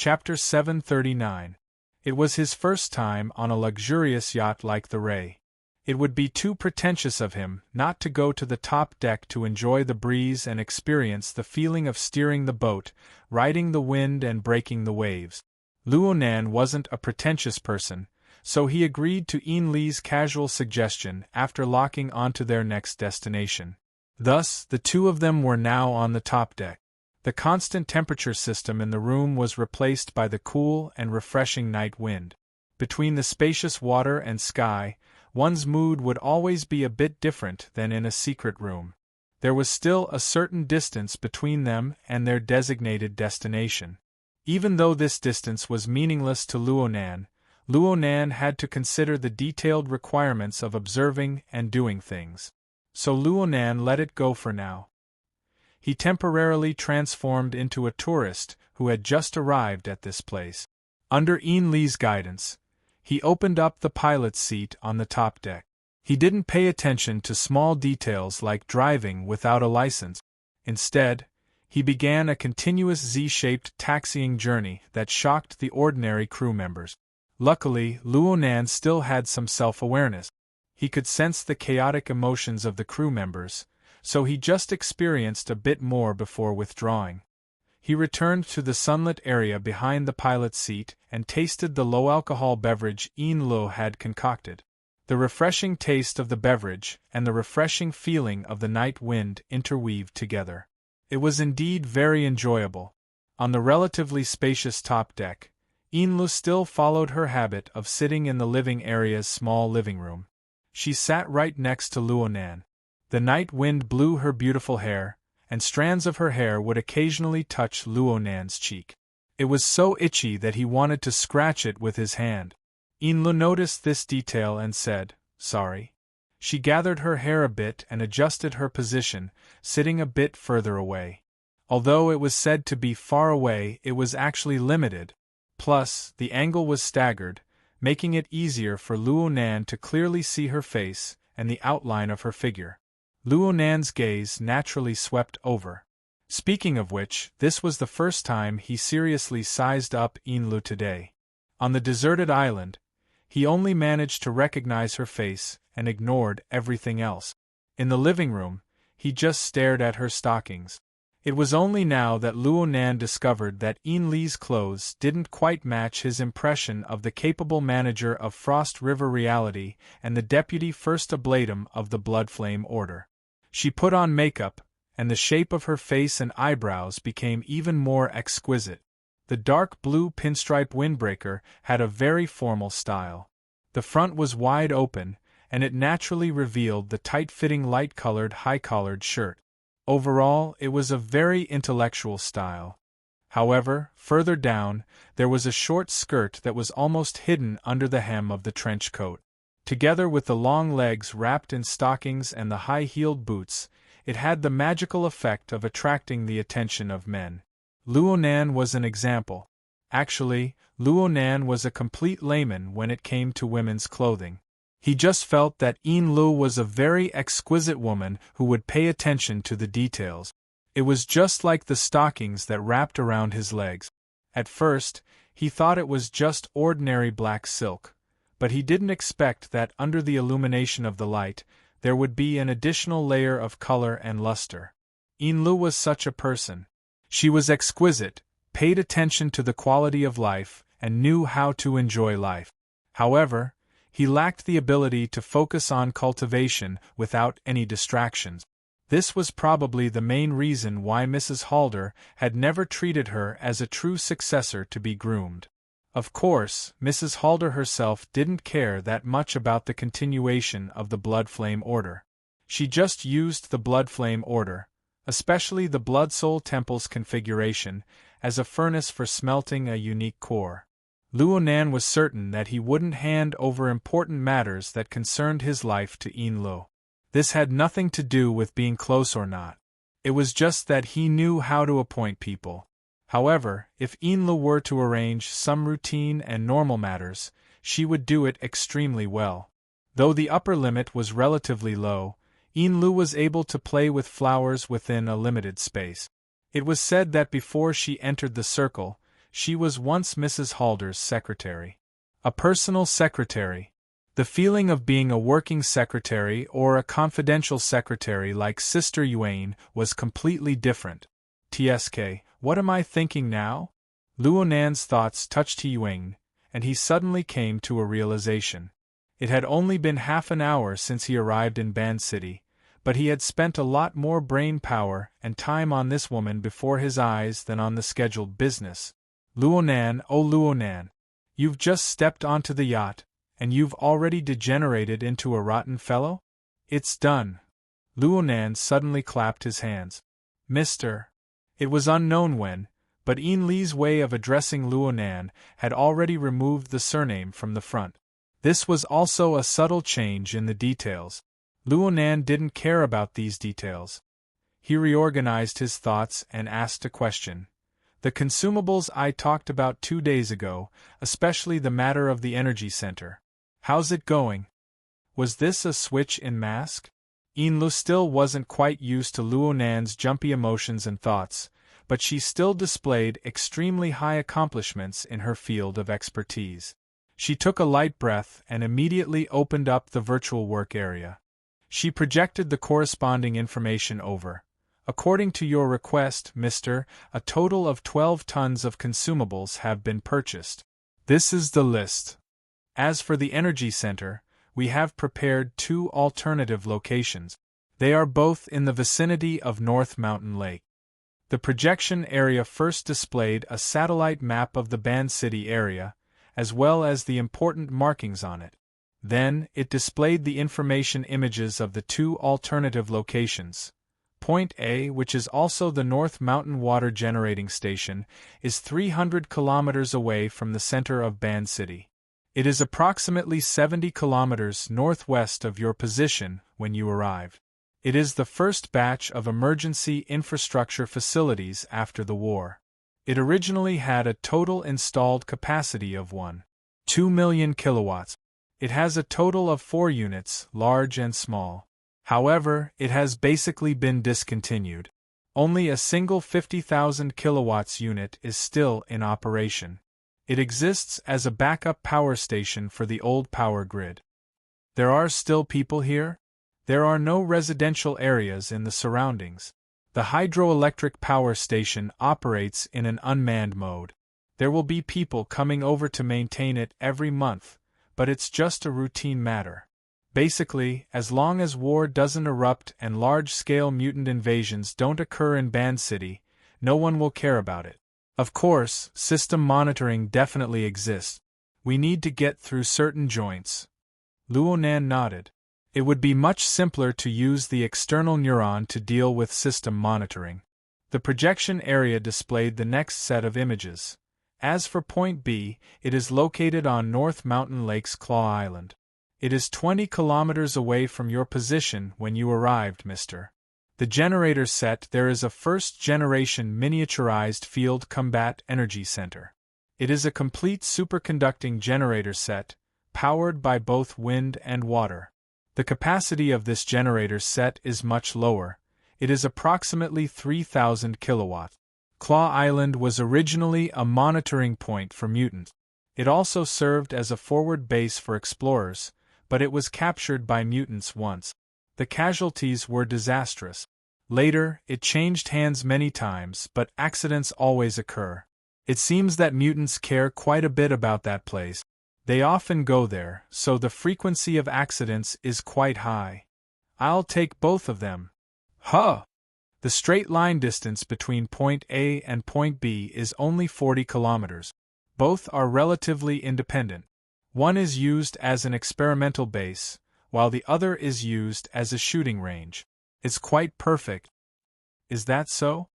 Chapter 739. It was his first time on a luxurious yacht like the Ray. It would be too pretentious of him not to go to the top deck to enjoy the breeze and experience the feeling of steering the boat, riding the wind and breaking the waves. Luonan wasn't a pretentious person, so he agreed to Ainley's casual suggestion after locking onto their next destination. Thus, the two of them were now on the top deck. The constant temperature system in the room was replaced by the cool and refreshing night wind. Between the spacious water and sky, one's mood would always be a bit different than in a secret room. There was still a certain distance between them and their designated destination. Even though this distance was meaningless to Luonan, Luonan had to consider the detailed requirements of observing and doing things. So Luonan let it go for now. He temporarily transformed into a tourist who had just arrived at this place. Under Ainley's guidance, he opened up the pilot's seat on the top deck. He didn't pay attention to small details like driving without a license. Instead, he began a continuous Z-shaped taxiing journey that shocked the ordinary crew members. Luckily, Luonan still had some self-awareness. He could sense the chaotic emotions of the crew members, so he just experienced a bit more before withdrawing. He returned to the sunlit area behind the pilot's seat and tasted the low-alcohol beverage Ainley had concocted. The refreshing taste of the beverage and the refreshing feeling of the night wind interweaved together. It was indeed very enjoyable. On the relatively spacious top deck, Ainley still followed her habit of sitting in the living area's small living room. She sat right next to Luonan. The night wind blew her beautiful hair, and strands of her hair would occasionally touch Luonan's cheek. It was so itchy that he wanted to scratch it with his hand. Ainley noticed this detail and said, "Sorry." She gathered her hair a bit and adjusted her position, sitting a bit further away. Although it was said to be far away, it was actually limited. Plus, the angle was staggered, making it easier for Luonan to clearly see her face and the outline of her figure. Luonan's gaze naturally swept over. Speaking of which, this was the first time he seriously sized up Ainley today. On the deserted island, he only managed to recognize her face and ignored everything else. In the living room, he just stared at her stockings. It was only now that Luonan discovered that Ainley's clothes didn't quite match his impression of the capable manager of Frost River Reality and the deputy first ablatum of the Bloodflame Order. She put on makeup, and the shape of her face and eyebrows became even more exquisite. The dark blue pinstripe windbreaker had a very formal style. The front was wide open, and it naturally revealed the tight-fitting light-colored high-collared shirt. Overall, it was a very intellectual style. However, further down, there was a short skirt that was almost hidden under the hem of the trench coat. Together with the long legs wrapped in stockings and the high-heeled boots, it had the magical effect of attracting the attention of men. Luonan was an example. Actually, Luonan was a complete layman when it came to women's clothing. He just felt that Ainley was a very exquisite woman who would pay attention to the details. It was just like the stockings that wrapped around his legs. At first, he thought it was just ordinary black silk, but he didn't expect that under the illumination of the light, there would be an additional layer of color and luster. Ainley was such a person. She was exquisite, paid attention to the quality of life, and knew how to enjoy life. However, he lacked the ability to focus on cultivation without any distractions. This was probably the main reason why Mrs. Halder had never treated her as a true successor to be groomed. Of course, Mrs. Halder herself didn't care that much about the continuation of the Bloodflame Order. She just used the Bloodflame Order, especially the Blood Soul Temple's configuration, as a furnace for smelting a unique core. Luonan was certain that he wouldn't hand over important matters that concerned his life to Ainley. This had nothing to do with being close or not. It was just that he knew how to appoint people. However, if Ainley were to arrange some routine and normal matters, she would do it extremely well. Though the upper limit was relatively low, Ainley was able to play with flowers within a limited space. It was said that before she entered the circle, She was once Mrs. Halder's secretary. A personal secretary. The feeling of being a working secretary or a confidential secretary like Sister Yuan was completely different. TSK, what am I thinking now? Luonan's thoughts touched Yuan, and he suddenly came to a realization. It had only been half an hour since he arrived in Ban City, but he had spent a lot more brain power and time on this woman before his eyes than on the scheduled business. Luonan, oh Luonan, you've just stepped onto the yacht, and you've already degenerated into a rotten fellow? It's done. Luonan suddenly clapped his hands. Mr. It was unknown when, but Ian Li's way of addressing Luonan had already removed the surname from the front. This was also a subtle change in the details. Luonan didn't care about these details. He reorganized his thoughts and asked a question. The consumables I talked about 2 days ago, especially the matter of the energy center. How's it going? Was this a switch in mask? Ian still wasn't quite used to Luonan's jumpy emotions and thoughts, but she still displayed extremely high accomplishments in her field of expertise. She took a light breath and immediately opened up the virtual work area. She projected the corresponding information over. According to your request, Mr., a total of 12 tons of consumables have been purchased. This is the list. As for the energy center, we have prepared 2 alternative locations. They are both in the vicinity of North Mountain Lake. The projection area first displayed a satellite map of the Ban City area, as well as the important markings on it. Then, it displayed the information images of the 2 alternative locations. Point A, which is also the North Mountain Water Generating Station, is 300 kilometers away from the center of Ban City. It is approximately 70 kilometers northwest of your position when you arrived. It is the first batch of emergency infrastructure facilities after the war. It originally had a total installed capacity of 1.2 million kilowatts. It has a total of 4 units, large and small. However, it has basically been discontinued. Only a single 50,000 kilowatts unit is still in operation. It exists as a backup power station for the old power grid. There are still people here? There are no residential areas in the surroundings. The hydroelectric power station operates in an unmanned mode. There will be people coming over to maintain it every month, but it's just a routine matter. Basically, as long as war doesn't erupt and large-scale mutant invasions don't occur in Ban City, no one will care about it. Of course, system monitoring definitely exists. We need to get through certain joints. Luonan nodded. It would be much simpler to use the external neuron to deal with system monitoring. The projection area displayed the next set of images. As for Point B, it is located on North Mountain Lake's Claw Island. It is 20 kilometers away from your position when you arrived, Mr. The generator set there is a first-generation miniaturized field combat energy center. It is a complete superconducting generator set, powered by both wind and water. The capacity of this generator set is much lower. It is approximately 3,000 kilowatts. Claw Island was originally a monitoring point for mutants. It also served as a forward base for explorers, but it was captured by mutants once. The casualties were disastrous. Later, it changed hands many times, but accidents always occur. It seems that mutants care quite a bit about that place. They often go there, so the frequency of accidents is quite high. I'll take both of them. Huh! The straight line distance between Point A and Point B is only 40 kilometers. Both are relatively independent. One is used as an experimental base, while the other is used as a shooting range. It's quite perfect. Is that so?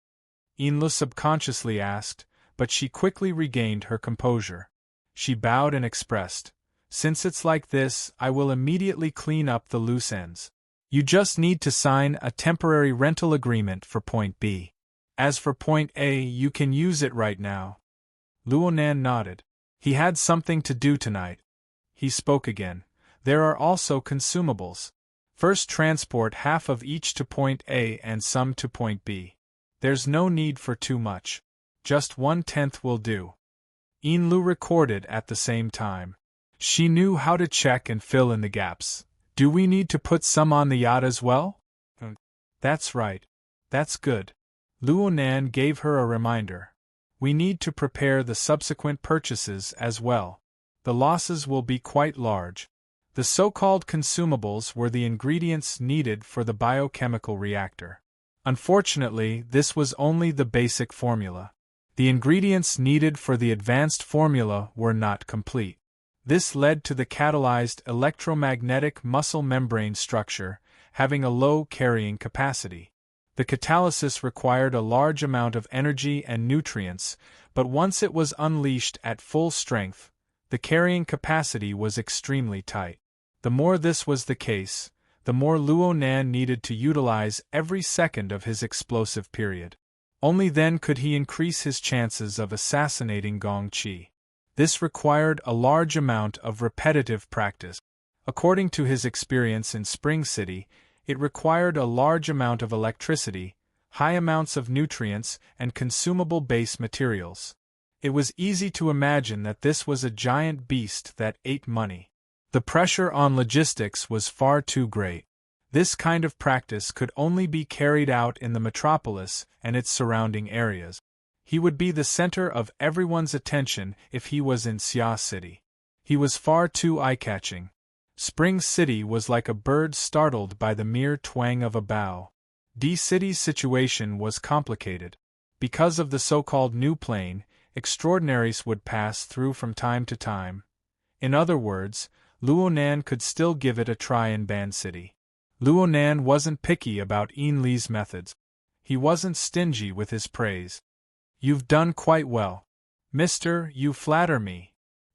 Inla subconsciously asked, but she quickly regained her composure. She bowed and expressed, "Since it's like this, I will immediately clean up the loose ends. You just need to sign a temporary rental agreement for Point B. As for Point A, you can use it right now." Luonan nodded. He had something to do tonight. He spoke again. "There are also consumables. First transport half of each to Point A and some to Point B. There's no need for too much. Just 1/10 will do." Enlu recorded at the same time. She knew how to check and fill in the gaps. Do we need to put some on the yacht as well? That's right. That's good. Luonan gave her a reminder. We need to prepare the subsequent purchases as well. The losses will be quite large. The so-called consumables were the ingredients needed for the biochemical reactor. Unfortunately, this was only the basic formula. The ingredients needed for the advanced formula were not complete. This led to the catalyzed electromagnetic muscle membrane structure having a low carrying capacity. The catalysis required a large amount of energy and nutrients, but once it was unleashed at full strength, the carrying capacity was extremely tight. The more this was the case, the more Luonan needed to utilize every second of his explosive period. Only then could he increase his chances of assassinating Gong Qi. This required a large amount of repetitive practice. According to his experience in Spring City, it required a large amount of electricity, high amounts of nutrients, and consumable base materials. It was easy to imagine that this was a giant beast that ate money. The pressure on logistics was far too great. This kind of practice could only be carried out in the metropolis and its surrounding areas. He would be the center of everyone's attention if he was in Xia City. He was far too eye-catching. Spring City was like a bird startled by the mere twang of a bough. D-City's situation was complicated. Because of the so-called new plane, extraordinaries would pass through from time to time. In other words, Luonan could still give it a try in Ban City. Luonan wasn't picky about Enli's methods. He wasn't stingy with his praise. You've done quite well. Mister, you flatter me.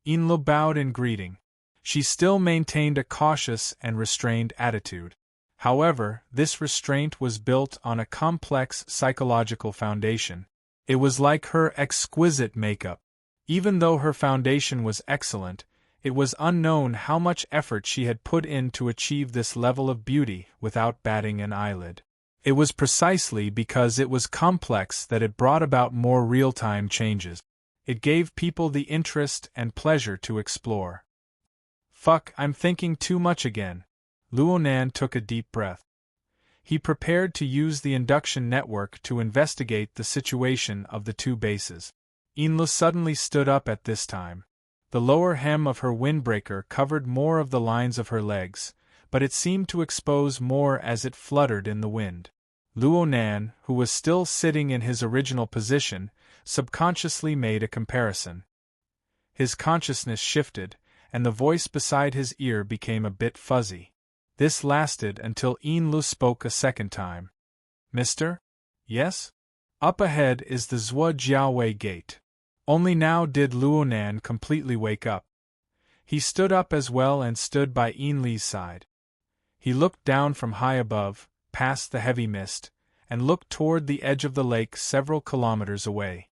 Enlu bowed in greeting. She still maintained a cautious and restrained attitude. However, this restraint was built on a complex psychological foundation. It was like her exquisite makeup. Even though her foundation was excellent, it was unknown how much effort she had put in to achieve this level of beauty without batting an eyelid. It was precisely because it was complex that it brought about more real-time changes. It gave people the interest and pleasure to explore. Fuck, I'm thinking too much again. Luonan took a deep breath. He prepared to use the induction network to investigate the situation of the two bases. Enlu suddenly stood up at this time. The lower hem of her windbreaker covered more of the lines of her legs, but it seemed to expose more as it fluttered in the wind. Luonan, who was still sitting in his original position, subconsciously made a comparison. His consciousness shifted, and the voice beside his ear became a bit fuzzy. This lasted until Enlu spoke a second time. Mister? Yes? Up ahead is the Zhuo Jiaowei Gate. Only now did Luonan completely wake up. He stood up as well and stood by Enli's side. He looked down from high above, past the heavy mist, and looked toward the edge of the lake several kilometers away.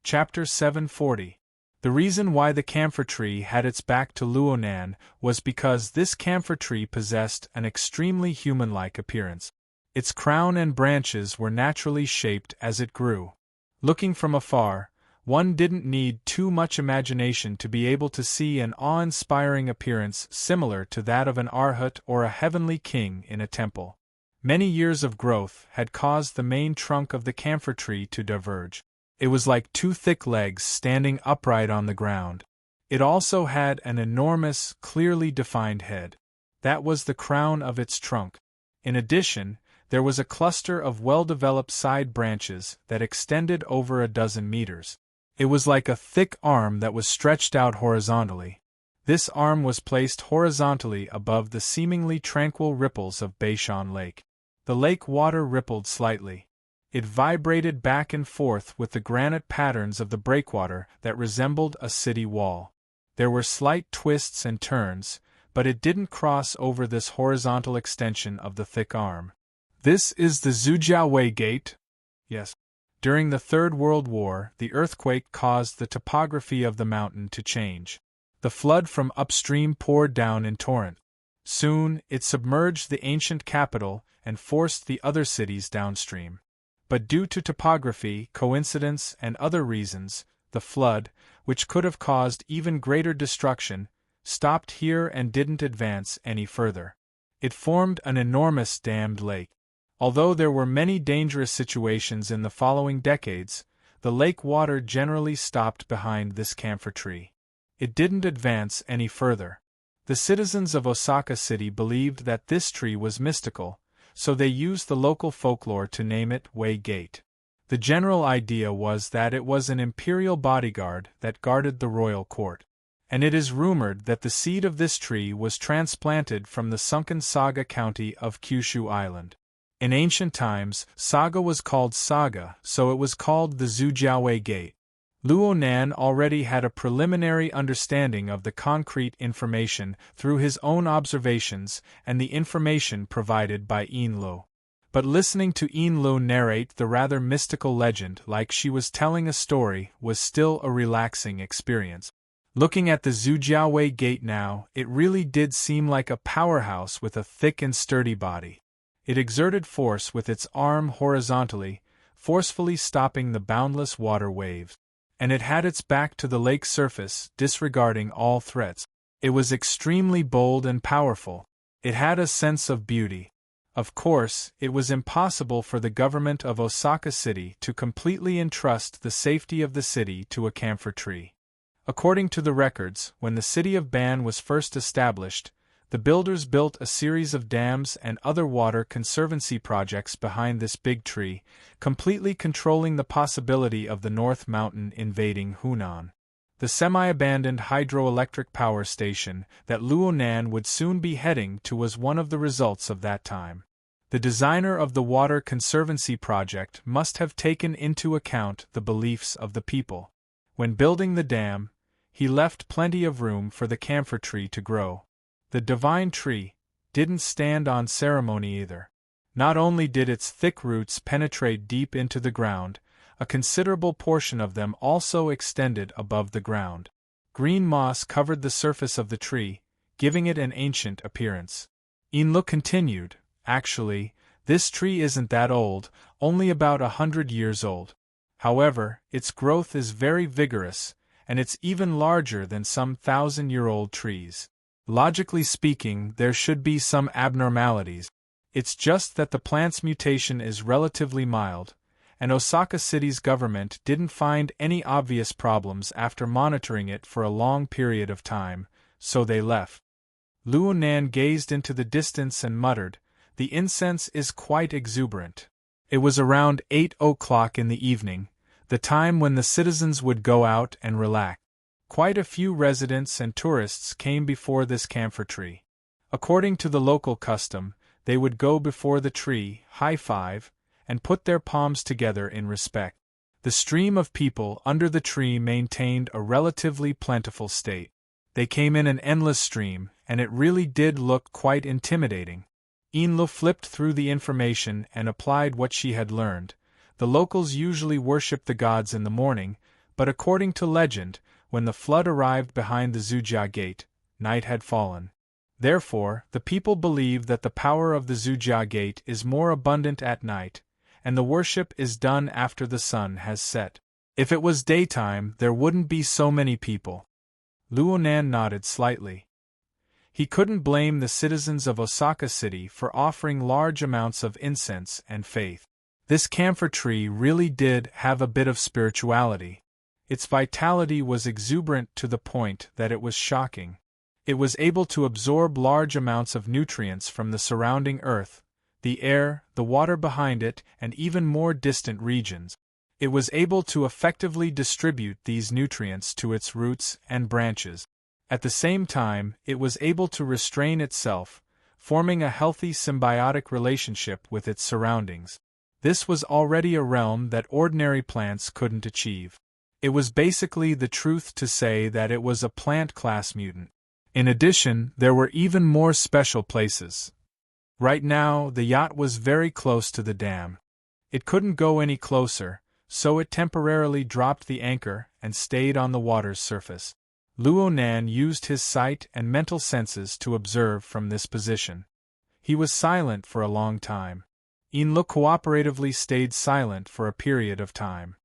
Chapter 740. The reason why the camphor tree had its back to Luonan was because this camphor tree possessed an extremely human-like appearance. Its crown and branches were naturally shaped as it grew. Looking from afar, one didn't need too much imagination to be able to see an awe-inspiring appearance similar to that of an arhat or a heavenly king in a temple. Many years of growth had caused the main trunk of the camphor tree to diverge. It was like two thick legs standing upright on the ground. It also had an enormous, clearly defined head. That was the crown of its trunk. In addition, there was a cluster of well-developed side branches that extended over a dozen meters. It was like a thick arm that was stretched out horizontally. This arm was placed horizontally above the seemingly tranquil ripples of Beishan Lake. The lake water rippled slightly. It vibrated back and forth with the granite patterns of the breakwater that resembled a city wall. There were slight twists and turns, but it didn't cross over this horizontal extension of the thick arm. This is the Zhujiaowei Gate? Yes. During the Third World War, the earthquake caused the topography of the mountain to change. The flood from upstream poured down in torrent. Soon, it submerged the ancient capital and forced the other cities downstream. But due to topography, coincidence, and other reasons, the flood, which could have caused even greater destruction, stopped here and didn't advance any further. It formed an enormous dammed lake. Although there were many dangerous situations in the following decades, the lake water generally stopped behind this camphor tree. It didn't advance any further. The citizens of Osaka City believed that this tree was mystical, so they used the local folklore to name it Way Gate. The general idea was that it was an imperial bodyguard that guarded the royal court. And it is rumored that the seed of this tree was transplanted from the sunken Saga county of Kyushu Island. In ancient times, Saga was called Saga, so it was called the Zujiaowei Gate. Luo Nan already had a preliminary understanding of the concrete information through his own observations and the information provided by Yin Lo. But listening to Yin Lo narrate the rather mystical legend like she was telling a story was still a relaxing experience. Looking at the Zujiaowei Gate now, it really did seem like a powerhouse with a thick and sturdy body. It exerted force with its arm horizontally, forcefully stopping the boundless water waves. And it had its back to the lake surface, disregarding all threats. It was extremely bold and powerful. It had a sense of beauty. Of course, it was impossible for the government of Osaka City to completely entrust the safety of the city to a camphor tree. According to the records, when the city of Ban was first established, the builders built a series of dams and other water conservancy projects behind this big tree, completely controlling the possibility of the North Mountain invading Hunan. The semi-abandoned hydroelectric power station that Luo Nan would soon be heading to was one of the results of that time. The designer of the water conservancy project must have taken into account the beliefs of the people. When building the dam, he left plenty of room for the camphor tree to grow. The divine tree didn't stand on ceremony either. Not only did its thick roots penetrate deep into the ground, a considerable portion of them also extended above the ground. Green moss covered the surface of the tree, giving it an ancient appearance. Yin Lo continued, "Actually, this tree isn't that old, only about 100 years old. However, its growth is very vigorous, and it's even larger than some 1,000-year-old trees. Logically speaking, there should be some abnormalities. It's just that the plant's mutation is relatively mild, and Osaka City's government didn't find any obvious problems after monitoring it for a long period of time, so they left." Luo Nan gazed into the distance and muttered, "The incense is quite exuberant." It was around 8 o'clock in the evening, the time when the citizens would go out and relax. Quite a few residents and tourists came before this camphor tree. According to the local custom, they would go before the tree, high-five, and put their palms together in respect. The stream of people under the tree maintained a relatively plentiful state. They came in an endless stream, and it really did look quite intimidating. Yin Lo flipped through the information and applied what she had learned. The locals usually worshipped the gods in the morning, but according to legend, when the flood arrived behind the Zujia Gate, night had fallen. Therefore, the people believe that the power of the Zujia Gate is more abundant at night, and the worship is done after the sun has set. If it was daytime, there wouldn't be so many people. Luo Nan nodded slightly. He couldn't blame the citizens of Osaka City for offering large amounts of incense and faith. This camphor tree really did have a bit of spirituality. Its vitality was exuberant to the point that it was shocking. It was able to absorb large amounts of nutrients from the surrounding earth, the air, the water behind it, and even more distant regions. It was able to effectively distribute these nutrients to its roots and branches. At the same time, it was able to restrain itself, forming a healthy symbiotic relationship with its surroundings. This was already a realm that ordinary plants couldn't achieve. It was basically the truth to say that it was a plant-class mutant. In addition, there were even more special places. Right now, the yacht was very close to the dam. It couldn't go any closer, so it temporarily dropped the anchor and stayed on the water's surface. Luo Nan used his sight and mental senses to observe from this position. He was silent for a long time. Yin Lo cooperatively stayed silent for a period of time.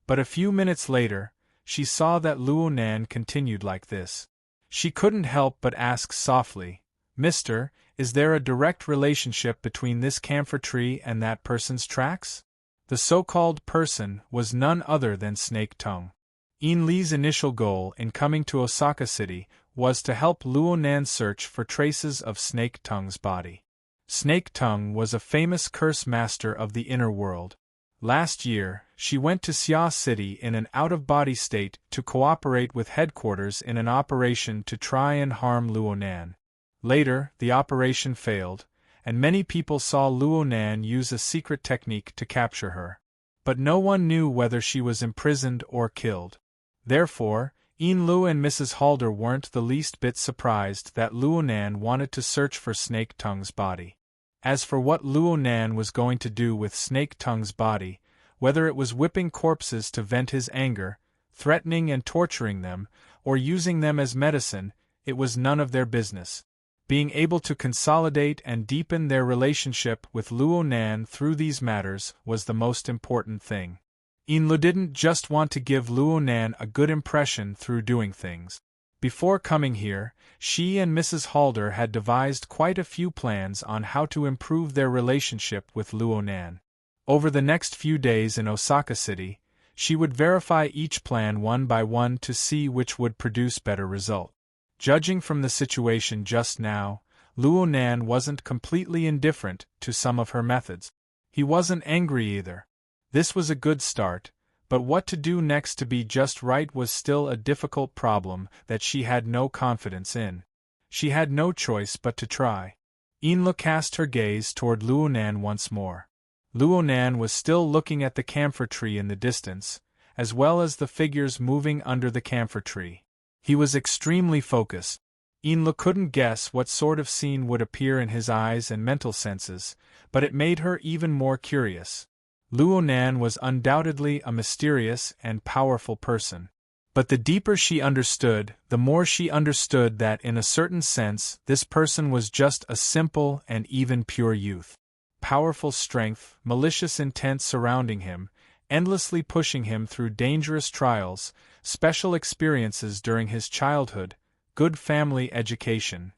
But a few minutes later, she saw that Luo Nan continued like this. She couldn't help but ask softly, "Mister, is there a direct relationship between this camphor tree and that person's tracks?" The so-called person was none other than Snake Tongue. Yin Li's initial goal in coming to Osaka City was to help Luo Nan search for traces of Snake Tongue's body. Snake Tongue was a famous curse master of the inner world. Last year, she went to Xia City in an out-of-body state to cooperate with headquarters in an operation to try and harm Luo Nan. Later, the operation failed, and many people saw Luo Nan use a secret technique to capture her. But no one knew whether she was imprisoned or killed. Therefore, Yin Lu and Mrs. Halder weren't the least bit surprised that Luo Nan wanted to search for Snake Tongue's body. As for what Luo Nan was going to do with Snake Tongue's body, whether it was whipping corpses to vent his anger, threatening and torturing them, or using them as medicine, it was none of their business. Being able to consolidate and deepen their relationship with Luo Nan through these matters was the most important thing. Yin Lu didn't just want to give Luo Nan a good impression through doing things. Before coming here, she and Mrs. Halder had devised quite a few plans on how to improve their relationship with Luo Nan. Over the next few days in Osaka City, she would verify each plan one by one to see which would produce better result. Judging from the situation just now, Luo Nan wasn't completely indifferent to some of her methods. He wasn't angry either. This was a good start, but what to do next to be just right was still a difficult problem that she had no confidence in. She had no choice but to try. Yin Lu cast her gaze toward Luo Nan once more. Luo Nan was still looking at the camphor tree in the distance, as well as the figures moving under the camphor tree. He was extremely focused. Yin Lu couldn't guess what sort of scene would appear in his eyes and mental senses, but it made her even more curious. Luo Nan was undoubtedly a mysterious and powerful person. But the deeper she understood, the more she understood that in a certain sense this person was just a simple and even pure youth. Powerful strength, malicious intent surrounding him, endlessly pushing him through dangerous trials, special experiences during his childhood, good family education.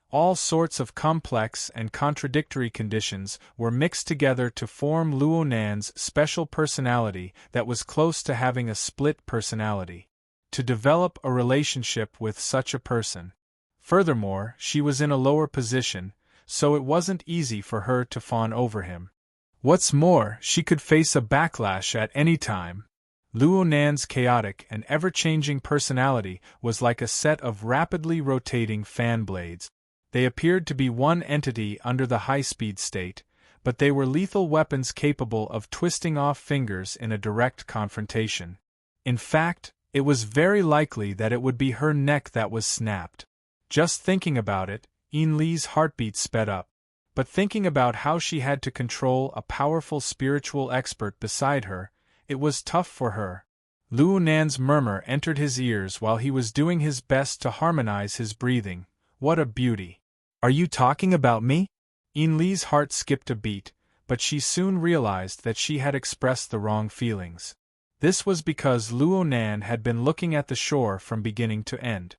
All sorts of complex and contradictory conditions were mixed together to form Luo Nan's special personality that was close to having a split personality. To develop a relationship with such a person. Furthermore, she was in a lower position, so it wasn't easy for her to fawn over him. What's more, she could face a backlash at any time. Luo Nan's chaotic and ever-changing personality was like a set of rapidly rotating fan blades. They appeared to be one entity under the high-speed state, but they were lethal weapons capable of twisting off fingers in a direct confrontation. In fact, it was very likely that it would be her neck that was snapped. Just thinking about it, Yin Li's heartbeat sped up. But thinking about how she had to control a powerful spiritual expert beside her, it was tough for her. Luo Nan's murmur entered his ears while he was doing his best to harmonize his breathing. What a beauty! Are you talking about me? Yin Li's heart skipped a beat, but she soon realized that she had expressed the wrong feelings. This was because Luo Nan had been looking at the shore from beginning to end.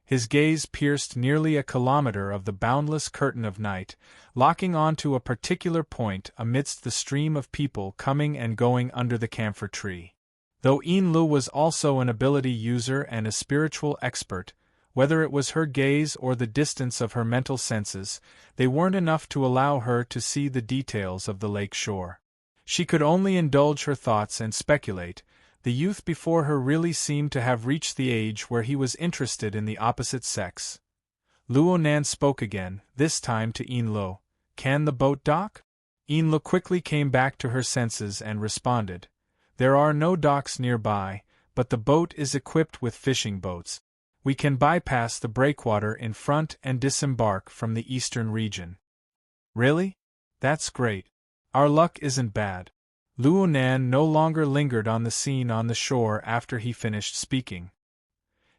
His gaze pierced nearly a kilometer of the boundless curtain of night, locking onto a particular point amidst the stream of people coming and going under the camphor tree. Though Yin Lu was also an ability user and a spiritual expert, whether it was her gaze or the distance of her mental senses, they weren't enough to allow her to see the details of the lake shore. She could only indulge her thoughts and speculate. The youth before her really seemed to have reached the age where he was interested in the opposite sex. Luo Nan spoke again, this time to Yin Lu. "Can the boat dock?" Yin Lu quickly came back to her senses and responded. "There are no docks nearby, but the boat is equipped with fishing boats. We can bypass the breakwater in front and disembark from the eastern region." "Really? That's great. Our luck isn't bad." Luo Nan no longer lingered on the scene on the shore after he finished speaking.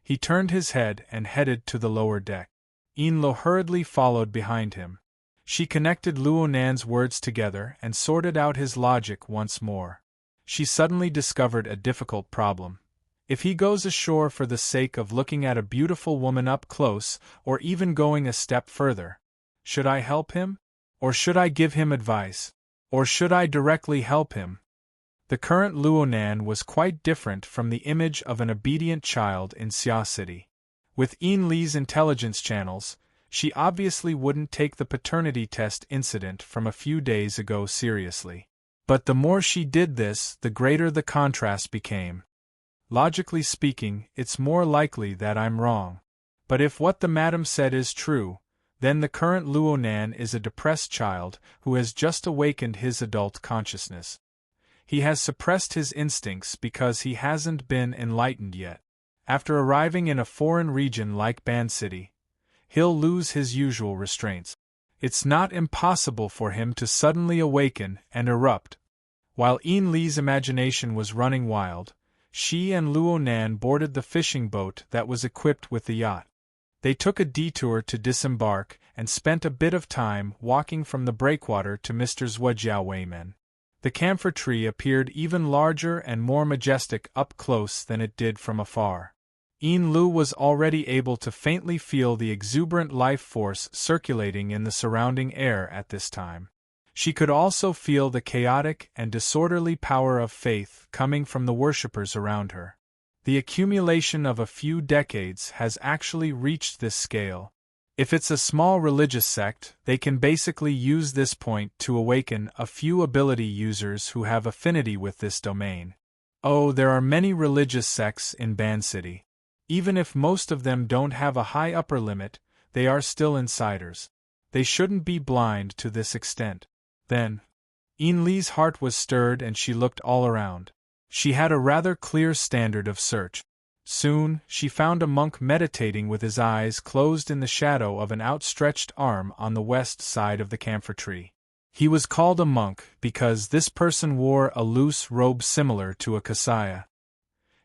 He turned his head and headed to the lower deck. Yin Lu hurriedly followed behind him. She connected Luo Nan's words together and sorted out his logic once more. She suddenly discovered a difficult problem. If he goes ashore for the sake of looking at a beautiful woman up close, or even going a step further, should I help him? Or should I give him advice? Or should I directly help him? The current Luonan was quite different from the image of an obedient child in Xia City. With Yin Li's intelligence channels, she obviously wouldn't take the paternity test incident from a few days ago seriously. But the more she did this, the greater the contrast became. Logically speaking, it's more likely that I'm wrong. But if what the madam said is true, then the current Luonan is a depressed child who has just awakened his adult consciousness. He has suppressed his instincts because he hasn't been enlightened yet. After arriving in a foreign region like Ban City, he'll lose his usual restraints. It's not impossible for him to suddenly awaken and erupt. While Yin Li's imagination was running wild, she and Luonan boarded the fishing boat that was equipped with the yacht. They took a detour to disembark and spent a bit of time walking from the breakwater to Mr. Zhujiao Weimen. The camphor tree appeared even larger and more majestic up close than it did from afar. Yin Lu was already able to faintly feel the exuberant life force circulating in the surrounding air at this time. She could also feel the chaotic and disorderly power of faith coming from the worshippers around her. The accumulation of a few decades has actually reached this scale. If it's a small religious sect, they can basically use this point to awaken a few ability users who have affinity with this domain. Oh, there are many religious sects in Ban City. Even if most of them don't have a high upper limit, they are still insiders. They shouldn't be blind to this extent. Then, Yin Li's heart was stirred and she looked all around. She had a rather clear standard of search. Soon, she found a monk meditating with his eyes closed in the shadow of an outstretched arm on the west side of the camphor tree. He was called a monk because this person wore a loose robe similar to a kasaya.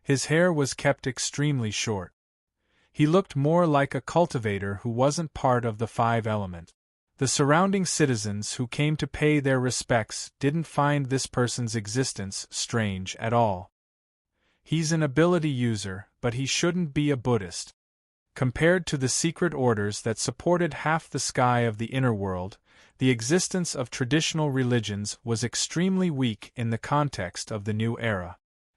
His hair was kept extremely short. He looked more like a cultivator who wasn't part of the five elements. The surrounding citizens who came to pay their respects didn't find this person's existence strange at all. He's an ability user, but he shouldn't be a Buddhist. Compared to the secret orders that supported half the sky of the inner world, the existence of traditional religions was extremely weak in the context of the new era.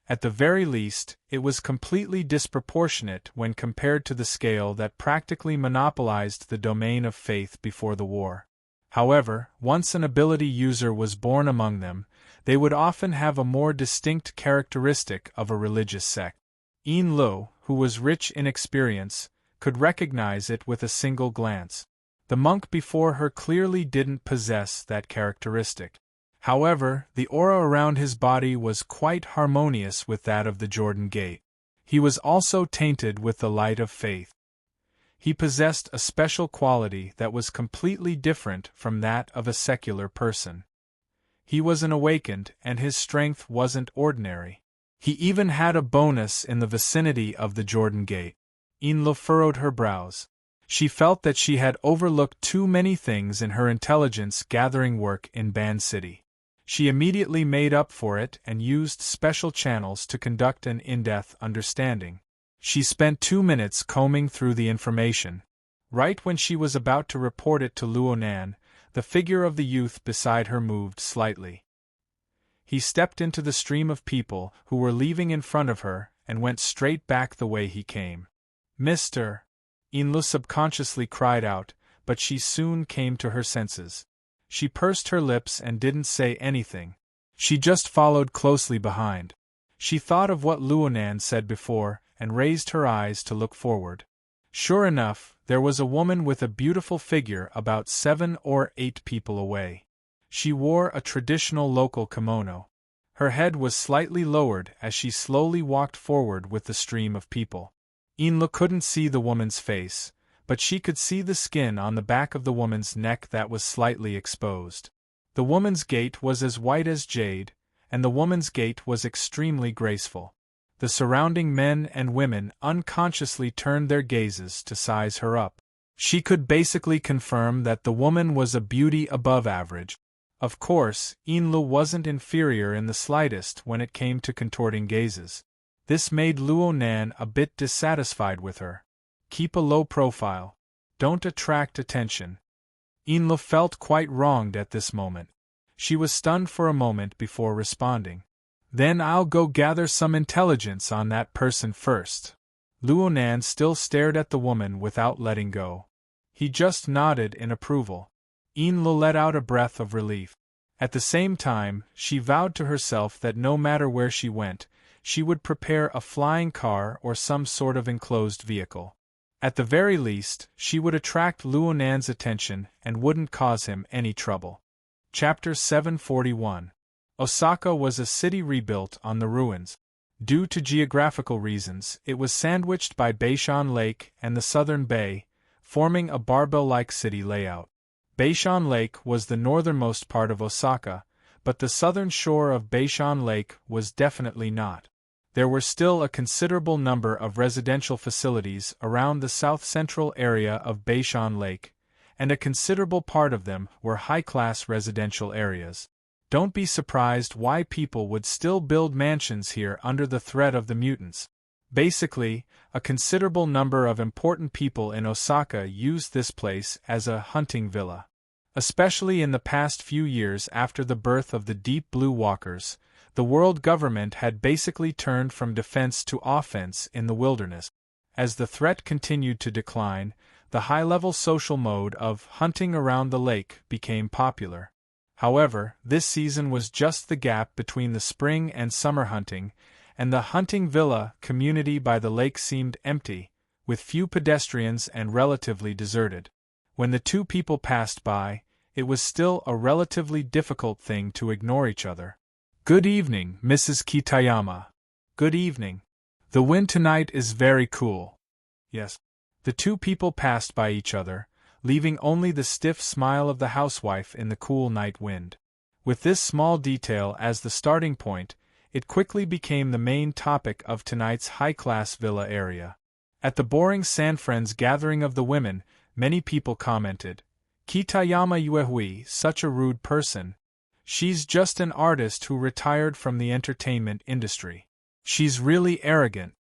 At the very least, it was completely disproportionate when compared to the scale that practically monopolized the domain of faith before the war. However, once an ability user was born among them, they would often have a more distinct characteristic of a religious sect. Yin Lu, who was rich in experience, could recognize it with a single glance. The monk before her clearly didn't possess that characteristic. However, the aura around his body was quite harmonious with that of the Jordan Gate. He was also tainted with the light of faith. He possessed a special quality that was completely different from that of a secular person. He was an awakened, and his strength wasn't ordinary. He even had a bonus in the vicinity of the Jordan Gate. Yin Lu furrowed her brows. She felt that she had overlooked too many things in her intelligence-gathering work in Ban City. She immediately made up for it and used special channels to conduct an in-depth understanding. She spent 2 minutes combing through the information. Right when she was about to report it to Luonan, the figure of the youth beside her moved slightly. He stepped into the stream of people who were leaving in front of her and went straight back the way he came. "Mr." Yin Lu subconsciously cried out, but she soon came to her senses. She pursed her lips and didn't say anything. She just followed closely behind. She thought of what Luonan said before and raised her eyes to look forward. Sure enough, there was a woman with a beautiful figure about 7 or 8 people away. She wore a traditional local kimono. Her head was slightly lowered as she slowly walked forward with the stream of people. Yin Lu couldn't see the woman's face, but she could see the skin on the back of the woman's neck that was slightly exposed. The woman's gait was as white as jade, and the woman's gait was extremely graceful. The surrounding men and women unconsciously turned their gazes to size her up. She could basically confirm that the woman was a beauty above average. Of course, Yin Lu wasn't inferior in the slightest when it came to contorting gazes. This made Luo Nan a bit dissatisfied with her. Keep a low profile. Don't attract attention. Inla felt quite wronged at this moment. She was stunned for a moment before responding. Then I'll go gather some intelligence on that person first. Luo Nan still stared at the woman without letting go. He just nodded in approval. Inla let out a breath of relief. At the same time, she vowed to herself that no matter where she went, she would prepare a flying car or some sort of enclosed vehicle. At the very least, she would attract Luo Nan's attention and wouldn't cause him any trouble. Chapter 741. Osaka was a city rebuilt on the ruins. Due to geographical reasons, it was sandwiched by Beishan Lake and the Southern Bay, forming a barbell-like city layout. Beishan Lake was the northernmost part of Osaka, but the southern shore of Beishan Lake was definitely not. There were still a considerable number of residential facilities around the south-central area of Beishan Lake, and a considerable part of them were high-class residential areas. Don't be surprised why people would still build mansions here under the threat of the mutants. Basically, a considerable number of important people in Osaka used this place as a hunting villa. Especially in the past few years after the birth of the Deep Blue Walkers, the world government had basically turned from defense to offense in the wilderness. As the threat continued to decline, the high-level social mode of hunting around the lake became popular. However, this season was just the gap between the spring and summer hunting, and the hunting villa community by the lake seemed empty, with few pedestrians and relatively deserted. When the two people passed by, it was still a relatively difficult thing to ignore each other. "Good evening, Mrs. Kitayama." "Good evening. The wind tonight is very cool." "Yes." The two people passed by each other, leaving only the stiff smile of the housewife in the cool night wind. With this small detail as the starting point, it quickly became the main topic of tonight's high-class villa area. At the boring Sanfriends gathering of the women, many people commented, "Kitayama Yuehui, such a rude person. She's just an artist who retired from the entertainment industry. She's really arrogant.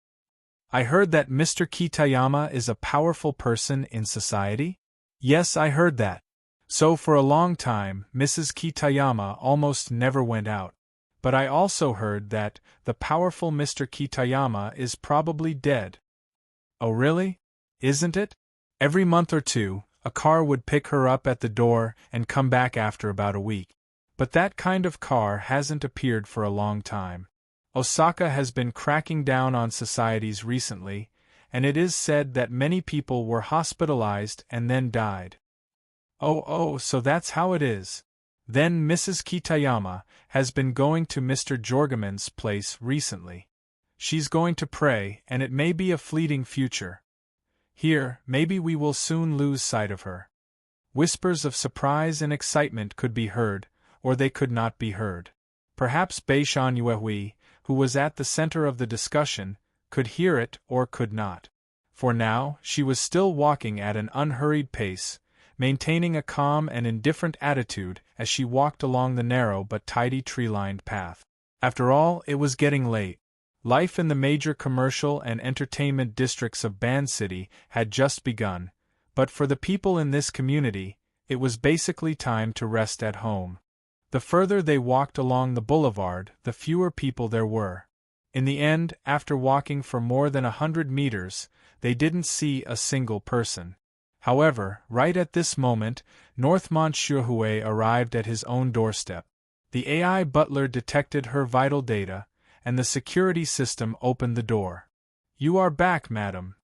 I heard that Mr. Kitayama is a powerful person in society?" "Yes, I heard that. So for a long time, Mrs. Kitayama almost never went out. But I also heard that the powerful Mr. Kitayama is probably dead." "Oh really? Isn't it? Every month or two, a car would pick her up at the door and come back after about a week. But that kind of car hasn't appeared for a long time. Osaka has been cracking down on societies recently, and it is said that many people were hospitalized and then died." Oh, so that's how it is. Then Mrs. Kitayama has been going to Mr. Jorgaman's place recently. She's going to pray, and it may be a fleeting future. Here, maybe we will soon lose sight of her." Whispers of surprise and excitement could be heard, or they could not be heard. Perhaps Beishan Yuehui, who was at the center of the discussion, could hear it or could not. For now, she was still walking at an unhurried pace, maintaining a calm and indifferent attitude as she walked along the narrow but tidy tree-lined path. After all, it was getting late. Life in the major commercial and entertainment districts of Ban City had just begun, but for the people in this community, it was basically time to rest at home. The further they walked along the boulevard, the fewer people there were. In the end, after walking for more than 100 meters, they didn't see a single person. However, right at this moment, Northmont Shuhui arrived at his own doorstep. The AI butler detected her vital data, and the security system opened the door. "You are back, madam."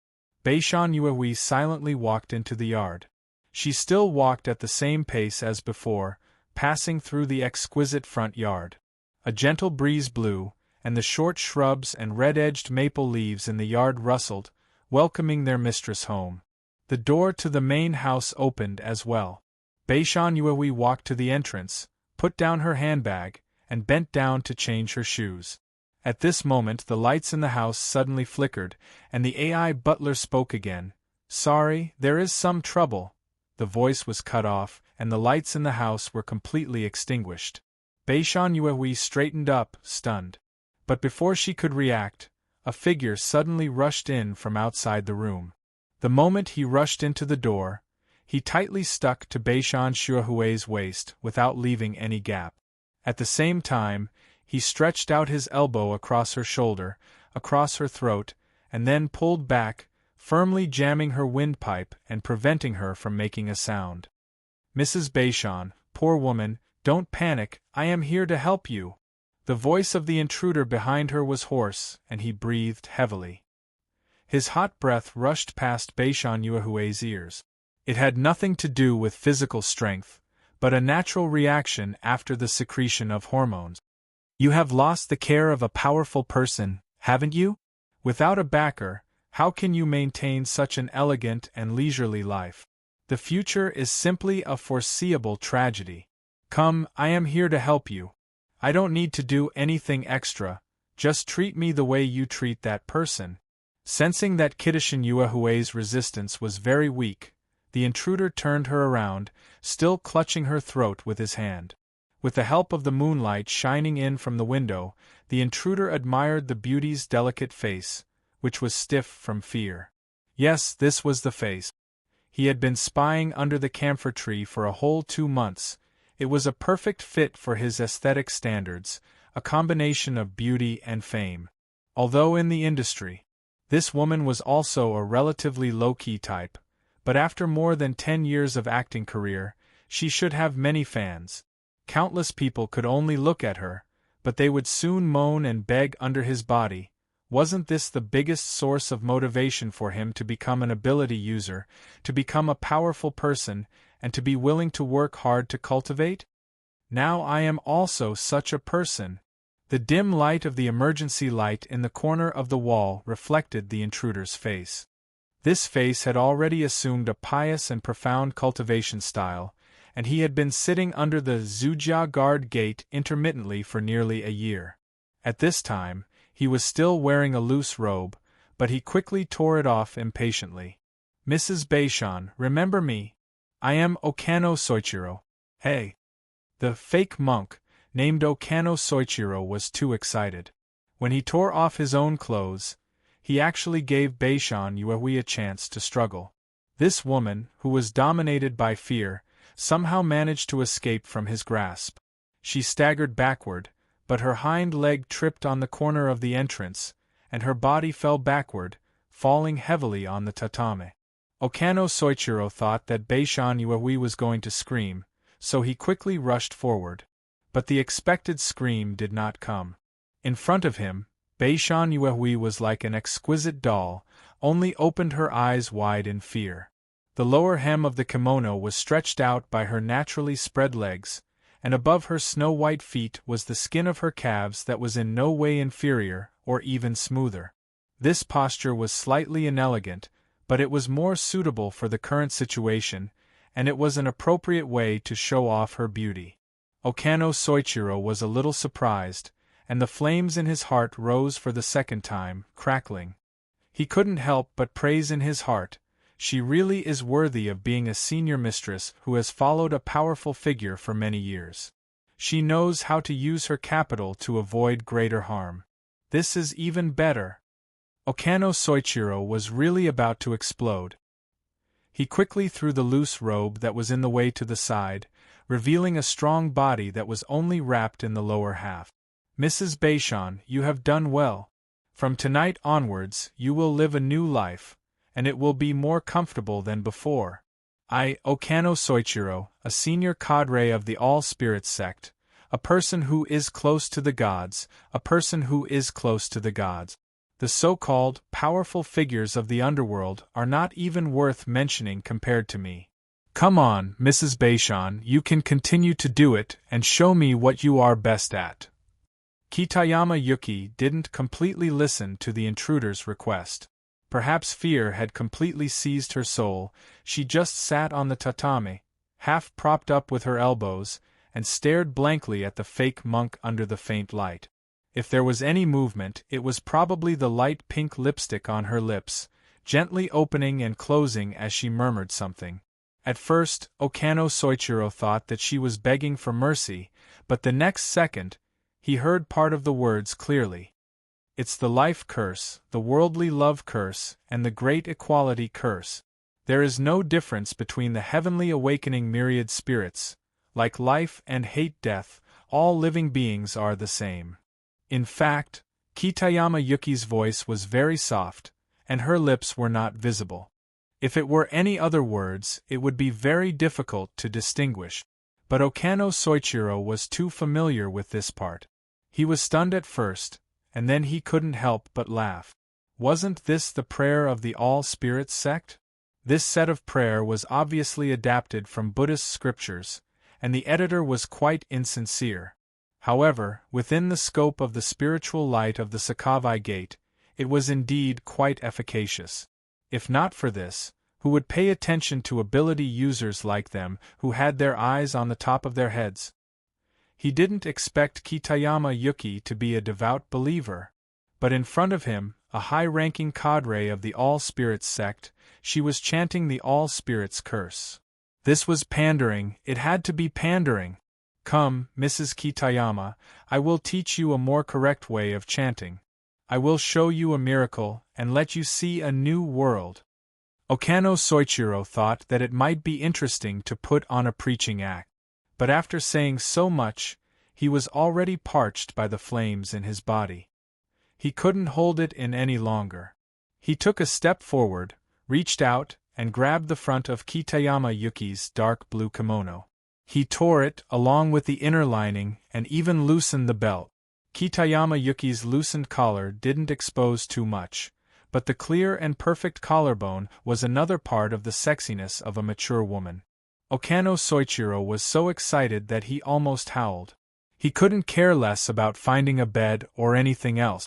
Beishan Yuehui silently walked into the yard. She still walked at the same pace as before, passing through the exquisite front yard. A gentle breeze blew, and the short shrubs and red-edged maple leaves in the yard rustled, welcoming their mistress home. The door to the main house opened as well. Beishan Yuehui walked to the entrance, put down her handbag, and bent down to change her shoes. At this moment the lights in the house suddenly flickered, and the AI butler spoke again. "Sorry, there is some trouble." The voice was cut off, and the lights in the house were completely extinguished. Beishan Yuehui straightened up, stunned. But before she could react, a figure suddenly rushed in from outside the room. The moment he rushed into the door, he tightly stuck to Beishan Xuehui's waist without leaving any gap. At the same time, he stretched out his elbow across her shoulder, across her throat, and then pulled back, firmly jamming her windpipe and preventing her from making a sound. "Mrs. Beishan, poor woman, don't panic, I am here to help you." The voice of the intruder behind her was hoarse, and he breathed heavily. His hot breath rushed past Beishan Yuehui's ears. It had nothing to do with physical strength, but a natural reaction after the secretion of hormones. "You have lost the care of a powerful person, haven't you? Without a backer, how can you maintain such an elegant and leisurely life? The future is simply a foreseeable tragedy. Come, I am here to help you. I don't need to do anything extra, just treat me the way you treat that person." Sensing that Kiddushin Yuehui's resistance was very weak, the intruder turned her around, still clutching her throat with his hand. With the help of the moonlight shining in from the window, the intruder admired the beauty's delicate face, which was stiff from fear. Yes, this was the face. He had been spying under the camphor tree for a whole 2 months. It was a perfect fit for his aesthetic standards, a combination of beauty and fame. Although in the industry, this woman was also a relatively low-key type, but after more than 10 years of acting career, she should have many fans. Countless people could only look at her, but they would soon moan and beg under his body. Wasn't this the biggest source of motivation for him to become an ability user, to become a powerful person, and to be willing to work hard to cultivate? Now I am also such a person. The dim light of the emergency light in the corner of the wall reflected the intruder's face. This face had already assumed a pious and profound cultivation style, and he had been sitting under the Zujia guard gate intermittently for nearly a year. At this time, he was still wearing a loose robe, but he quickly tore it off impatiently. "Mrs. Beishan, remember me? I am Okano Soichiro." "Hey!" The fake monk, named Okano Soichiro, was too excited. When he tore off his own clothes, he actually gave Beishan Yuehui a chance to struggle. This woman, who was dominated by fear, somehow managed to escape from his grasp. She staggered backward, but her hind leg tripped on the corner of the entrance, and her body fell backward, falling heavily on the tatame. Okano Soichiro thought that Beishan Yuehui was going to scream, so he quickly rushed forward. But the expected scream did not come. In front of him, Beishan Yuehui was like an exquisite doll, only opened her eyes wide in fear. The lower hem of the kimono was stretched out by her naturally spread legs, and above her snow-white feet was the skin of her calves that was in no way inferior or even smoother. This posture was slightly inelegant, but it was more suitable for the current situation, and it was an appropriate way to show off her beauty. Okano Soichiro was a little surprised, and the flames in his heart rose for the second time, crackling. He couldn't help but praise in his heart, "She really is worthy of being a senior mistress who has followed a powerful figure for many years. She knows how to use her capital to avoid greater harm. This is even better." Okano Soichiro was really about to explode. He quickly threw the loose robe that was in the way to the side, revealing a strong body that was only wrapped in the lower half. "Mrs. Beishan, you have done well. From tonight onwards, you will live a new life, and it will be more comfortable than before. I, Okano Soichiro, a senior cadre of the All-Spirits sect, a person who is close to the gods, a person who is close to the gods. The so-called powerful figures of the underworld are not even worth mentioning compared to me. Come on, Mrs. Beishan, you can continue to do it and show me what you are best at." Kitayama Yuki didn't completely listen to the intruder's request. Perhaps fear had completely seized her soul. She just sat on the tatame, half propped up with her elbows, and stared blankly at the fake monk under the faint light. If there was any movement, it was probably the light pink lipstick on her lips, gently opening and closing as she murmured something. At first, Okano Soichiro thought that she was begging for mercy, but the next second, he heard part of the words clearly. It's the life curse, the worldly love curse, and the great equality curse. There is no difference between the heavenly awakening myriad spirits. Like life and hate death, all living beings are the same. In fact, Kitayama Yuki's voice was very soft, and her lips were not visible. If it were any other words, it would be very difficult to distinguish. But Okano Soichiro was too familiar with this part. He was stunned at first, and then he couldn't help but laugh. Wasn't this the prayer of the All-Spirits sect? This set of prayer was obviously adapted from Buddhist scriptures, and the editor was quite insincere. However, within the scope of the spiritual light of the Sakavai Gate, it was indeed quite efficacious. If not for this, who would pay attention to ability users like them who had their eyes on the top of their heads? He didn't expect Kitayama Yuki to be a devout believer. But in front of him, a high-ranking cadre of the All-Spirits sect, she was chanting the All-Spirits curse. This was pandering, it had to be pandering. Come, Mrs. Kitayama, I will teach you a more correct way of chanting. I will show you a miracle, and let you see a new world. Okano Soichiro thought that it might be interesting to put on a preaching act. But after saying so much, he was already parched by the flames in his body. He couldn't hold it in any longer. He took a step forward, reached out, and grabbed the front of Kitayama Yuki's dark blue kimono. He tore it, along with the inner lining, and even loosened the belt. Kitayama Yuki's loosened collar didn't expose too much, but the clear and perfect collarbone was another part of the sexiness of a mature woman. Okano Soichiro was so excited that he almost howled. He couldn't care less about finding a bed or anything else.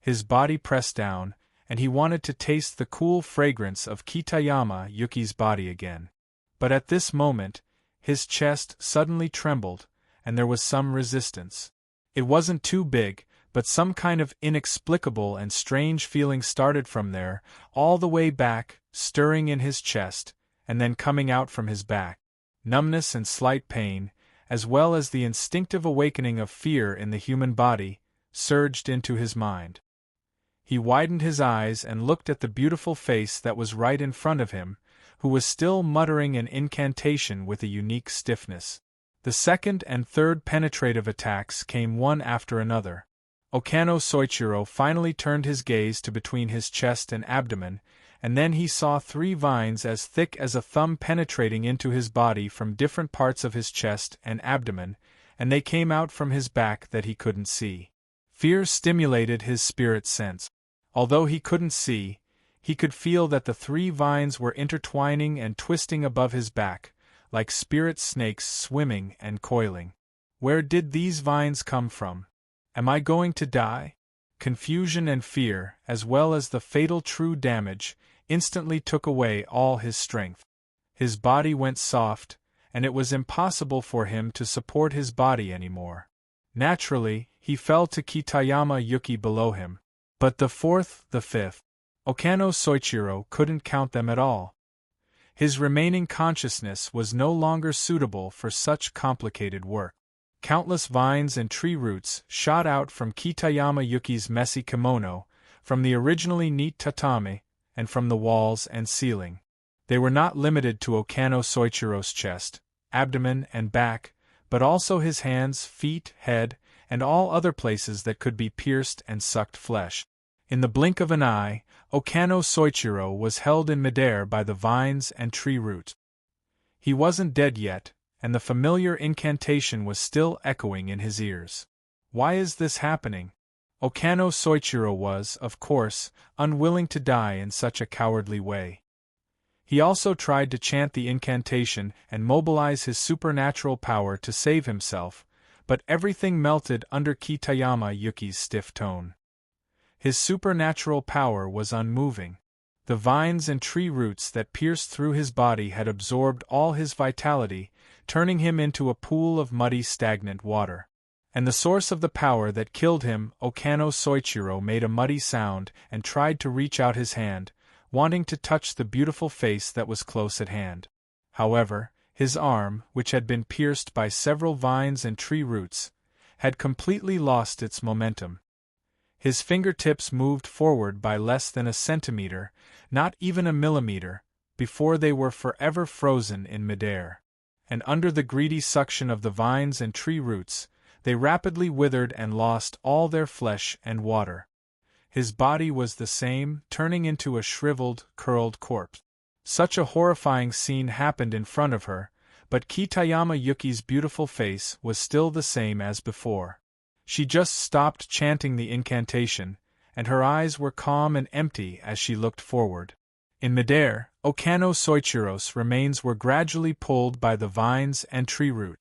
His body pressed down, and he wanted to taste the cool fragrance of Kitayama Yuki's body again. But at this moment, his chest suddenly trembled, and there was some resistance. It wasn't too big, but some kind of inexplicable and strange feeling started from there, all the way back, stirring in his chest, and then coming out from his back. Numbness and slight pain, as well as the instinctive awakening of fear in the human body, surged into his mind. He widened his eyes and looked at the beautiful face that was right in front of him, who was still muttering an incantation with a unique stiffness. The second and third penetrative attacks came one after another. Okano Soichiro finally turned his gaze to between his chest and abdomen, and then he saw 3 vines as thick as a thumb penetrating into his body from different parts of his chest and abdomen, and they came out from his back that he couldn't see. Fear stimulated his spirit sense. Although he couldn't see, he could feel that the 3 vines were intertwining and twisting above his back, like spirit snakes swimming and coiling. Where did these vines come from? Am I going to die? Confusion and fear, as well as the fatal true damage, instantly took away all his strength. His body went soft, and it was impossible for him to support his body anymore. Naturally, he fell to Kitayama Yuki below him. But the 4th, the 5th, Okano Soichiro couldn't count them at all. His remaining consciousness was no longer suitable for such complicated work. Countless vines and tree roots shot out from Kitayama Yuki's messy kimono, from the originally neat tatami, and from the walls and ceiling. They were not limited to Okano Soichiro's chest, abdomen, and back, but also his hands, feet, head, and all other places that could be pierced and sucked flesh. In the blink of an eye, Okano Soichiro was held in midair by the vines and tree roots. He wasn't dead yet, and the familiar incantation was still echoing in his ears. Why is this happening? Okano Soichiro was, of course, unwilling to die in such a cowardly way. He also tried to chant the incantation and mobilize his supernatural power to save himself, but everything melted under Kitayama Yuki's stiff tone. His supernatural power was unmoving. The vines and tree roots that pierced through his body had absorbed all his vitality, turning him into a pool of muddy, stagnant water. And the source of the power that killed him, Okano Soichiro made a muddy sound and tried to reach out his hand, wanting to touch the beautiful face that was close at hand. However, his arm, which had been pierced by several vines and tree roots, had completely lost its momentum. His fingertips moved forward by less than a centimeter, not even a millimeter, before they were forever frozen in midair. And under the greedy suction of the vines and tree roots, they rapidly withered and lost all their flesh and water. His body was the same, turning into a shriveled, curled corpse. Such a horrifying scene happened in front of her, but Kitayama Yuki's beautiful face was still the same as before. She just stopped chanting the incantation, and her eyes were calm and empty as she looked forward. In midair, Okano Soichiro's remains were gradually pulled by the vines and tree root.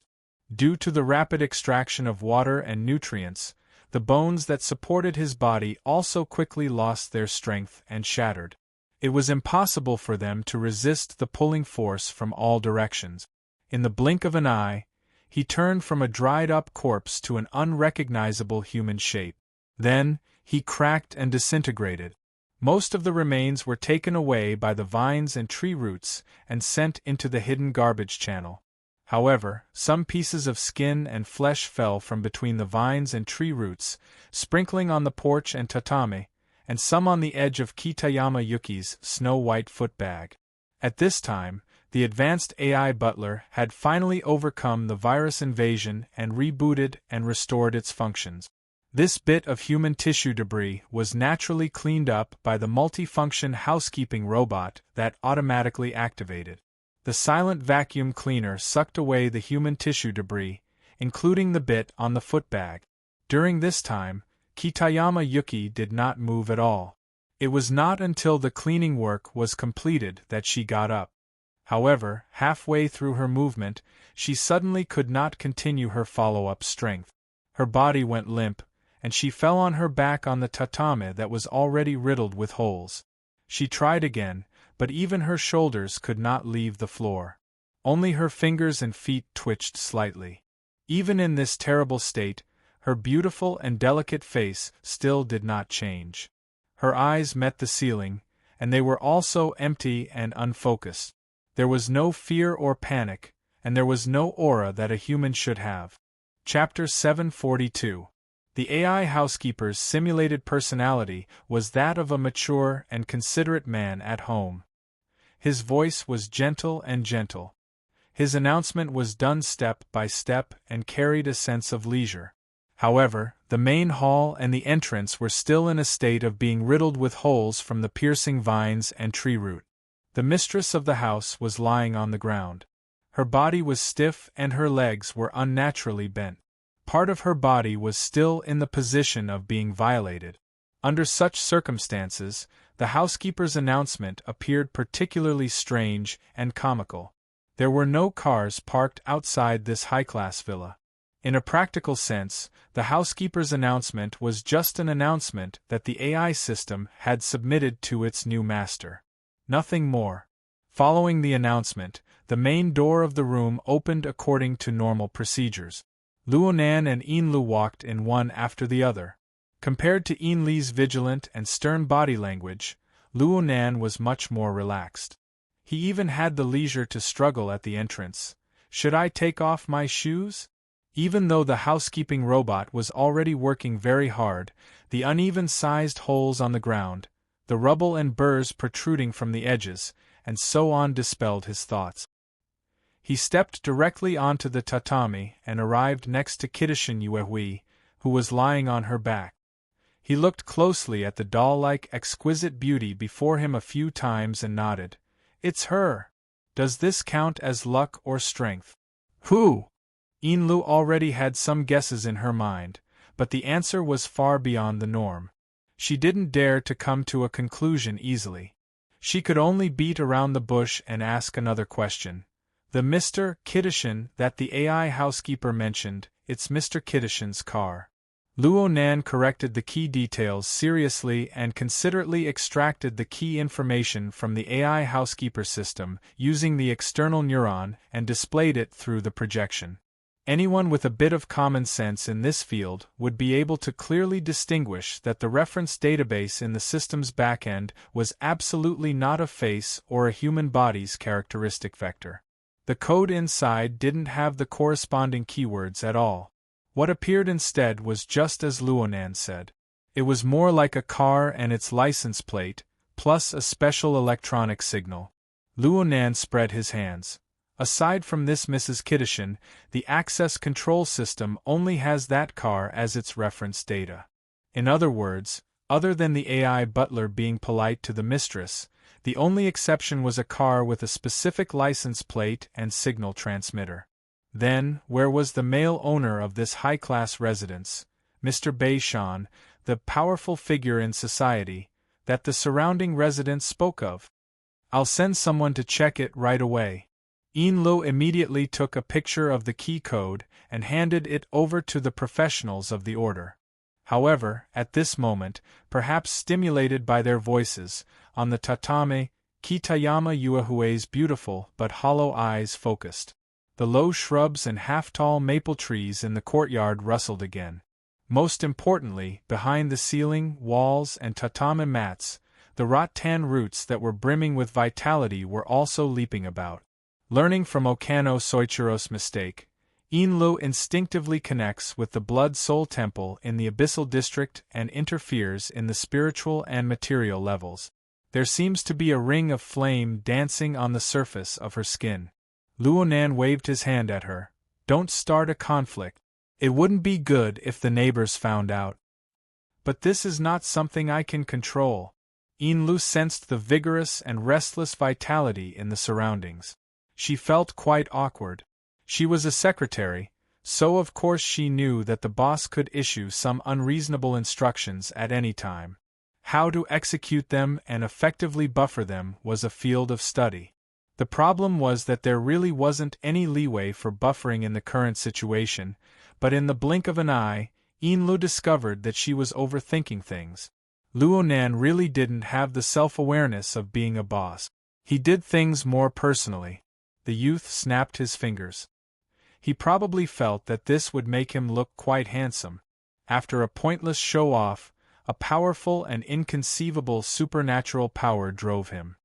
Due to the rapid extraction of water and nutrients, the bones that supported his body also quickly lost their strength and shattered. It was impossible for them to resist the pulling force from all directions. In the blink of an eye, he turned from a dried-up corpse to an unrecognizable human shape. Then, he cracked and disintegrated. Most of the remains were taken away by the vines and tree roots and sent into the hidden garbage channel. However, some pieces of skin and flesh fell from between the vines and tree roots, sprinkling on the porch and tatame, and some on the edge of Kitayama Yuki's snow-white footbag. At this time, the advanced AI butler had finally overcome the virus invasion and rebooted and restored its functions. This bit of human tissue debris was naturally cleaned up by the multifunction housekeeping robot that automatically activated. The silent vacuum cleaner sucked away the human tissue debris, including the bit on the footbag. During this time, Kitayama Yuki did not move at all. It was not until the cleaning work was completed that she got up. However, halfway through her movement, she suddenly could not continue her follow-up strength. Her body went limp, and she fell on her back on the tatame that was already riddled with holes. She tried again, but even her shoulders could not leave the floor. Only her fingers and feet twitched slightly. Even in this terrible state, her beautiful and delicate face still did not change. Her eyes met the ceiling, and they were also empty and unfocused. There was no fear or panic, and there was no aura that a human should have. Chapter 742. The AI housekeeper's simulated personality was that of a mature and considerate man at home. His voice was gentle and gentle. His announcement was done step by step and carried a sense of leisure. However, the main hall and the entrance were still in a state of being riddled with holes from the piercing vines and tree root. The mistress of the house was lying on the ground. Her body was stiff and her legs were unnaturally bent. Part of her body was still in the position of being violated. Under such circumstances, the housekeeper's announcement appeared particularly strange and comical. There were no cars parked outside this high-class villa. In a practical sense, the housekeeper's announcement was just an announcement that the AI system had submitted to its new master. Nothing more. Following the announcement, the main door of the room opened according to normal procedures. Luonan and Inlu walked in one after the other. Compared to Inli's vigilant and stern body language, Luonan was much more relaxed. He even had the leisure to struggle at the entrance. Should I take off my shoes? Even though the housekeeping robot was already working very hard, the uneven-sized holes on the ground, the rubble and burrs protruding from the edges, and so on dispelled his thoughts. He stepped directly onto the tatami and arrived next to Kitashin Yuehui, who was lying on her back. He looked closely at the doll-like exquisite beauty before him a few times and nodded. "It's her. Does this count as luck or strength?" "Who?" Inlu already had some guesses in her mind, but the answer was far beyond the norm. She didn't dare to come to a conclusion easily. She could only beat around the bush and ask another question. "The Mr. Kitashin that the AI housekeeper mentioned, it's Mr. Kitashin's car." Luonan corrected the key details seriously and considerately extracted the key information from the AI housekeeper system using the external neuron and displayed it through the projection. Anyone with a bit of common sense in this field would be able to clearly distinguish that the reference database in the system's backend was absolutely not a face or a human body's characteristic vector. The code inside didn't have the corresponding keywords at all. What appeared instead was just as Luonan said. It was more like a car and its license plate, plus a special electronic signal. Luonan spread his hands. Aside from this, Mrs. Kiddishin, the access control system only has that car as its reference data. In other words, other than the AI butler being polite to the mistress, the only exception was a car with a specific license plate and signal transmitter. Then, where was the male owner of this high-class residence, Mr. Beishan, the powerful figure in society, that the surrounding residents spoke of? I'll send someone to check it right away. Lo immediately took a picture of the key code and handed it over to the professionals of the order. However, at this moment, perhaps stimulated by their voices, on the tatame, Kitayama Yuahue's beautiful but hollow eyes focused. The low shrubs and half-tall maple trees in the courtyard rustled again. Most importantly, behind the ceiling, walls, and tatame mats, the rattan roots that were brimming with vitality were also leaping about. Learning from Okano Soichiro's mistake, Inlo instinctively connects with the blood-soul temple in the abyssal district and interferes in the spiritual and material levels. There seems to be a ring of flame dancing on the surface of her skin. Luonan waved his hand at her. Don't start a conflict. It wouldn't be good if the neighbors found out. But this is not something I can control. Inlu sensed the vigorous and restless vitality in the surroundings. She felt quite awkward. She was a secretary, so of course she knew that the boss could issue some unreasonable instructions at any time. How to execute them and effectively buffer them was a field of study. The problem was that there really wasn't any leeway for buffering in the current situation, but in the blink of an eye, Inlu discovered that she was overthinking things. Luonan really didn't have the self-awareness of being a boss. He did things more personally. The youth snapped his fingers. He probably felt that this would make him look quite handsome. After a pointless show-off, a powerful and inconceivable supernatural power drove him.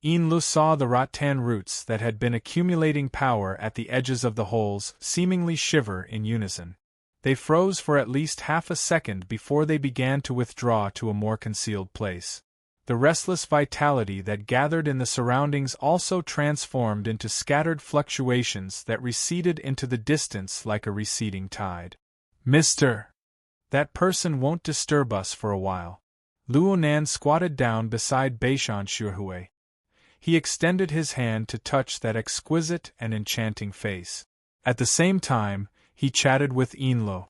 Inlu saw the rattan roots that had been accumulating power at the edges of the holes seemingly shiver in unison. They froze for at least half a second before they began to withdraw to a more concealed place. The restless vitality that gathered in the surroundings also transformed into scattered fluctuations that receded into the distance like a receding tide. Mr. That person won't disturb us for a while. Luonan squatted down beside Beishan Shuhui. He extended his hand to touch that exquisite and enchanting face. At the same time, he chatted with Inlo.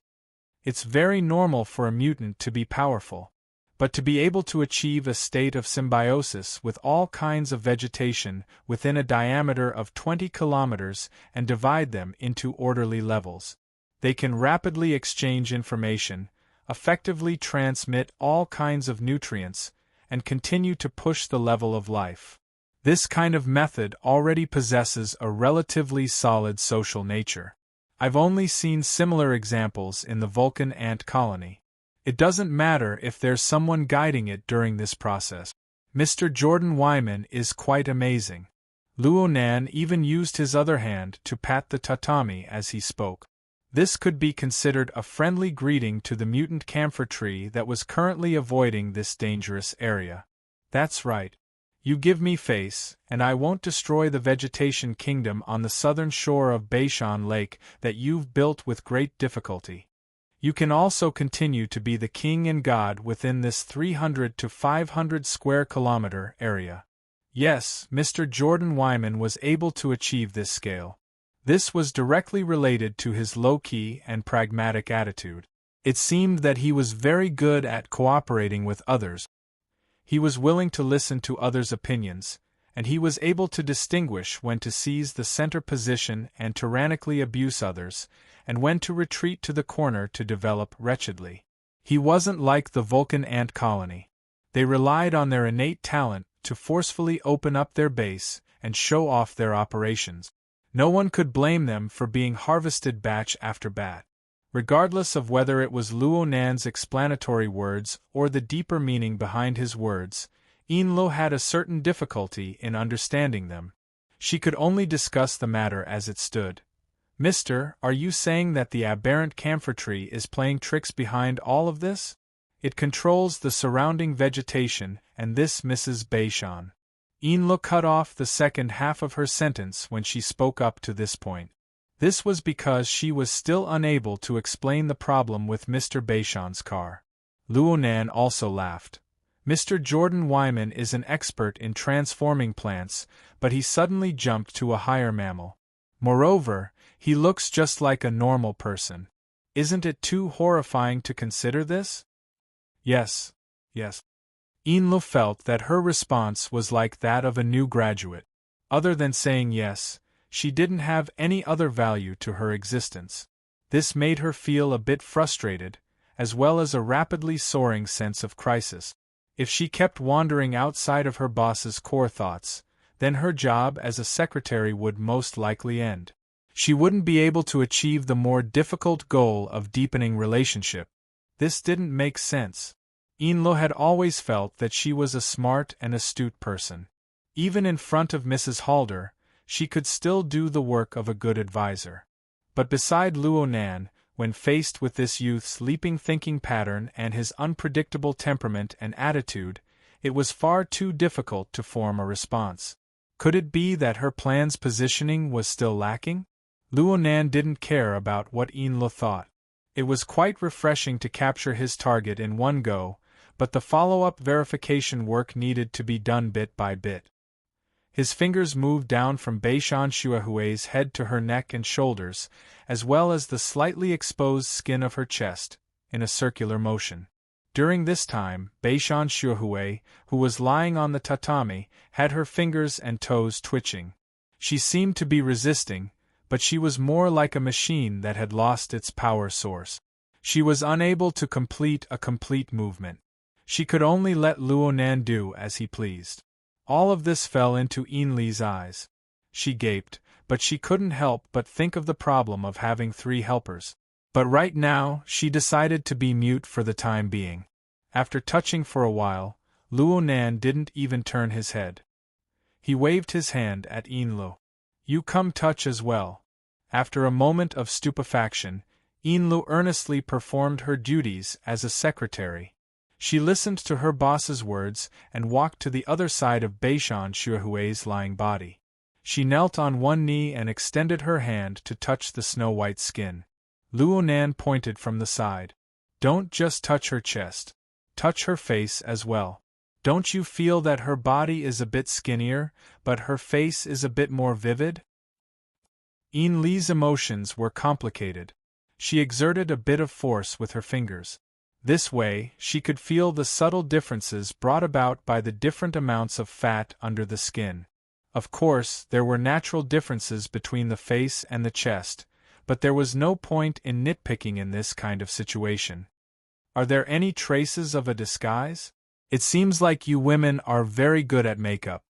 It's very normal for a mutant to be powerful. But to be able to achieve a state of symbiosis with all kinds of vegetation within a diameter of 20 kilometers and divide them into orderly levels. They can rapidly exchange information, effectively transmit all kinds of nutrients, and continue to push the level of life. This kind of method already possesses a relatively solid social nature. I've only seen similar examples in the Vulcan ant colony. It doesn't matter if there's someone guiding it during this process. Mr. Jordan Wyman is quite amazing. Luonan even used his other hand to pat the tatami as he spoke. This could be considered a friendly greeting to the mutant camphor tree that was currently avoiding this dangerous area. That's right. You give me face, and I won't destroy the vegetation kingdom on the southern shore of Beishan Lake that you've built with great difficulty. You can also continue to be the king and god within this 300 to 500 square kilometer area. Yes, Mr. Jordan Wyman was able to achieve this scale. This was directly related to his low-key and pragmatic attitude. It seemed that he was very good at cooperating with others. He was willing to listen to others' opinions, and he was able to distinguish when to seize the center position and tyrannically abuse others, and when to retreat to the corner to develop wretchedly. He wasn't like the Vulcan ant colony. They relied on their innate talent to forcefully open up their base and show off their operations. No one could blame them for being harvested batch after batch. Regardless of whether it was Luonan's explanatory words or the deeper meaning behind his words, Inlo had a certain difficulty in understanding them. She could only discuss the matter as it stood. Mister, are you saying that the aberrant camphor tree is playing tricks behind all of this? It controls the surrounding vegetation, and this Mrs. Beishan. Inlo cut off the second half of her sentence when she spoke up to this point. This was because she was still unable to explain the problem with Mr. Beishan's car. Luonan also laughed. Mr. Jordan Wyman is an expert in transforming plants, but he suddenly jumped to a higher mammal. Moreover, he looks just like a normal person. Isn't it too horrifying to consider this? Yes. Inlo felt that her response was like that of a new graduate. Other than saying yes, she didn't have any other value to her existence. This made her feel a bit frustrated, as well as a rapidly soaring sense of crisis. If she kept wandering outside of her boss's core thoughts, then her job as a secretary would most likely end. She wouldn't be able to achieve the more difficult goal of deepening relationship. This didn't make sense. Inlo had always felt that she was a smart and astute person. Even in front of Mrs. Halder, she could still do the work of a good advisor. But beside Luonan, when faced with this youth's leaping thinking pattern and his unpredictable temperament and attitude, it was far too difficult to form a response. Could it be that her plan's positioning was still lacking? Luonan didn't care about what Inlo thought. It was quite refreshing to capture his target in one go, but the follow-up verification work needed to be done bit by bit. His fingers moved down from Beishan Shuahui's head to her neck and shoulders, as well as the slightly exposed skin of her chest, in a circular motion. During this time, Beishan Shuahui, who was lying on the tatami, had her fingers and toes twitching. She seemed to be resisting, but she was more like a machine that had lost its power source. She was unable to complete a complete movement. She could only let Luonan do as he pleased. All of this fell into Inli's eyes. She gaped, but she couldn't help but think of the problem of having 3 helpers. But right now, she decided to be mute for the time being. After touching for a while, Luonan didn't even turn his head. He waved his hand at Inlo. "You come touch as well." After a moment of stupefaction, Inlo earnestly performed her duties as a secretary. She listened to her boss's words and walked to the other side of Beishan Shuahui's lying body. She knelt on one knee and extended her hand to touch the snow-white skin. Luonan pointed from the side. "Don't just touch her chest. Touch her face as well. Don't you feel that her body is a bit skinnier, but her face is a bit more vivid?" Inli's emotions were complicated. She exerted a bit of force with her fingers. This way, she could feel the subtle differences brought about by the different amounts of fat under the skin. Of course, there were natural differences between the face and the chest, but there was no point in nitpicking in this kind of situation. "Are there any traces of a disguise? It seems like you women are very good at makeup."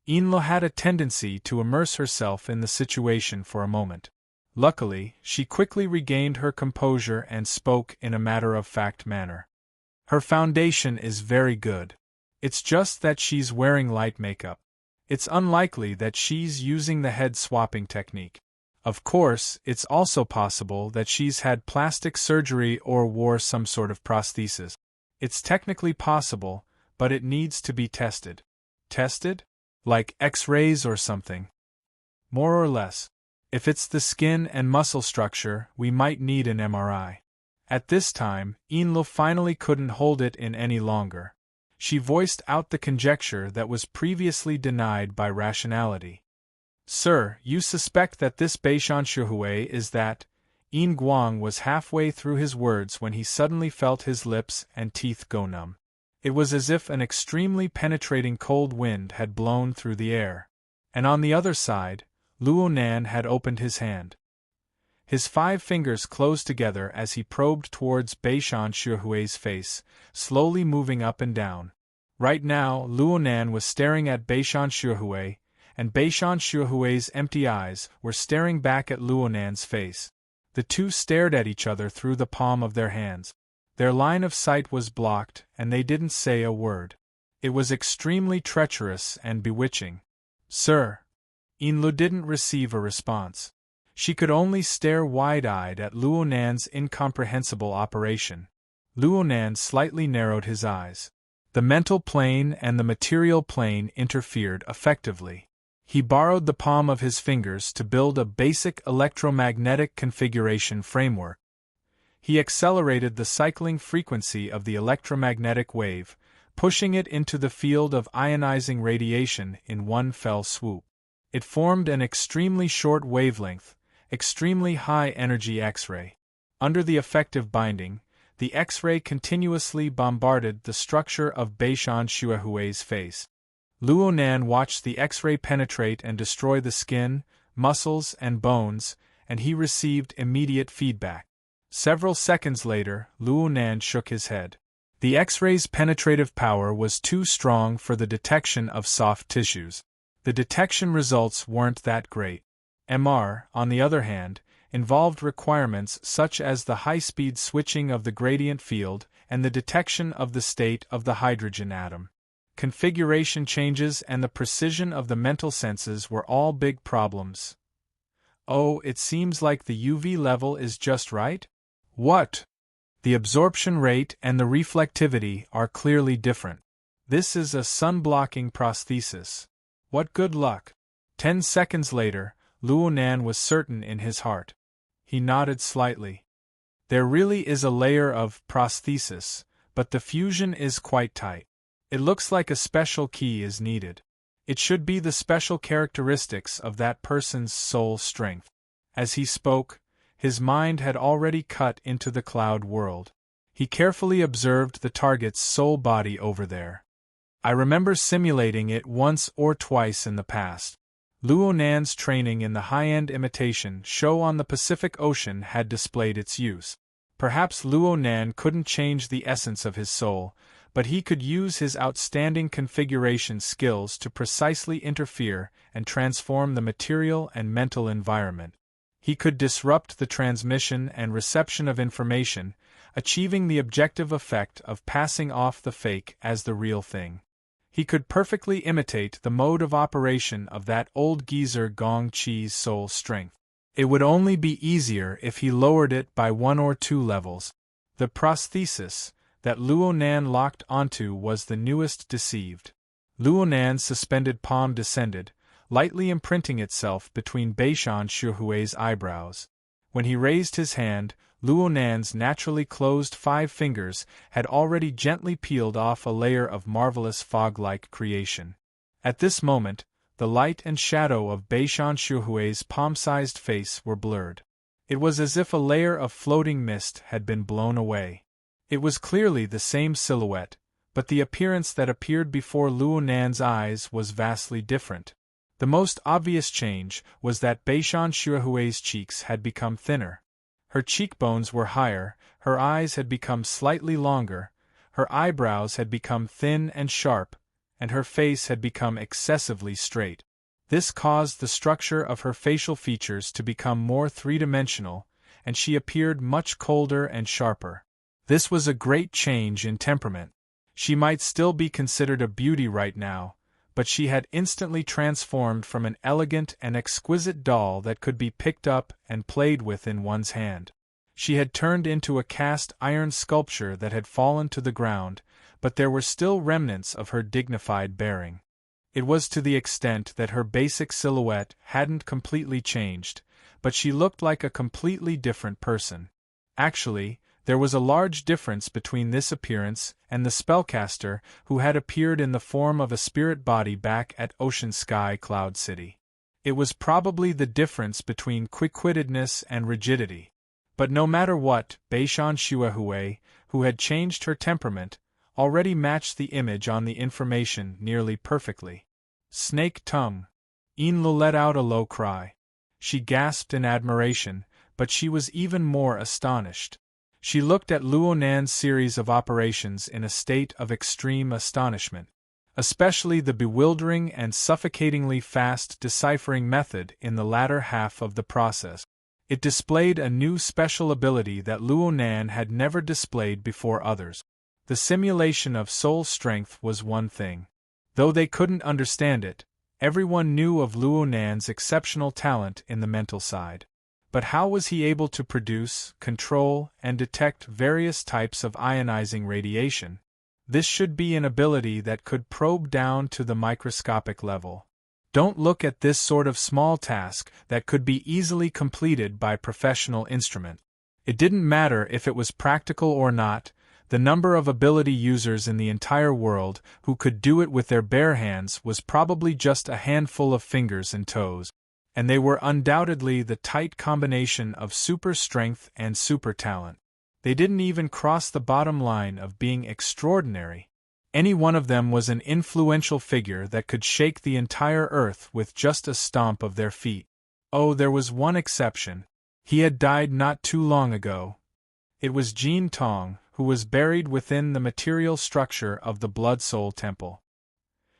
Inlo had a tendency to immerse herself in the situation for a moment. Luckily, she quickly regained her composure and spoke in a matter-of-fact manner. "Her foundation is very good. It's just that she's wearing light makeup. It's unlikely that she's using the head-swapping technique. Of course, it's also possible that she's had plastic surgery or wore some sort of prosthesis. It's technically possible, but it needs to be tested." "Tested? Like X-rays or something?" "More or less. If it's the skin and muscle structure, we might need an MRI." At this time, Inlo finally couldn't hold it in any longer. She voiced out the conjecture that was previously denied by rationality. "Sir, you suspect that this Beishan Shuhui is that?" Yin Guang was halfway through his words when he suddenly felt his lips and teeth go numb. It was as if an extremely penetrating cold wind had blown through the air. And on the other side, Luonan had opened his hand. His 5 fingers closed together as he probed towards Beishan Shuhui's face, slowly moving up and down. Right now, Luonan was staring at Beishan Shuhui, and Beishan Shuhui's empty eyes were staring back at Luonan's face. The two stared at each other through the palm of their hands. Their line of sight was blocked, and they didn't say a word. It was extremely treacherous and bewitching. "Sir." Inlu didn't receive a response. She could only stare wide-eyed at Luonan's incomprehensible operation. Luonan slightly narrowed his eyes. The mental plane and the material plane interfered effectively. He borrowed the palm of his fingers to build a basic electromagnetic configuration framework. He accelerated the cycling frequency of the electromagnetic wave, pushing it into the field of ionizing radiation in one fell swoop. It formed an extremely short wavelength, extremely high-energy X-ray. Under the effective binding, the X-ray continuously bombarded the structure of Beishan Xuehui's face. Luonan watched the X-ray penetrate and destroy the skin, muscles, and bones, and he received immediate feedback. Several seconds later, Luonan shook his head. The X-ray's penetrative power was too strong for the detection of soft tissues. The detection results weren't that great. MR, on the other hand, involved requirements such as the high-speed switching of the gradient field and the detection of the state of the hydrogen atom. Configuration changes and the precision of the mental senses were all big problems. Oh, it seems like the UV level is just right? What? The absorption rate and the reflectivity are clearly different. This is a sun-blocking prosthesis. What good luck! 10 seconds later, Luonan was certain in his heart. He nodded slightly. There really is a layer of prosthesis, but the fusion is quite tight. It looks like a special key is needed. It should be the special characteristics of that person's soul strength. As he spoke, his mind had already cut into the cloud world. He carefully observed the target's soul body over there. I remember simulating it once or twice in the past. Luonan's training in the high-end imitation show on the Pacific Ocean had displayed its use. Perhaps Luonan couldn't change the essence of his soul, but he could use his outstanding configuration skills to precisely interfere and transform the material and mental environment. He could disrupt the transmission and reception of information, achieving the objective effect of passing off the fake as the real thing. He could perfectly imitate the mode of operation of that old geezer Gong Chi's soul strength. It would only be easier if he lowered it by 1 or 2 levels. The prosthesis that Luonan locked onto was the newest deceived. Luonan's suspended palm descended, lightly imprinting itself between Beishan Xuehui's eyebrows. When he raised his hand, Luonan's naturally closed 5 fingers had already gently peeled off a layer of marvelous fog-like creation. At this moment, the light and shadow of Beishan Xuehui's palm-sized face were blurred. It was as if a layer of floating mist had been blown away. It was clearly the same silhouette, but the appearance that appeared before Luonan's eyes was vastly different. The most obvious change was that Beishan Xuehui's cheeks had become thinner. Her cheekbones were higher, her eyes had become slightly longer, her eyebrows had become thin and sharp, and her face had become excessively straight. This caused the structure of her facial features to become more three-dimensional, and she appeared much colder and sharper. This was a great change in temperament. She might still be considered a beauty right now, but she had instantly transformed from an elegant and exquisite doll that could be picked up and played with in one's hand. She had turned into a cast iron sculpture that had fallen to the ground, but there were still remnants of her dignified bearing. It was to the extent that her basic silhouette hadn't completely changed, but she looked like a completely different person. Actually, there was a large difference between this appearance and the spellcaster who had appeared in the form of a spirit body back at Ocean Sky Cloud City. It was probably the difference between quick-wittedness and rigidity. But no matter what, Beishan Xuehui, who had changed her temperament, already matched the image on the information nearly perfectly. Snake tongue. Enlil let out a low cry. She gasped in admiration, but she was even more astonished. She looked at Luonan's series of operations in a state of extreme astonishment, especially the bewildering and suffocatingly fast deciphering method in the latter half of the process. It displayed a new special ability that Luonan had never displayed before others. The simulation of soul strength was one thing. Though they couldn't understand it, everyone knew of Luonan's exceptional talent in the mental side. But how was he able to produce, control, and detect various types of ionizing radiation? This should be an ability that could probe down to the microscopic level. Don't look at this sort of small task that could be easily completed by professional instrument. It didn't matter if it was practical or not, the number of ability users in the entire world who could do it with their bare hands was probably just a handful of fingers and toes. And they were undoubtedly the tight combination of super strength and super talent. They didn't even cross the bottom line of being extraordinary. Any one of them was an influential figure that could shake the entire earth with just a stomp of their feet. Oh, there was one exception. He had died not too long ago. It was Jean Tong, who was buried within the material structure of the Blood Soul Temple.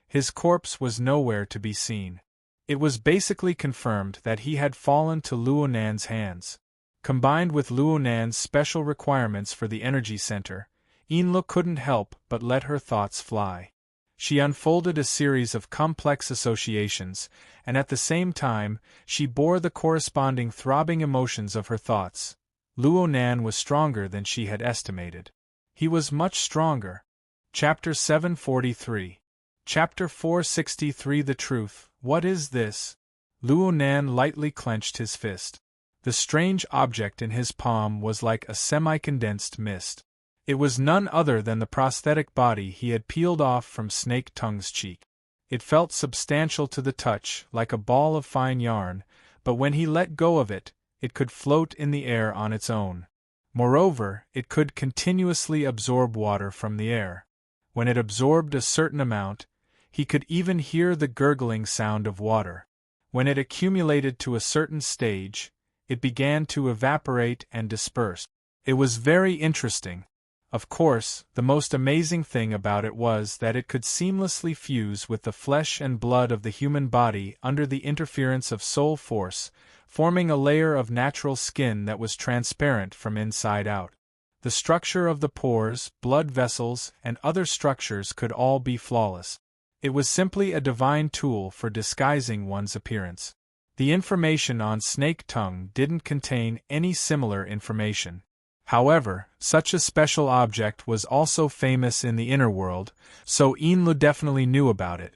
His corpse was nowhere to be seen. It was basically confirmed that he had fallen to Luonan's hands. Combined with Luonan's special requirements for the energy center, Yinlu couldn't help but let her thoughts fly. She unfolded a series of complex associations, and at the same time, she bore the corresponding throbbing emotions of her thoughts. Luonan was stronger than she had estimated. He was much stronger. Chapter 743. Chapter 463. The Truth. What is this? Luonan lightly clenched his fist. The strange object in his palm was like a semi-condensed mist. It was none other than the prosthetic body he had peeled off from Snake Tongue's cheek. It felt substantial to the touch, like a ball of fine yarn, but when he let go of it, it could float in the air on its own. Moreover, it could continuously absorb water from the air. When it absorbed a certain amount, he could even hear the gurgling sound of water. When it accumulated to a certain stage, it began to evaporate and disperse. It was very interesting. Of course, the most amazing thing about it was that it could seamlessly fuse with the flesh and blood of the human body under the interference of soul force, forming a layer of natural skin that was transparent from inside out. The structure of the pores, blood vessels, and other structures could all be flawless. It was simply a divine tool for disguising one's appearance. The information on Snake Tongue didn't contain any similar information. However, such a special object was also famous in the inner world, so Yinlu definitely knew about it.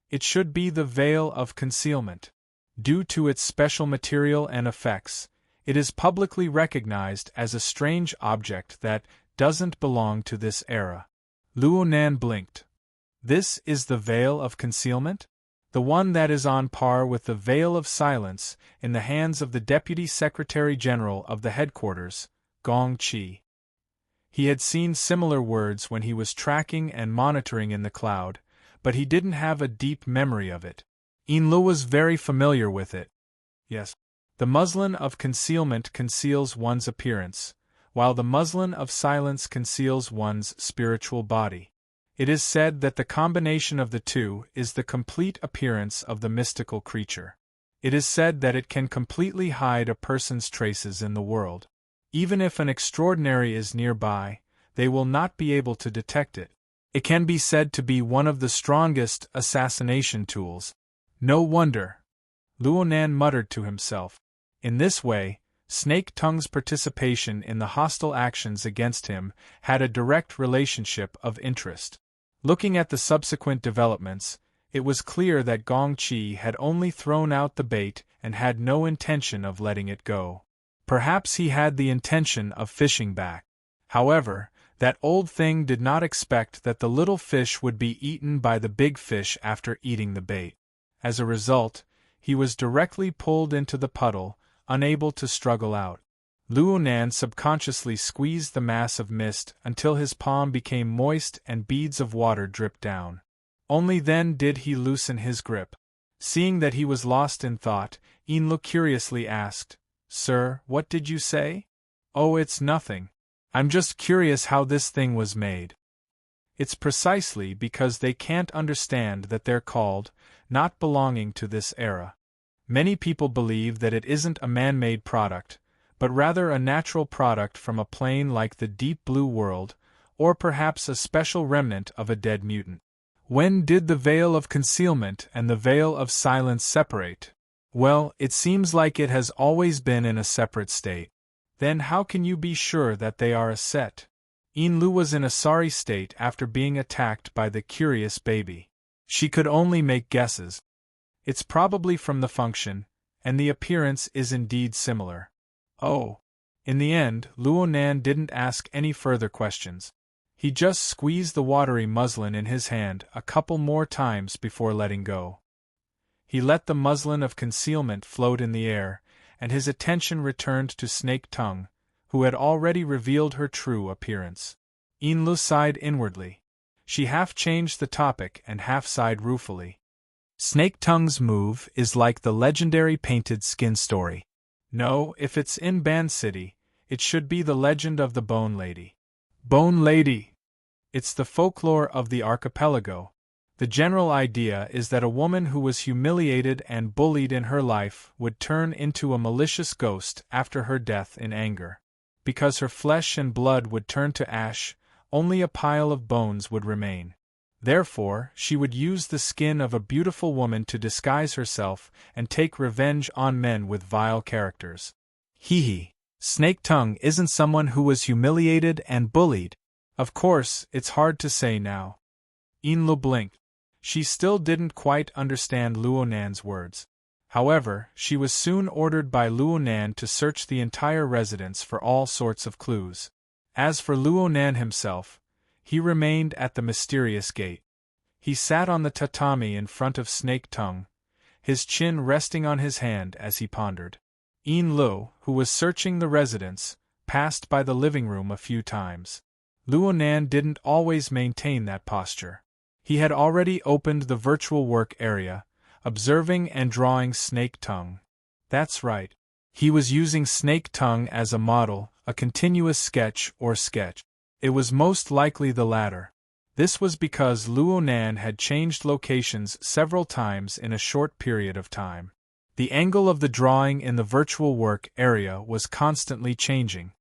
It should be the Veil of Concealment. Due to its special material and effects, it is publicly recognized as a strange object that doesn't belong to this era. Luonan blinked. This is the Veil of Concealment? The one that is on par with the Veil of Silence in the hands of the Deputy Secretary-General of the headquarters, Gong Qi. He had seen similar words when he was tracking and monitoring in the cloud, but he didn't have a deep memory of it. Yinlu was very familiar with it. Yes. The muslin of concealment conceals one's appearance, while the muslin of silence conceals one's spiritual body. It is said that the combination of the two is the complete appearance of the mystical creature. It is said that it can completely hide a person's traces in the world. Even if an extraordinary is nearby, they will not be able to detect it. It can be said to be one of the strongest assassination tools. No wonder, Luonan muttered to himself. In this way, Snake Tongue's participation in the hostile actions against him had a direct relationship of interest. Looking at the subsequent developments, it was clear that Gong Qi had only thrown out the bait and had no intention of letting it go. Perhaps he had the intention of fishing back. However, that old thing did not expect that the little fish would be eaten by the big fish after eating the bait. As a result, he was directly pulled into the puddle, unable to struggle out. Luonan subconsciously squeezed the mass of mist until his palm became moist and beads of water dripped down. Only then did he loosen his grip. Seeing that he was lost in thought, Yinlu curiously asked, "Sir, what did you say?" "Oh, it's nothing. I'm just curious how this thing was made." It's precisely because they can't understand that they're called, not belonging to this era. Many people believe that it isn't a man-made product, but rather a natural product from a plane like the deep blue world, or perhaps a special remnant of a dead mutant. When did the Veil of Concealment and the Veil of Silence separate? Well, it seems like it has always been in a separate state. Then how can you be sure that they are a set? Enlu was in a sorry state after being attacked by the curious baby. She could only make guesses. It's probably from the function, and the appearance is indeed similar. Oh. In the end, Luonan didn't ask any further questions. He just squeezed the watery muslin in his hand a couple more times before letting go. He let the muslin of concealment float in the air, and his attention returned to Snake Tongue, who had already revealed her true appearance. Enlu sighed inwardly. She half changed the topic and half sighed ruefully. Snake Tongue's move is like the legendary painted skin story. No, if it's in Ban City, it should be the legend of the Bone Lady. Bone Lady! It's the folklore of the archipelago. The general idea is that a woman who was humiliated and bullied in her life would turn into a malicious ghost after her death in anger. Because her flesh and blood would turn to ash, only a pile of bones would remain. Therefore, she would use the skin of a beautiful woman to disguise herself and take revenge on men with vile characters. Hee. Snake Tongue isn't someone who was humiliated and bullied. Of course, it's hard to say now. Enlu blinked. She still didn't quite understand Luonan's words. However, she was soon ordered by Luonan to search the entire residence for all sorts of clues. As for Luonan himself, he remained at the mysterious gate. He sat on the tatami in front of Snake Tongue, his chin resting on his hand as he pondered. Enlu, who was searching the residence, passed by the living room a few times. Luonan didn't always maintain that posture. He had already opened the virtual work area, observing and drawing Snake Tongue. That's right. He was using Snake Tongue as a model, a continuous sketch or sketch. It was most likely the latter. This was because Luonan had changed locations several times in a short period of time. The angle of the drawing in the virtual work area was constantly changing.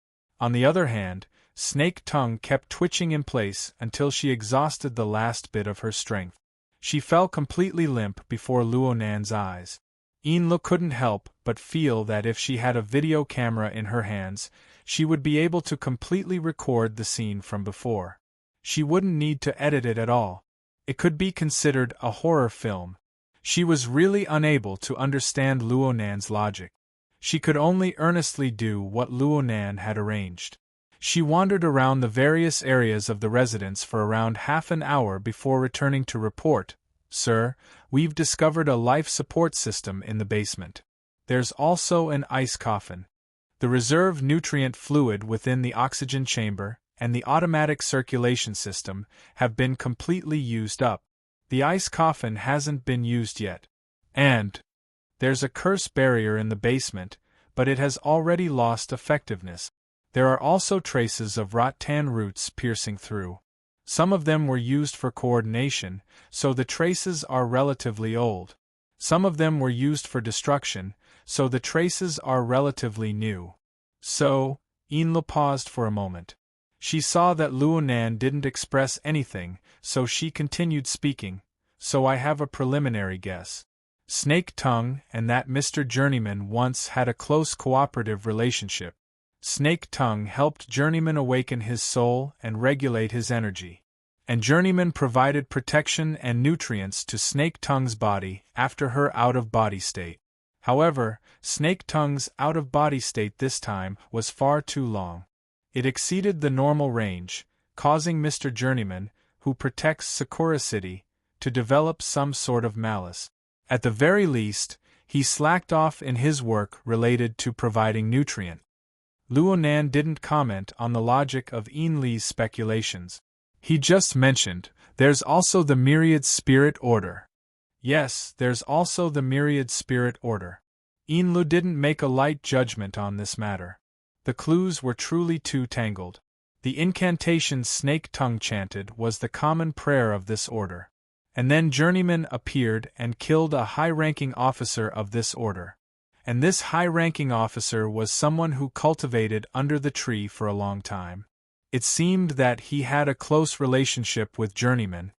On the other hand, Snake Tongue kept twitching in place until she exhausted the last bit of her strength. She fell completely limp before Luonan's eyes. Enlu couldn't help but feel that if she had a video camera in her hands, she would be able to completely record the scene from before. She wouldn't need to edit it at all. It could be considered a horror film. She was really unable to understand Luonan's logic. She could only earnestly do what Luonan had arranged. She wandered around the various areas of the residence for around half an hour before returning to report, "Sir, we've discovered a life support system in the basement. There's also an ice coffin. The reserve nutrient fluid within the oxygen chamber and the automatic circulation system have been completely used up. The ice coffin hasn't been used yet. And there's a curse barrier in the basement, but it has already lost effectiveness. There are also traces of rattan roots piercing through. Some of them were used for coordination, so the traces are relatively old. Some of them were used for destruction, so the traces are relatively new." So, Enlu paused for a moment. She saw that Luonan didn't express anything, so she continued speaking. "So I have a preliminary guess. Snake Tongue and that Mr. Journeyman once had a close cooperative relationship. Snake Tongue helped Journeyman awaken his soul and regulate his energy. And Journeyman provided protection and nutrients to Snake Tongue's body after her out-of-body state. However, Snake Tongue's out-of-body state this time was far too long. It exceeded the normal range, causing Mr. Journeyman, who protects Sakura City, to develop some sort of malice. At the very least, he slacked off in his work related to providing nutrient." Luonan didn't comment on the logic of Enli's speculations. He just mentioned, "There's also the Myriad Spirit Order." Yes, there's also the Myriad Spirit Order. Enlu didn't make a light judgment on this matter. The clues were truly too tangled. The incantation Snake Tongue chanted was the common prayer of this order. And then Journeyman appeared and killed a high-ranking officer of this order. And this high-ranking officer was someone who cultivated under the tree for a long time. It seemed that he had a close relationship with Journeyman.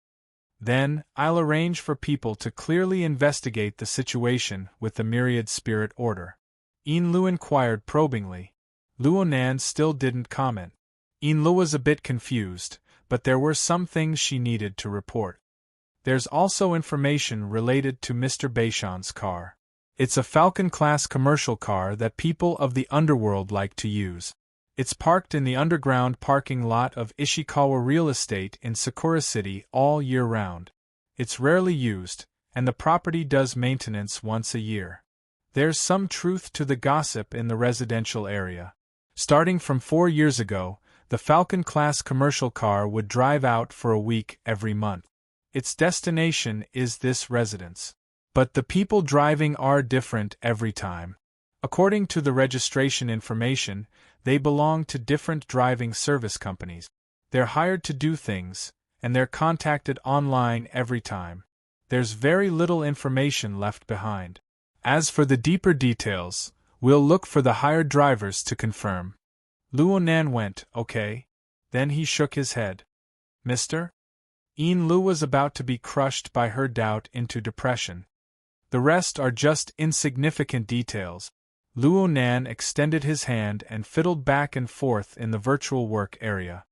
Then, I'll arrange for people to clearly investigate the situation with the myriad spirit order. Lu inquired probingly. Luonan still didn't comment. Lu was a bit confused, but there were some things she needed to report. There's also information related to Mr. Beishan's car. It's a Falcon-class commercial car that people of the underworld like to use. It's parked in the underground parking lot of Ishikawa Real Estate in Sakura City all year round. It's rarely used, and the property does maintenance once a year. There's some truth to the gossip in the residential area. Starting from 4 years ago, the Falcon-class commercial car would drive out for a week every month. Its destination is this residence. But the people driving are different every time. According to the registration information, they belong to different driving service companies. They're hired to do things, and they're contacted online every time. There's very little information left behind. As for the deeper details, we'll look for the hired drivers to confirm. Luonan went, okay. Then he shook his head. Mr. Lu was about to be crushed by her doubt into depression. The rest are just insignificant details. Luonan extended his hand and fiddled back and forth in the virtual work area.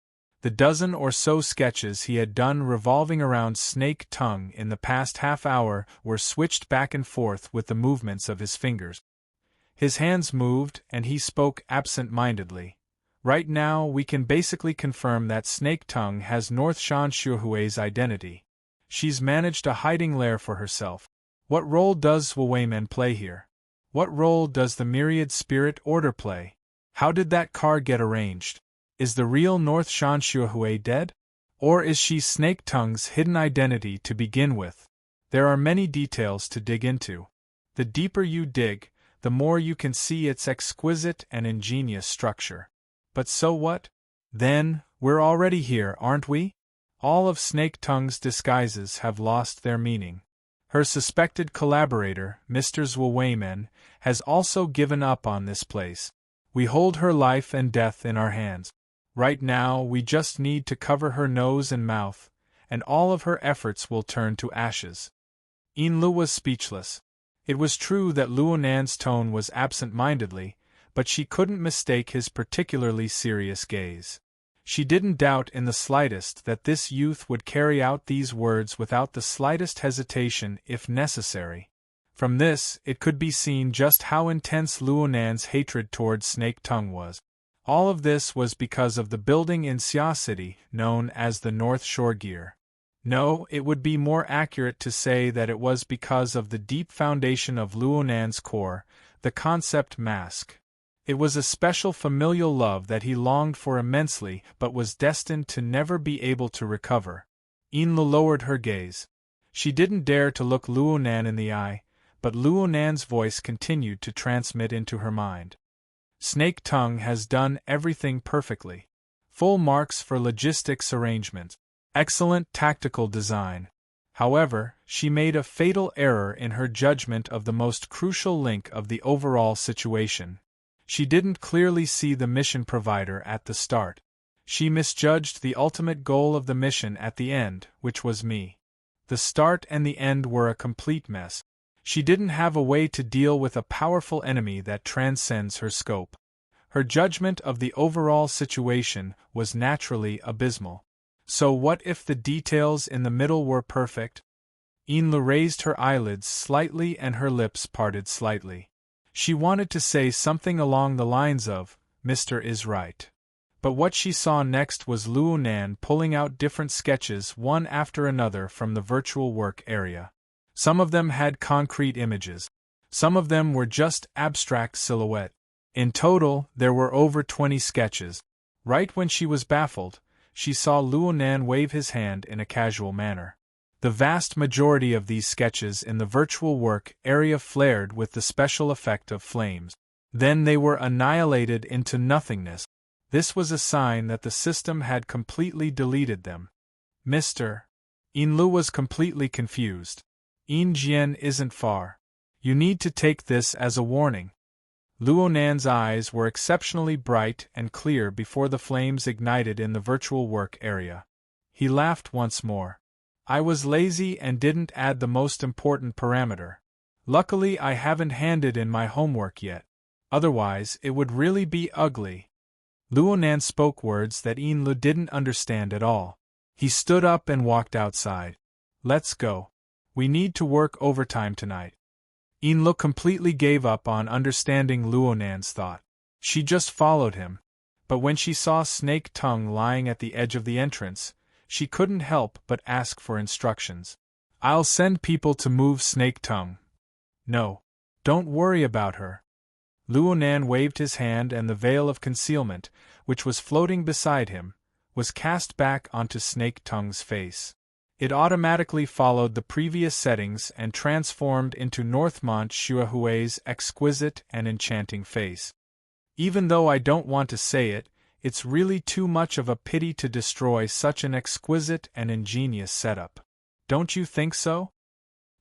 The dozen or so sketches he had done revolving around Snake Tongue in the past half hour were switched back and forth with the movements of his fingers. His hands moved, and he spoke absent-mindedly. Right now we can basically confirm that Snake Tongue has North Shanshuhui's identity. She's managed a hiding lair for herself. What role does Wei play here? What role does the myriad spirit order play? How did that car get arranged? Is the real North Shanshuhui dead? Or is she Snake Tongue's hidden identity to begin with? There are many details to dig into. The deeper you dig, the more you can see its exquisite and ingenious structure. But so what? Then, we're already here, aren't we? All of Snake Tongue's disguises have lost their meaning. Her suspected collaborator, Mr. Zweiman, has also given up on this place. We hold her life and death in our hands. Right now, we just need to cover her nose and mouth, and all of her efforts will turn to ashes. Lu was speechless. It was true that Luonan's tone was absent-mindedly, but she couldn't mistake his particularly serious gaze. She didn't doubt in the slightest that this youth would carry out these words without the slightest hesitation if necessary. From this, it could be seen just how intense Luonan's hatred towards Snake Tongue was. All of this was because of the building in Xia City known as the North Shore Gear. No, it would be more accurate to say that it was because of the deep foundation of Luonan's core, the concept mask. It was a special familial love that he longed for immensely but was destined to never be able to recover. Lu lowered her gaze. She didn't dare to look Luonan in the eye, but Luonan's voice continued to transmit into her mind. Snake Tongue has done everything perfectly. Full marks for logistics arrangement. Excellent tactical design. However, she made a fatal error in her judgment of the most crucial link of the overall situation. She didn't clearly see the mission provider at the start. She misjudged the ultimate goal of the mission at the end, which was me. The start and the end were a complete mess. She didn't have a way to deal with a powerful enemy that transcends her scope. Her judgment of the overall situation was naturally abysmal. So what if the details in the middle were perfect? Lu raised her eyelids slightly and her lips parted slightly. She wanted to say something along the lines of, "Mr. is right." But what she saw next was Luonan pulling out different sketches one after another from the virtual work area. Some of them had concrete images. Some of them were just abstract silhouette. In total, there were over 20 sketches. Right when she was baffled, she saw Luonan wave his hand in a casual manner. The vast majority of these sketches in the virtual work area flared with the special effect of flames. Then they were annihilated into nothingness. This was a sign that the system had completely deleted them. Mr. Lu was completely confused. Jian isn't far. You need to take this as a warning. Luonan's eyes were exceptionally bright and clear before the flames ignited in the virtual work area. He laughed once more. I was lazy and didn't add the most important parameter. Luckily I haven't handed in my homework yet. Otherwise, it would really be ugly. Luonan spoke words that Enlu didn't understand at all. He stood up and walked outside. Let's go. We need to work overtime tonight. Enlu completely gave up on understanding Luonan's thought. She just followed him. But when she saw Snake Tongue lying at the edge of the entrance, she couldn't help but ask for instructions. I'll send people to move Snake Tongue. No. Don't worry about her. Luonan waved his hand and the veil of concealment, which was floating beside him, was cast back onto Snake Tongue's face. It automatically followed the previous settings and transformed into Northmont Shuahui's exquisite and enchanting face. Even though I don't want to say it, it's really too much of a pity to destroy such an exquisite and ingenious setup. Don't you think so?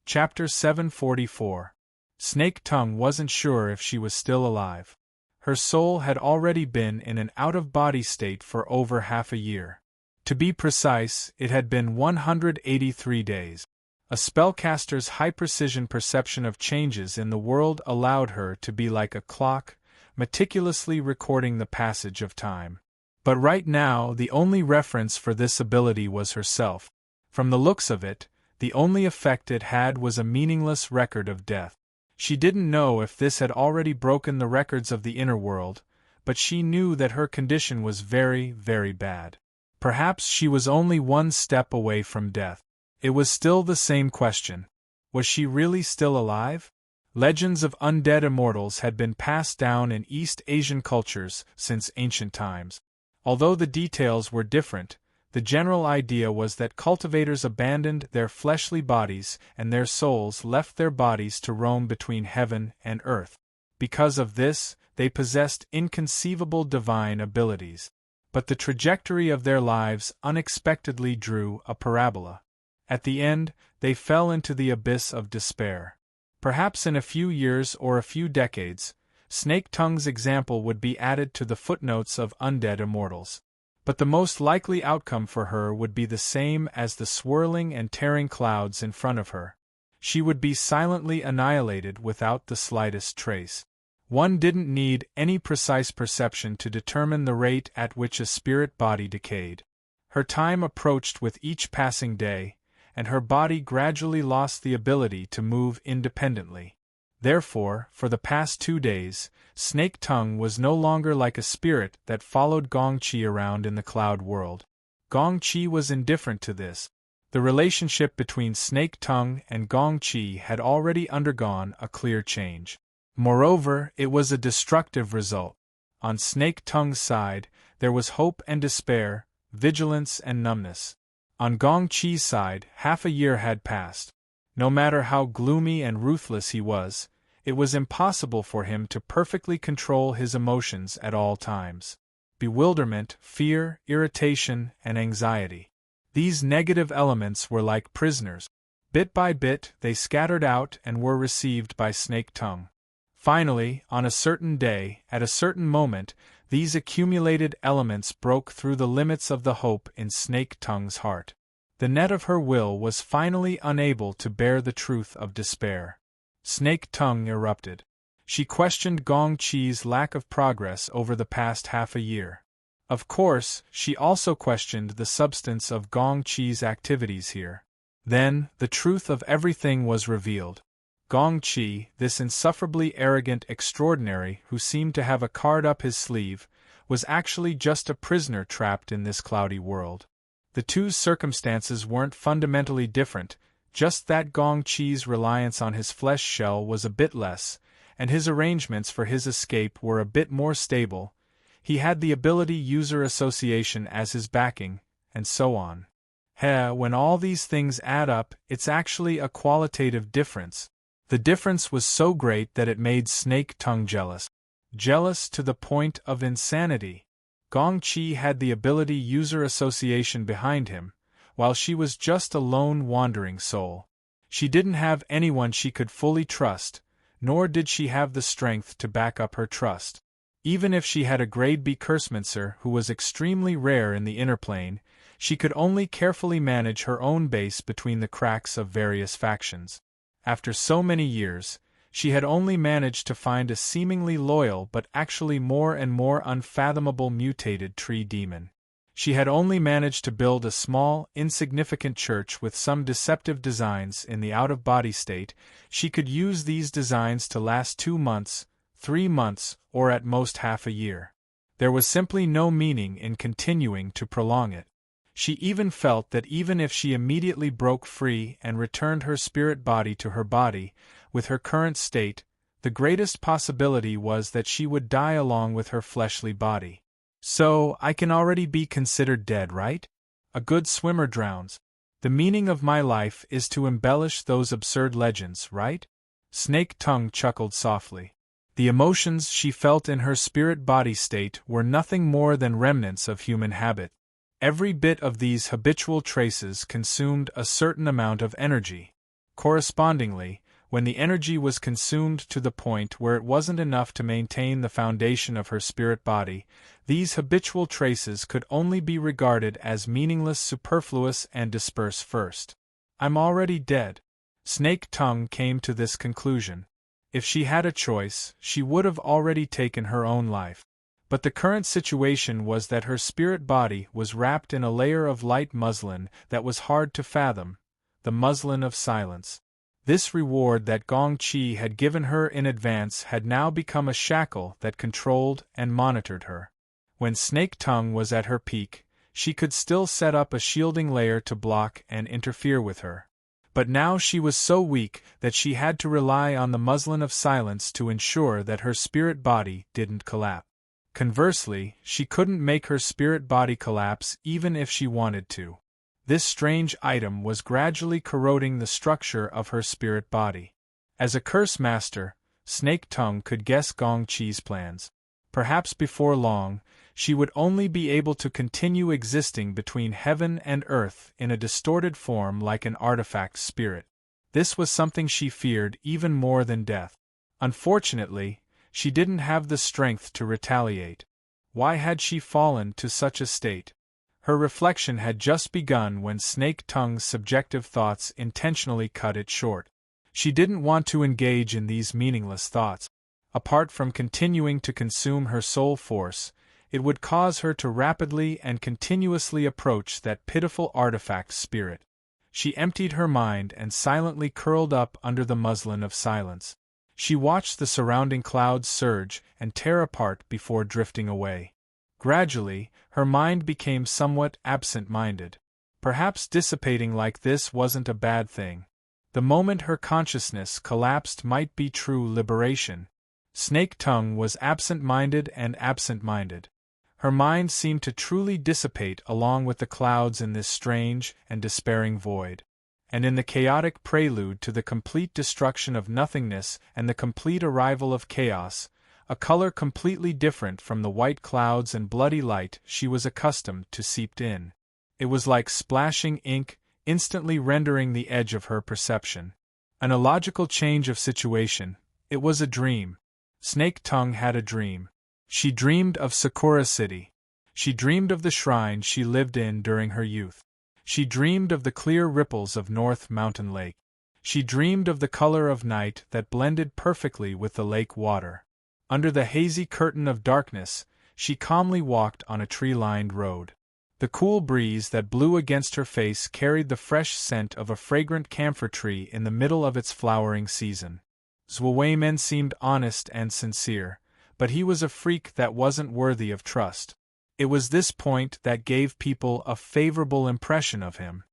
Chapter 744. Snake Tongue wasn't sure if she was still alive. Her soul had already been in an out-of-body state for over half a year. To be precise, it had been 183 days. A spellcaster's high-precision perception of changes in the world allowed her to be like a clock, meticulously recording the passage of time. But right now, the only reference for this ability was herself. From the looks of it, the only effect it had was a meaningless record of death. She didn't know if this had already broken the records of the inner world, but she knew that her condition was very, very bad. Perhaps she was only one step away from death. It was still the same question. Was she really still alive? Legends of undead immortals had been passed down in East Asian cultures since ancient times. Although the details were different, the general idea was that cultivators abandoned their fleshly bodies and their souls left their bodies to roam between heaven and earth. Because of this, they possessed inconceivable divine abilities. But the trajectory of their lives unexpectedly drew a parabola. At the end, they fell into the abyss of despair. Perhaps in a few years or a few decades, Snake Tongue's example would be added to the footnotes of undead immortals. But the most likely outcome for her would be the same as the swirling and tearing clouds in front of her. She would be silently annihilated without the slightest trace. One didn't need any precise perception to determine the rate at which a spirit body decayed. Her time approached with each passing day, and her body gradually lost the ability to move independently. Therefore, for the past 2 days, Snake Tongue was no longer like a spirit that followed Gong Chi around in the cloud world. Gong Chi was indifferent to this. The relationship between Snake Tongue and Gong Chi had already undergone a clear change. Moreover, it was a destructive result. On Snake Tongue's side, there was hope and despair, vigilance and numbness. On Gong Chi's side, half a year had passed. No matter how gloomy and ruthless he was, it was impossible for him to perfectly control his emotions at all times. Bewilderment, fear, irritation, and anxiety. These negative elements were like prisoners. Bit by bit, they scattered out and were received by Snake Tongue. Finally, on a certain day, at a certain moment, these accumulated elements broke through the limits of the hope in Snake Tongue's heart. The net of her will was finally unable to bear the truth of despair. Snake Tongue erupted. She questioned Gong Chi's lack of progress over the past half a year. Of course, she also questioned the substance of Gong Chi's activities here. Then, the truth of everything was revealed. Gong Chi, this insufferably arrogant extraordinary who seemed to have a card up his sleeve, was actually just a prisoner trapped in this cloudy world. The two circumstances weren't fundamentally different, just that Gong Chi's reliance on his flesh shell was a bit less, and his arrangements for his escape were a bit more stable. He had the ability user association as his backing, and so on. When all these things add up, it's actually a qualitative difference. The difference was so great that it made Snake Tongue jealous. Jealous to the point of insanity. Gong Chi had the ability user association behind him, while she was just a lone wandering soul. She didn't have anyone she could fully trust, nor did she have the strength to back up her trust. Even if she had a grade B Cursemancer who was extremely rare in the inner plane, She could only carefully manage her own base between the cracks of various factions. After so many years, she had only managed to find a seemingly loyal but actually more and more unfathomable mutated tree demon. She had only managed to build a small, insignificant church with some deceptive designs in the out-of-body state. She could use these designs to last 2 months, 3 months, or at most half a year. There was simply no meaning in continuing to prolong it. She even felt that even if she immediately broke free and returned her spirit body to her body, with her current state, the greatest possibility was that she would die along with her fleshly body. So, I can already be considered dead, right? A good swimmer drowns. The meaning of my life is to embellish those absurd legends, right? Snake Tongue chuckled softly. The emotions she felt in her spirit-body state were nothing more than remnants of human habit. Every bit of these habitual traces consumed a certain amount of energy. Correspondingly, when the energy was consumed to the point where it wasn't enough to maintain the foundation of her spirit body, these habitual traces could only be regarded as meaningless, superfluous, and disperse first. I'm already dead. Snake Tongue came to this conclusion. If she had a choice, she would have already taken her own life. But the current situation was that her spirit body was wrapped in a layer of light muslin that was hard to fathom, the muslin of silence. This reward that Gong Chi had given her in advance had now become a shackle that controlled and monitored her. When Snake Tongue was at her peak, she could still set up a shielding layer to block and interfere with her. But now she was so weak that she had to rely on the muslin of silence to ensure that her spirit body didn't collapse. Conversely, she couldn't make her spirit body collapse even if she wanted to. This strange item was gradually corroding the structure of her spirit body. As a curse master, Snake Tongue could guess Gong Chi's plans. Perhaps before long, she would only be able to continue existing between heaven and earth in a distorted form like an artifact spirit. This was something she feared even more than death. Unfortunately, she didn't have the strength to retaliate. Why had she fallen to such a state? Her reflection had just begun when Snake Tongue's subjective thoughts intentionally cut it short. She didn't want to engage in these meaningless thoughts. Apart from continuing to consume her soul force, it would cause her to rapidly and continuously approach that pitiful artifact spirit. She emptied her mind and silently curled up under the muslin of silence. She watched the surrounding clouds surge and tear apart before drifting away. Gradually, her mind became somewhat absent-minded. Perhaps dissipating like this wasn't a bad thing. The moment her consciousness collapsed might be true liberation. Snake Tongue was absent-minded and absent-minded. Her mind seemed to truly dissipate along with the clouds in this strange and despairing void. And in the chaotic prelude to the complete destruction of nothingness and the complete arrival of chaos, a color completely different from the white clouds and bloody light she was accustomed to seeped in. It was like splashing ink, instantly rendering the edge of her perception. An illogical change of situation. It was a dream. Snake Tongue had a dream. She dreamed of Sakura City. She dreamed of the shrine she lived in during her youth. She dreamed of the clear ripples of North Mountain Lake. She dreamed of the color of night that blended perfectly with the lake water. Under the hazy curtain of darkness, she calmly walked on a tree-lined road. The cool breeze that blew against her face carried the fresh scent of a fragrant camphor tree in the middle of its flowering season. Zweiman seemed honest and sincere, but he was a freak that wasn't worthy of trust. It was this point that gave people a favorable impression of him.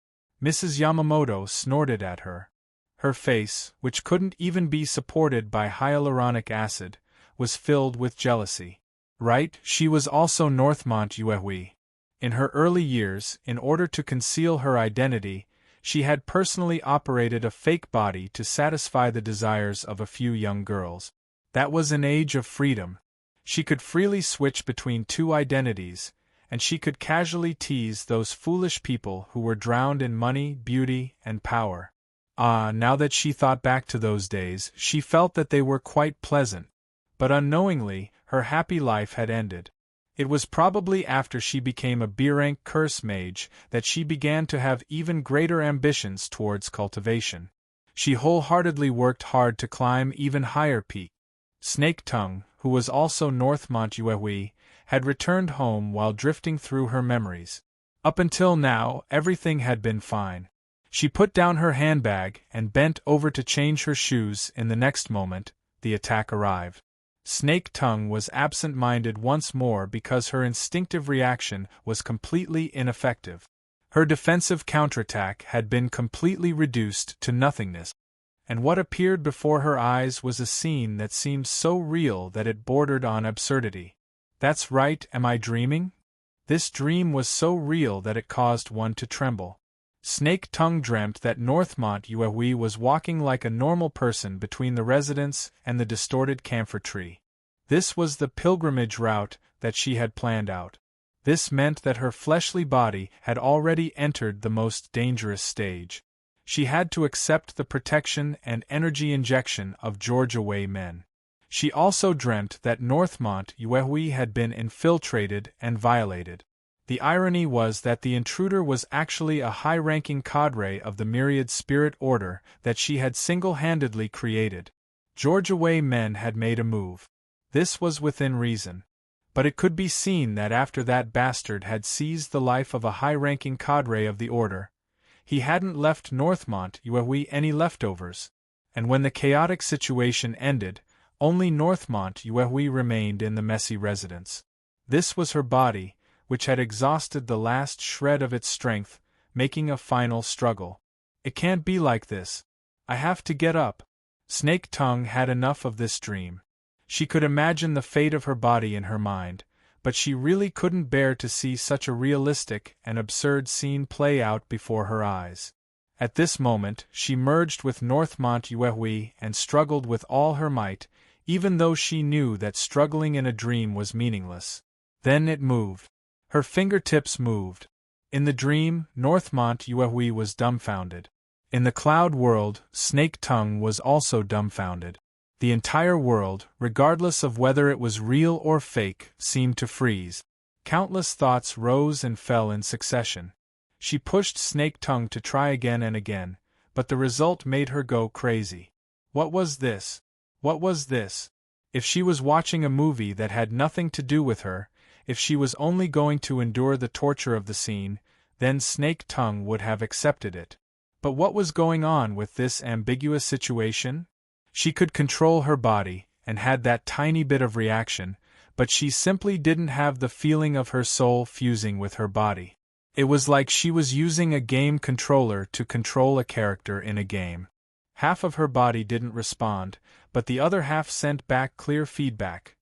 Mrs. Yamamoto snorted at her. Her face, which couldn't even be supported by hyaluronic acid, was filled with jealousy. Right, she was also Northmont Uehui. In her early years, in order to conceal her identity, she had personally operated a fake body to satisfy the desires of a few young girls. That was an age of freedom. She could freely switch between 2 identities, and she could casually tease those foolish people who were drowned in money, beauty, and power. Now that she thought back to those days, she felt that they were quite pleasant. But unknowingly, her happy life had ended. It was probably after she became a B-rank curse mage that she began to have even greater ambitions towards cultivation. She wholeheartedly worked hard to climb even higher peaks. Snake Tongue, who was also Northmont Uehui, had returned home while drifting through her memories. Up until now, everything had been fine. She put down her handbag and bent over to change her shoes. In the next moment, the attack arrived. Snake Tongue was absent-minded once more because her instinctive reaction was completely ineffective. Her defensive counterattack had been completely reduced to nothingness, and what appeared before her eyes was a scene that seemed so real that it bordered on absurdity. That's right, am I dreaming? This dream was so real that it caused one to tremble. Snake Tongue dreamt that Northmont Uehui was walking like a normal person between the residence and the distorted camphor tree. This was the pilgrimage route that she had planned out. This meant that her fleshly body had already entered the most dangerous stage. She had to accept the protection and energy injection of Georgia Way men. She also dreamt that Northmont Uehui had been infiltrated and violated. The irony was that the intruder was actually a high-ranking cadre of the myriad spirit order that she had single-handedly created. Georgia Way men had made a move. This was within reason. But it could be seen that after that bastard had seized the life of a high-ranking cadre of the order, he hadn't left Northmont Uehui any leftovers. And when the chaotic situation ended, only Northmont Uehui remained in the messy residence. This was her body, which had exhausted the last shred of its strength, making a final struggle. It can't be like this. I have to get up. Snake Tongue had enough of this dream. She could imagine the fate of her body in her mind, but she really couldn't bear to see such a realistic and absurd scene play out before her eyes. At this moment, she merged with Northmont Uehui and struggled with all her might, even though she knew that struggling in a dream was meaningless. Then it moved. Her fingertips moved. In the dream, Northmont Uehui was dumbfounded. In the cloud world, Snake Tongue was also dumbfounded. The entire world, regardless of whether it was real or fake, seemed to freeze. Countless thoughts rose and fell in succession. She pushed Snake Tongue to try again and again, but the result made her go crazy. What was this? What was this? If she was watching a movie that had nothing to do with her, if she was only going to endure the torture of the scene, then Snake Tongue would have accepted it. But what was going on with this ambiguous situation? She could control her body, and had that tiny bit of reaction, but she simply didn't have the feeling of her soul fusing with her body. It was like she was using a game controller to control a character in a game. Half of her body didn't respond, but the other half sent back clear feedback.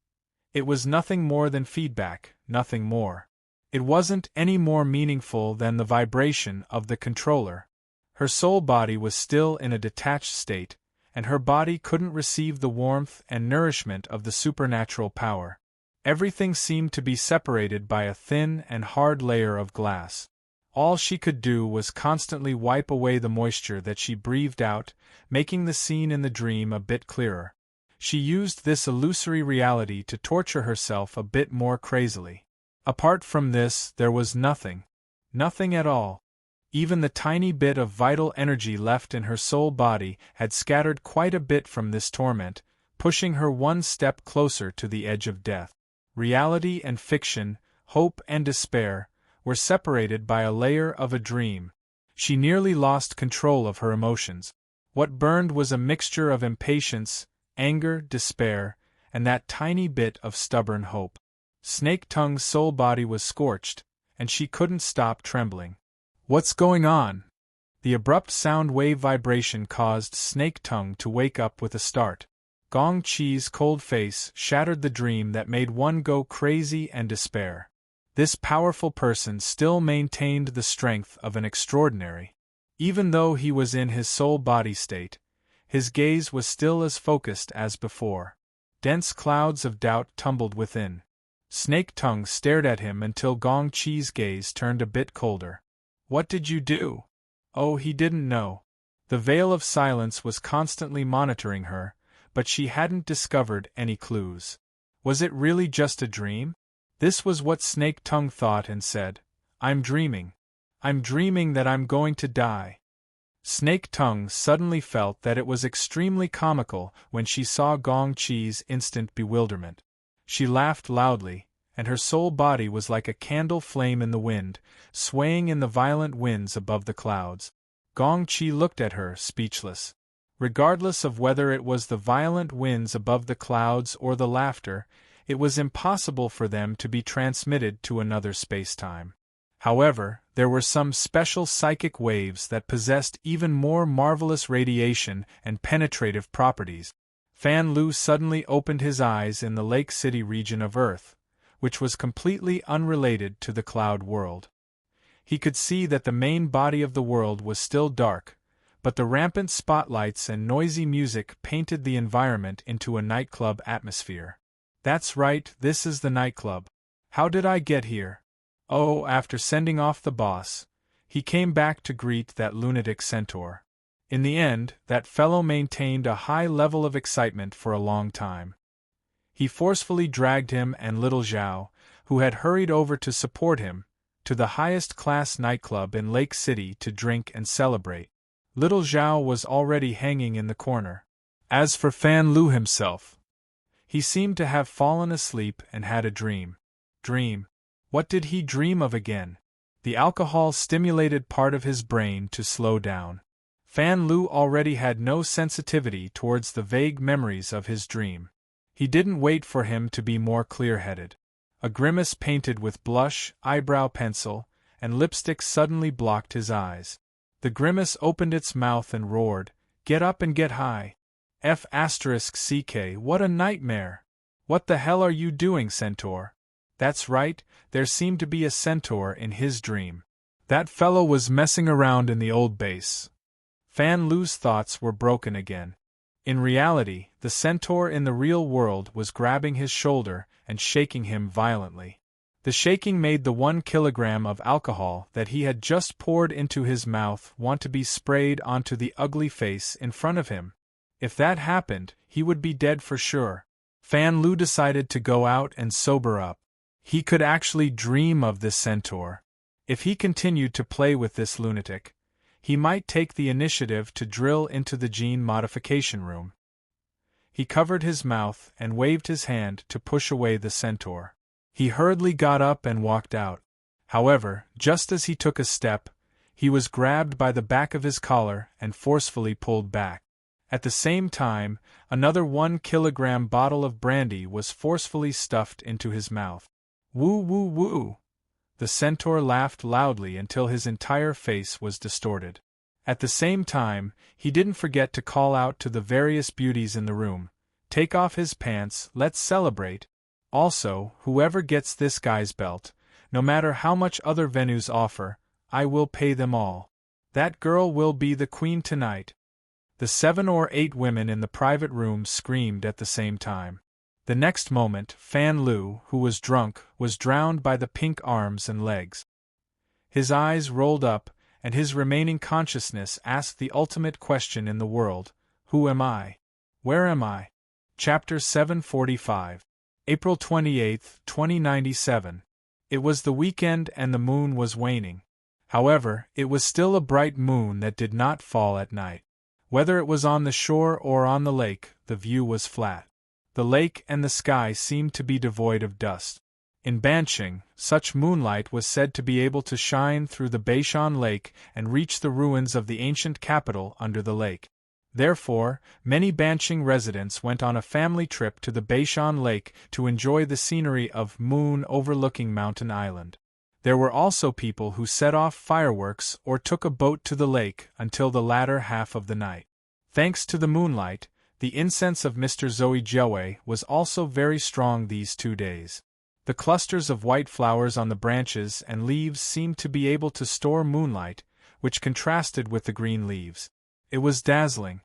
It was nothing more than feedback, nothing more. It wasn't any more meaningful than the vibration of the controller. Her soul body was still in a detached state, and her body couldn't receive the warmth and nourishment of the supernatural power. Everything seemed to be separated by a thin and hard layer of glass. All she could do was constantly wipe away the moisture that she breathed out, making the scene in the dream a bit clearer. She used this illusory reality to torture herself a bit more crazily. Apart from this, there was nothing. Nothing at all. Even the tiny bit of vital energy left in her soul body had scattered quite a bit from this torment, pushing her one step closer to the edge of death. Reality and fiction, hope and despair, were separated by a layer of a dream. She nearly lost control of her emotions. What burned was a mixture of impatience, anger, despair, and that tiny bit of stubborn hope. Snake Tongue's soul body was scorched, and she couldn't stop trembling. What's going on? The abrupt sound wave vibration caused Snake Tongue to wake up with a start. Gong Chi's cold face shattered the dream that made one go crazy and despair. This powerful person still maintained the strength of an extraordinary. Even though he was in his soul body state, his gaze was still as focused as before. Dense clouds of doubt tumbled within. Snake Tongue stared at him until Gong Chi's gaze turned a bit colder. What did you do? Oh, he didn't know. The veil of silence was constantly monitoring her, but she hadn't discovered any clues. Was it really just a dream? This was what Snake Tongue thought and said. I'm dreaming. I'm dreaming that I'm going to die. Snake Tongue suddenly felt that it was extremely comical when she saw Gong Chi's instant bewilderment. She laughed loudly, and her sole body was like a candle flame in the wind, swaying in the violent winds above the clouds. Gong Chi looked at her, speechless. Regardless of whether it was the violent winds above the clouds or the laughter, it was impossible for them to be transmitted to another space-time. However, there were some special psychic waves that possessed even more marvelous radiation and penetrative properties. Fan Lu suddenly opened his eyes in the Lake City region of Earth, which was completely unrelated to the cloud world. He could see that the main body of the world was still dark, but the rampant spotlights and noisy music painted the environment into a nightclub atmosphere. That's right, this is the nightclub. How did I get here? Oh, after sending off the boss, he came back to greet that lunatic centaur. In the end, that fellow maintained a high level of excitement for a long time. He forcefully dragged him and little Zhao, who had hurried over to support him, to the highest-class nightclub in Lake City to drink and celebrate. Little Zhao was already hanging in the corner. As for Fan Lu himself, he seemed to have fallen asleep and had a dream. Dream? What did he dream of again? The alcohol stimulated part of his brain to slow down. Fan Lu already had no sensitivity towards the vague memories of his dream. He didn't wait for him to be more clear-headed. A grimace painted with blush, eyebrow pencil, and lipstick suddenly blocked his eyes. The grimace opened its mouth and roared, "Get up and get high! F***CK, what a nightmare! What the hell are you doing, centaur?" That's right, there seemed to be a centaur in his dream. That fellow was messing around in the old base. Fan Lu's thoughts were broken again. In reality, the centaur in the real world was grabbing his shoulder and shaking him violently. The shaking made the 1 kilogram of alcohol that he had just poured into his mouth want to be sprayed onto the ugly face in front of him. If that happened, he would be dead for sure. Fan Lu decided to go out and sober up. He could actually dream of this centaur. If he continued to play with this lunatic, he might take the initiative to drill into the gene modification room. He covered his mouth and waved his hand to push away the centaur. He hurriedly got up and walked out. However, just as he took a step, he was grabbed by the back of his collar and forcefully pulled back. At the same time, another 1 kilogram bottle of brandy was forcefully stuffed into his mouth. Woo woo woo! The centaur laughed loudly until his entire face was distorted. At the same time, he didn't forget to call out to the various beauties in the room, "Take off his pants, let's celebrate. Also, whoever gets this guy's belt, no matter how much other venues offer, I will pay them all. That girl will be the queen tonight." The 7 or 8 women in the private room screamed at the same time. The next moment, Fan Lu, who was drunk, was drowned by the pink arms and legs. His eyes rolled up, and his remaining consciousness asked the ultimate question in the world: who am I? Where am I? Chapter 745. April 28, 2097. It was the weekend and the moon was waning. However, it was still a bright moon that did not fall at night. Whether it was on the shore or on the lake, the view was flat. The lake and the sky seemed to be devoid of dust. In Banqing, such moonlight was said to be able to shine through the Beishan Lake and reach the ruins of the ancient capital under the lake. Therefore, many Banqing residents went on a family trip to the Beishan Lake to enjoy the scenery of moon overlooking Mountain Island. There were also people who set off fireworks or took a boat to the lake until the latter half of the night. Thanks to the moonlight, the incense of Mr. Zoe Jiawei was also very strong these 2 days. The clusters of white flowers on the branches and leaves seemed to be able to store moonlight, which contrasted with the green leaves. It was dazzling.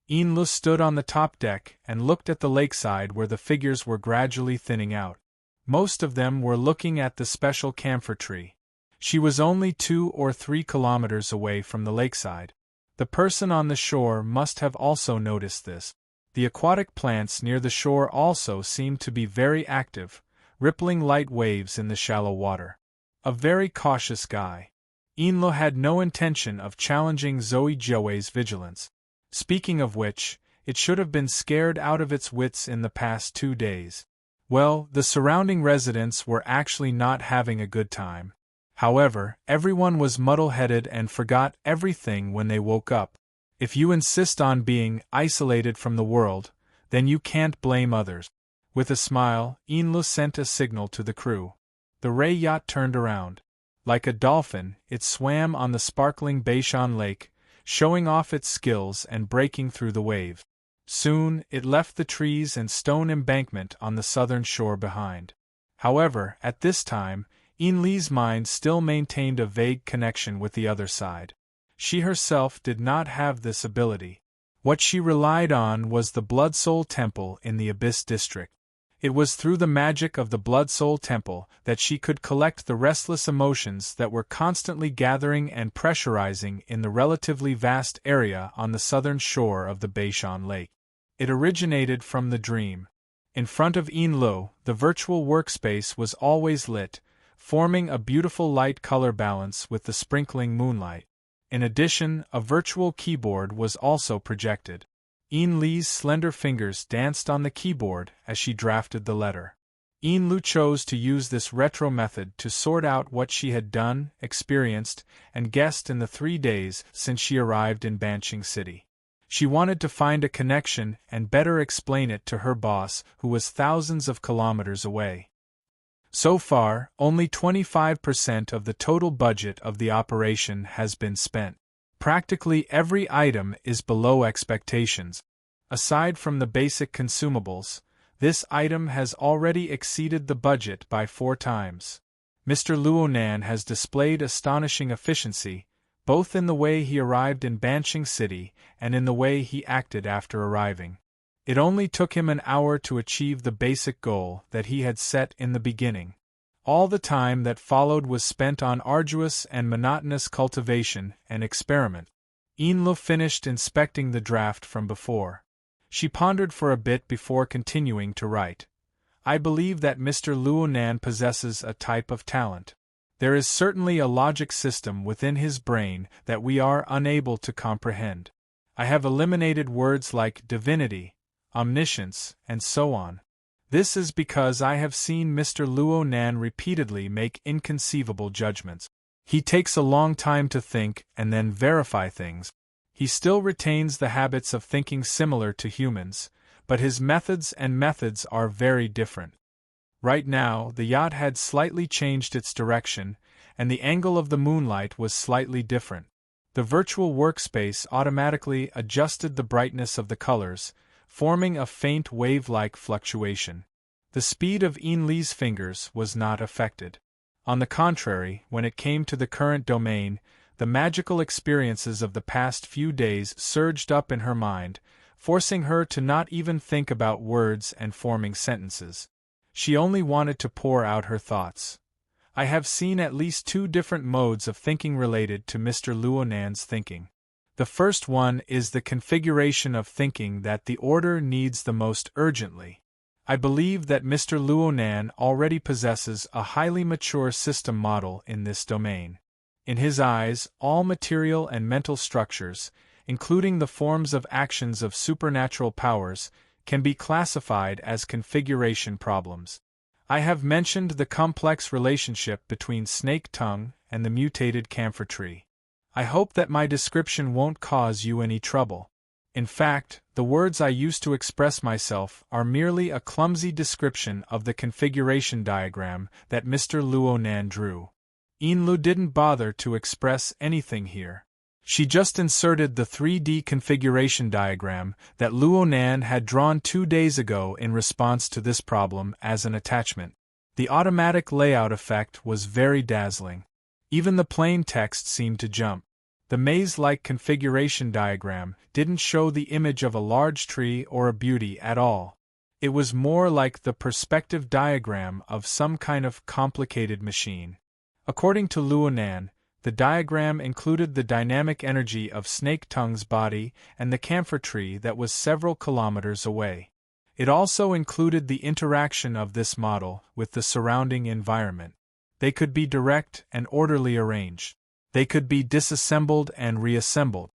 Enlu stood on the top deck and looked at the lakeside where the figures were gradually thinning out. Most of them were looking at the special camphor tree. She was only 2 or 3 kilometers away from the lakeside. The person on the shore must have also noticed this. The aquatic plants near the shore also seemed to be very active, rippling light waves in the shallow water. A very cautious guy. Inlo had no intention of challenging Zoe Joey's vigilance. Speaking of which, it should have been scared out of its wits in the past 2 days. Well, the surrounding residents were actually not having a good time. However, everyone was muddle-headed and forgot everything when they woke up. If you insist on being isolated from the world, then you can't blame others. With a smile, Inlo sent a signal to the crew. The Ray yacht turned around. Like a dolphin, it swam on the sparkling Beishan Lake, showing off its skills and breaking through the waves. Soon, it left the trees and stone embankment on the southern shore behind. However, at this time, Inli's mind still maintained a vague connection with the other side. She herself did not have this ability. What she relied on was the Blood Soul Temple in the Abyss District. It was through the magic of the Blood Soul Temple that she could collect the restless emotions that were constantly gathering and pressurizing in the relatively vast area on the southern shore of the Beishan Lake. It originated from the dream. In front of Inlo, the virtual workspace was always lit, forming a beautiful light-color balance with the sprinkling moonlight. In addition, a virtual keyboard was also projected. Li's slender fingers danced on the keyboard as she drafted the letter. Lu chose to use this retro method to sort out what she had done, experienced, and guessed in the 3 days since she arrived in Banshing City. She wanted to find a connection and better explain it to her boss, who was thousands of kilometers away. So far, only 25% of the total budget of the operation has been spent. Practically every item is below expectations. Aside from the basic consumables, this item has already exceeded the budget by 4 times. Mr. Luonan has displayed astonishing efficiency, both in the way he arrived in Banshing City and in the way he acted after arriving. It only took him an hour to achieve the basic goal that he had set in the beginning. All the time that followed was spent on arduous and monotonous cultivation and experiment. Inlo finished inspecting the draft from before. She pondered for a bit before continuing to write. I believe that Mr. Luonan possesses a type of talent. There is certainly a logic system within his brain that we are unable to comprehend. I have eliminated words like divinity, omniscience, and so on. This is because I have seen Mr. Luonan repeatedly make inconceivable judgments. He takes a long time to think and then verify things. He still retains the habits of thinking similar to humans, but his methods are very different. Right now, the yacht had slightly changed its direction, and the angle of the moonlight was slightly different. The virtual workspace automatically adjusted the brightness of the colors, forming a faint wave-like fluctuation. The speed of Li's fingers was not affected. On the contrary, when it came to the current domain, the magical experiences of the past few days surged up in her mind, forcing her to not even think about words and forming sentences. She only wanted to pour out her thoughts. I have seen at least 2 different modes of thinking related to Mr. Luonan's thinking. The first one is the configuration of thinking that the order needs the most urgently. I believe that Mr. Luonan already possesses a highly mature system model in this domain. In his eyes, all material and mental structures, including the forms of actions of supernatural powers, can be classified as configuration problems. I have mentioned the complex relationship between snake tongue and the mutated camphor tree. I hope that my description won't cause you any trouble. In fact, the words I use to express myself are merely a clumsy description of the configuration diagram that Mr. Luonan drew. Inlu didn't bother to express anything here. She just inserted the 3D configuration diagram that Luonan had drawn 2 days ago in response to this problem as an attachment. The automatic layout effect was very dazzling. Even the plain text seemed to jump. The maze-like configuration diagram didn't show the image of a large tree or a beauty at all. It was more like the perspective diagram of some kind of complicated machine. According to Luonan, the diagram included the dynamic energy of Snake Tongue's body and the camphor tree that was several kilometers away. It also included the interaction of this model with the surrounding environment. They could be direct and orderly arranged. They could be disassembled and reassembled.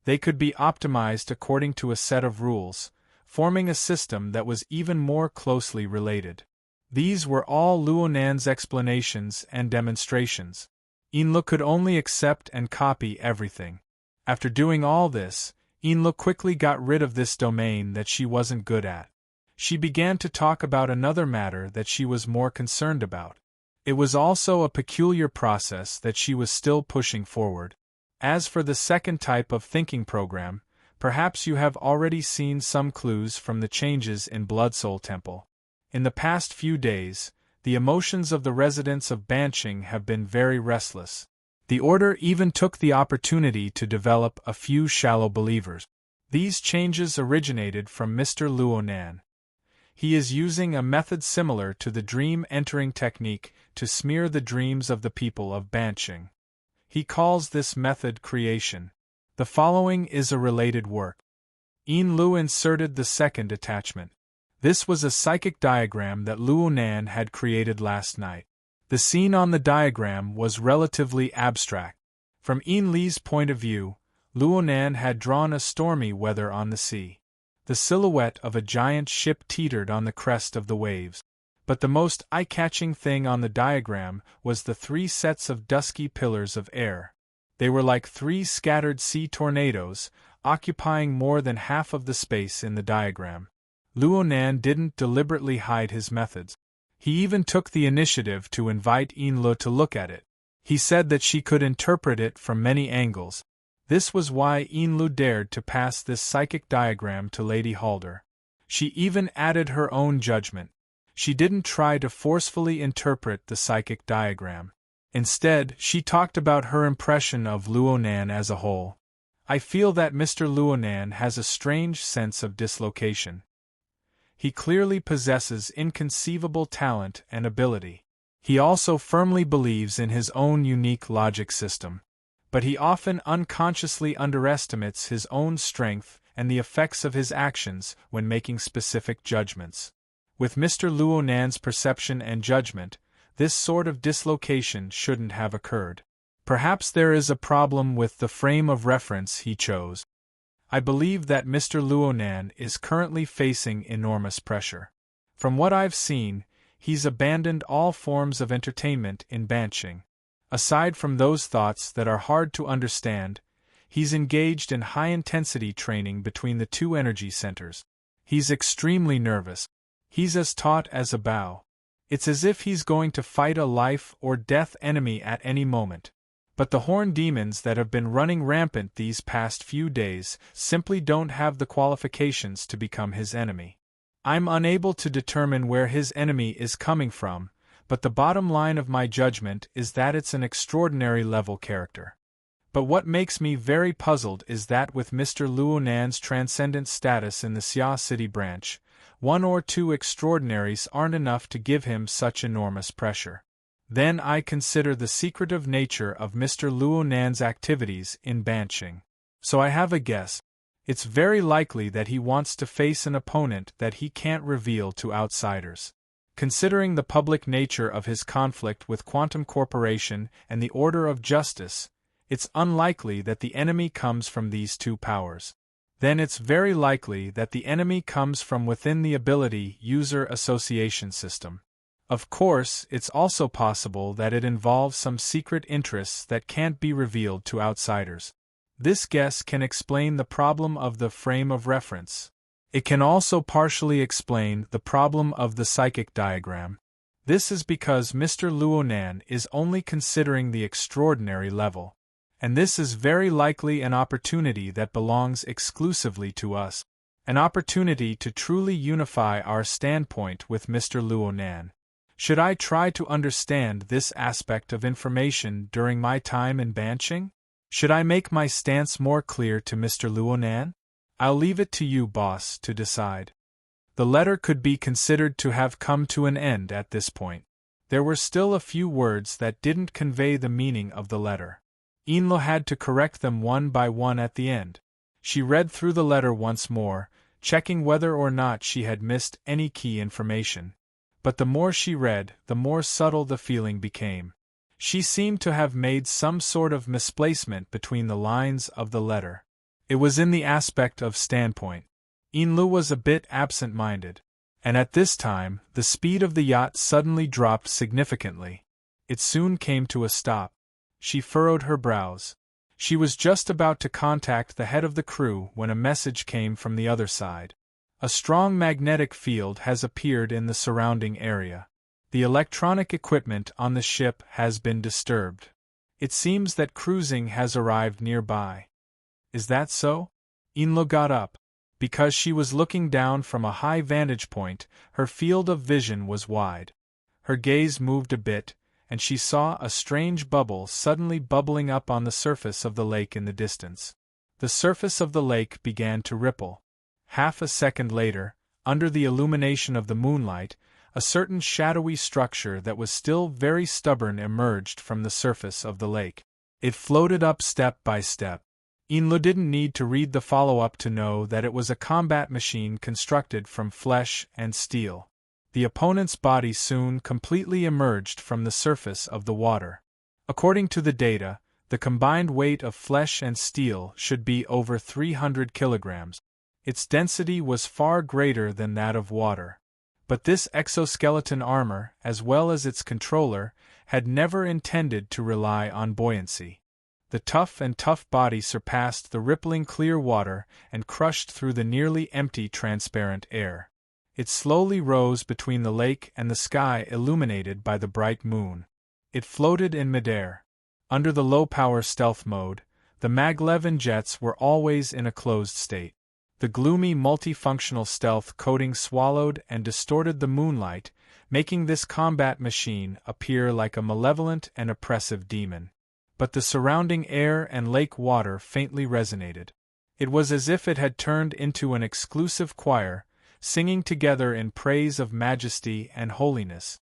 They could be optimized according to a set of rules, forming a system that was even more closely related. These were all Luonan's explanations and demonstrations. Inlo could only accept and copy everything. After doing all this, Inlo quickly got rid of this domain that she wasn't good at. She began to talk about another matter that she was more concerned about. It was also a peculiar process that she was still pushing forward. As for the second type of thinking program, perhaps you have already seen some clues from the changes in Blood Soul Temple. In the past few days, the emotions of the residents of Banshing have been very restless. The Order even took the opportunity to develop a few shallow believers. These changes originated from Mr. Luonan. He is using a method similar to the dream entering technique to smear the dreams of the people of Banshing. He calls this method creation. The following is a related work. Lu inserted the second attachment. This was a psychic diagram that Luonan had created last night. The scene on the diagram was relatively abstract. From Li's point of view, Luonan had drawn a stormy weather on the sea. The silhouette of a giant ship teetered on the crest of the waves. But the most eye-catching thing on the diagram was the 3 sets of dusky pillars of air. They were like 3 scattered sea tornadoes, occupying more than half of the space in the diagram. Luonan didn't deliberately hide his methods. He even took the initiative to invite Inlo to look at it. He said that she could interpret it from many angles. This was why Inlu dared to pass this psychic diagram to Lady Halder. She even added her own judgment. She didn't try to forcefully interpret the psychic diagram. Instead, she talked about her impression of Luonan as a whole. I feel that Mr. Luonan has a strange sense of dislocation. He clearly possesses inconceivable talent and ability. He also firmly believes in his own unique logic system. But he often unconsciously underestimates his own strength and the effects of his actions when making specific judgments. With Mr. Luonan's perception and judgment, this sort of dislocation shouldn't have occurred. Perhaps there is a problem with the frame of reference he chose. I believe that Mr. Luonan is currently facing enormous pressure. From what I've seen, he's abandoned all forms of entertainment in Banshing. Aside from those thoughts that are hard to understand, he's engaged in high-intensity training between the 2 energy centers. He's extremely nervous. He's as taut as a bow. It's as if he's going to fight a life-or-death enemy at any moment. But the horn demons that have been running rampant these past few days simply don't have the qualifications to become his enemy. I'm unable to determine where his enemy is coming from, but the bottom line of my judgment is that it's an extraordinary level character. But what makes me very puzzled is that with Mr. Luonan's transcendent status in the Xia City branch, 1 or 2 extraordinaries aren't enough to give him such enormous pressure. Then I consider the secretive nature of Mr. Luonan's activities in Banshing. So I have a guess. It's very likely that he wants to face an opponent that he can't reveal to outsiders. Considering the public nature of his conflict with Quantum Corporation and the Order of Justice, it's unlikely that the enemy comes from these 2 powers. Then it's very likely that the enemy comes from within the ability user association system. Of course, it's also possible that it involves some secret interests that can't be revealed to outsiders. This guess can explain the problem of the frame of reference. It can also partially explain the problem of the psychic diagram. This is because Mr. Luonan is only considering the extraordinary level. And this is very likely an opportunity that belongs exclusively to us. An opportunity to truly unify our standpoint with Mr. Luonan. Should I try to understand this aspect of information during my time in Banshing? Should I make my stance more clear to Mr. Luonan? I'll leave it to you, boss, to decide. The letter could be considered to have come to an end at this point. There were still a few words that didn't convey the meaning of the letter. Inlo had to correct them one by one at the end. She read through the letter once more, checking whether or not she had missed any key information. But the more she read, the more subtle the feeling became. She seemed to have made some sort of misplacement between the lines of the letter. It was in the aspect of standpoint. Inlu was a bit absent-minded. And at this time, the speed of the yacht suddenly dropped significantly. It soon came to a stop. She furrowed her brows. She was just about to contact the head of the crew when a message came from the other side. A strong magnetic field has appeared in the surrounding area. The electronic equipment on the ship has been disturbed. It seems that cruising has arrived nearby. Is that so? Inlo got up. Because she was looking down from a high vantage point, her field of vision was wide. Her gaze moved a bit, and she saw a strange bubble suddenly bubbling up on the surface of the lake in the distance. The surface of the lake began to ripple. Half a second later, under the illumination of the moonlight, a certain shadowy structure that was still very stubborn emerged from the surface of the lake. It floated up step by step. Inlo didn't need to read the follow-up to know that it was a combat machine constructed from flesh and steel. The opponent's body soon completely emerged from the surface of the water. According to the data, the combined weight of flesh and steel should be over 300 kilograms. Its density was far greater than that of water. But this exoskeleton armor, as well as its controller, had never intended to rely on buoyancy. The tough body surpassed the rippling clear water and crushed through the nearly empty transparent air. It slowly rose between the lake and the sky illuminated by the bright moon. It floated in midair. Under the low-power stealth mode, the maglev jets were always in a closed state. The gloomy multifunctional stealth coating swallowed and distorted the moonlight, making this combat machine appear like a malevolent and oppressive demon. But the surrounding air and lake water faintly resonated. It was as if it had turned into an exclusive choir, singing together in praise of majesty and holiness.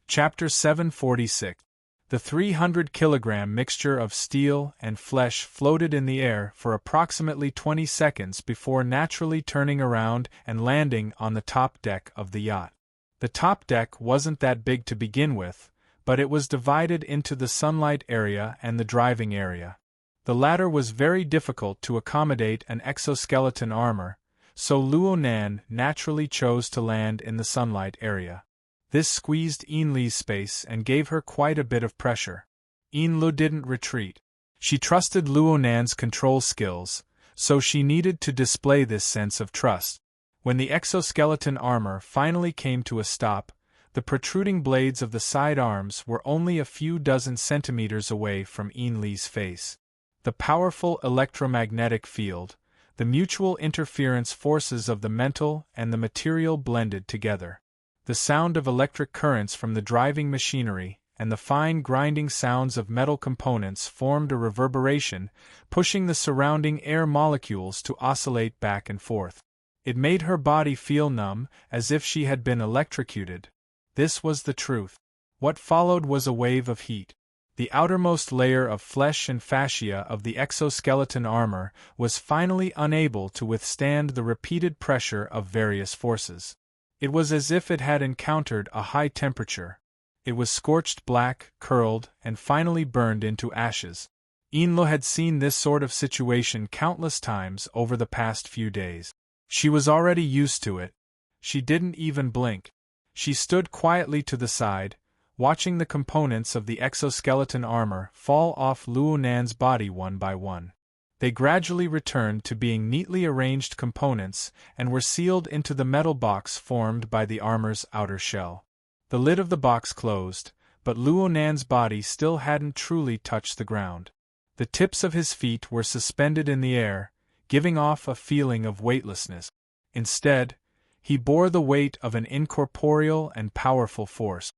Chapter 746. The 300-kilogram mixture of steel and flesh floated in the air for approximately 20 seconds before naturally turning around and landing on the top deck of the yacht. The top deck wasn't that big to begin with, but it was divided into the sunlight area and the driving area. The latter was very difficult to accommodate an exoskeleton armor, so Luo Nan naturally chose to land in the sunlight area. This squeezed Inli's space and gave her quite a bit of pressure. Inlu didn't retreat. She trusted Luo Nan's control skills, so she needed to display this sense of trust. When the exoskeleton armor finally came to a stop, the protruding blades of the side arms were only a few dozen centimeters away from Inli's face. The powerful electromagnetic field, the mutual interference forces of the mental and the material blended together. The sound of electric currents from the driving machinery and the fine grinding sounds of metal components formed a reverberation, pushing the surrounding air molecules to oscillate back and forth. It made her body feel numb, as if she had been electrocuted. This was the truth. What followed was a wave of heat. The outermost layer of flesh and fascia of the exoskeleton armor was finally unable to withstand the repeated pressure of various forces. It was as if it had encountered a high temperature. It was scorched black, curled, and finally burned into ashes. Inlo had seen this sort of situation countless times over the past few days. She was already used to it. She didn't even blink. She stood quietly to the side, watching the components of the exoskeleton armor fall off Luo Nan's body one by one. They gradually returned to being neatly arranged components and were sealed into the metal box formed by the armor's outer shell. The lid of the box closed, but Luo Nan's body still hadn't truly touched the ground. The tips of his feet were suspended in the air, giving off a feeling of weightlessness. Instead, he bore the weight of an incorporeal and powerful force.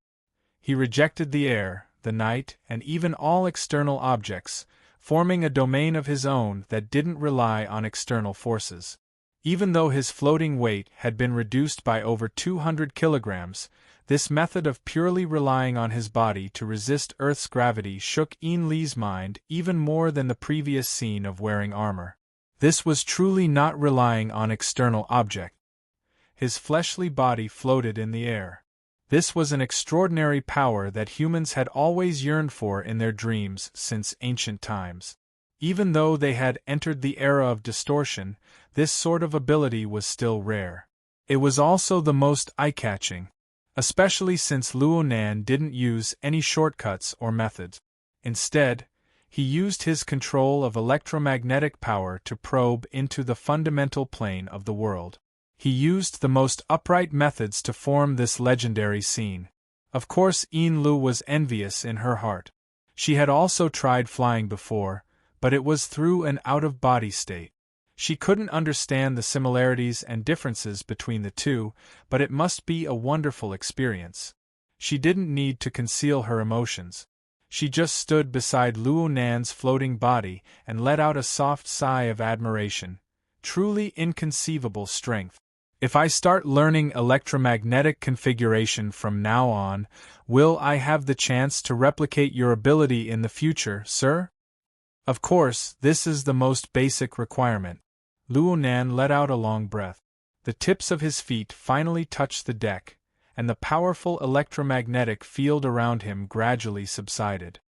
He rejected the air, the night, and even all external objects, forming a domain of his own that didn't rely on external forces. Even though his floating weight had been reduced by over 200 kilograms, this method of purely relying on his body to resist Earth's gravity shook Inli's mind even more than the previous scene of wearing armor. This was truly not relying on external object. His fleshly body floated in the air. This was an extraordinary power that humans had always yearned for in their dreams since ancient times. Even though they had entered the era of distortion, this sort of ability was still rare. It was also the most eye-catching, especially since Luo Nan didn't use any shortcuts or methods. Instead, he used his control of electromagnetic power to probe into the fundamental plane of the world. He used the most upright methods to form this legendary scene. Of course, Yin Lu was envious in her heart. She had also tried flying before, but it was through an out-of-body state. She couldn't understand the similarities and differences between the two, but it must be a wonderful experience. She didn't need to conceal her emotions. She just stood beside Luo Nan's floating body and let out a soft sigh of admiration. Truly inconceivable strength. If I start learning electromagnetic configuration from now on, will I have the chance to replicate your ability in the future, sir? Of course, this is the most basic requirement. Luo Nan let out a long breath. The tips of his feet finally touched the deck, and the powerful electromagnetic field around him gradually subsided.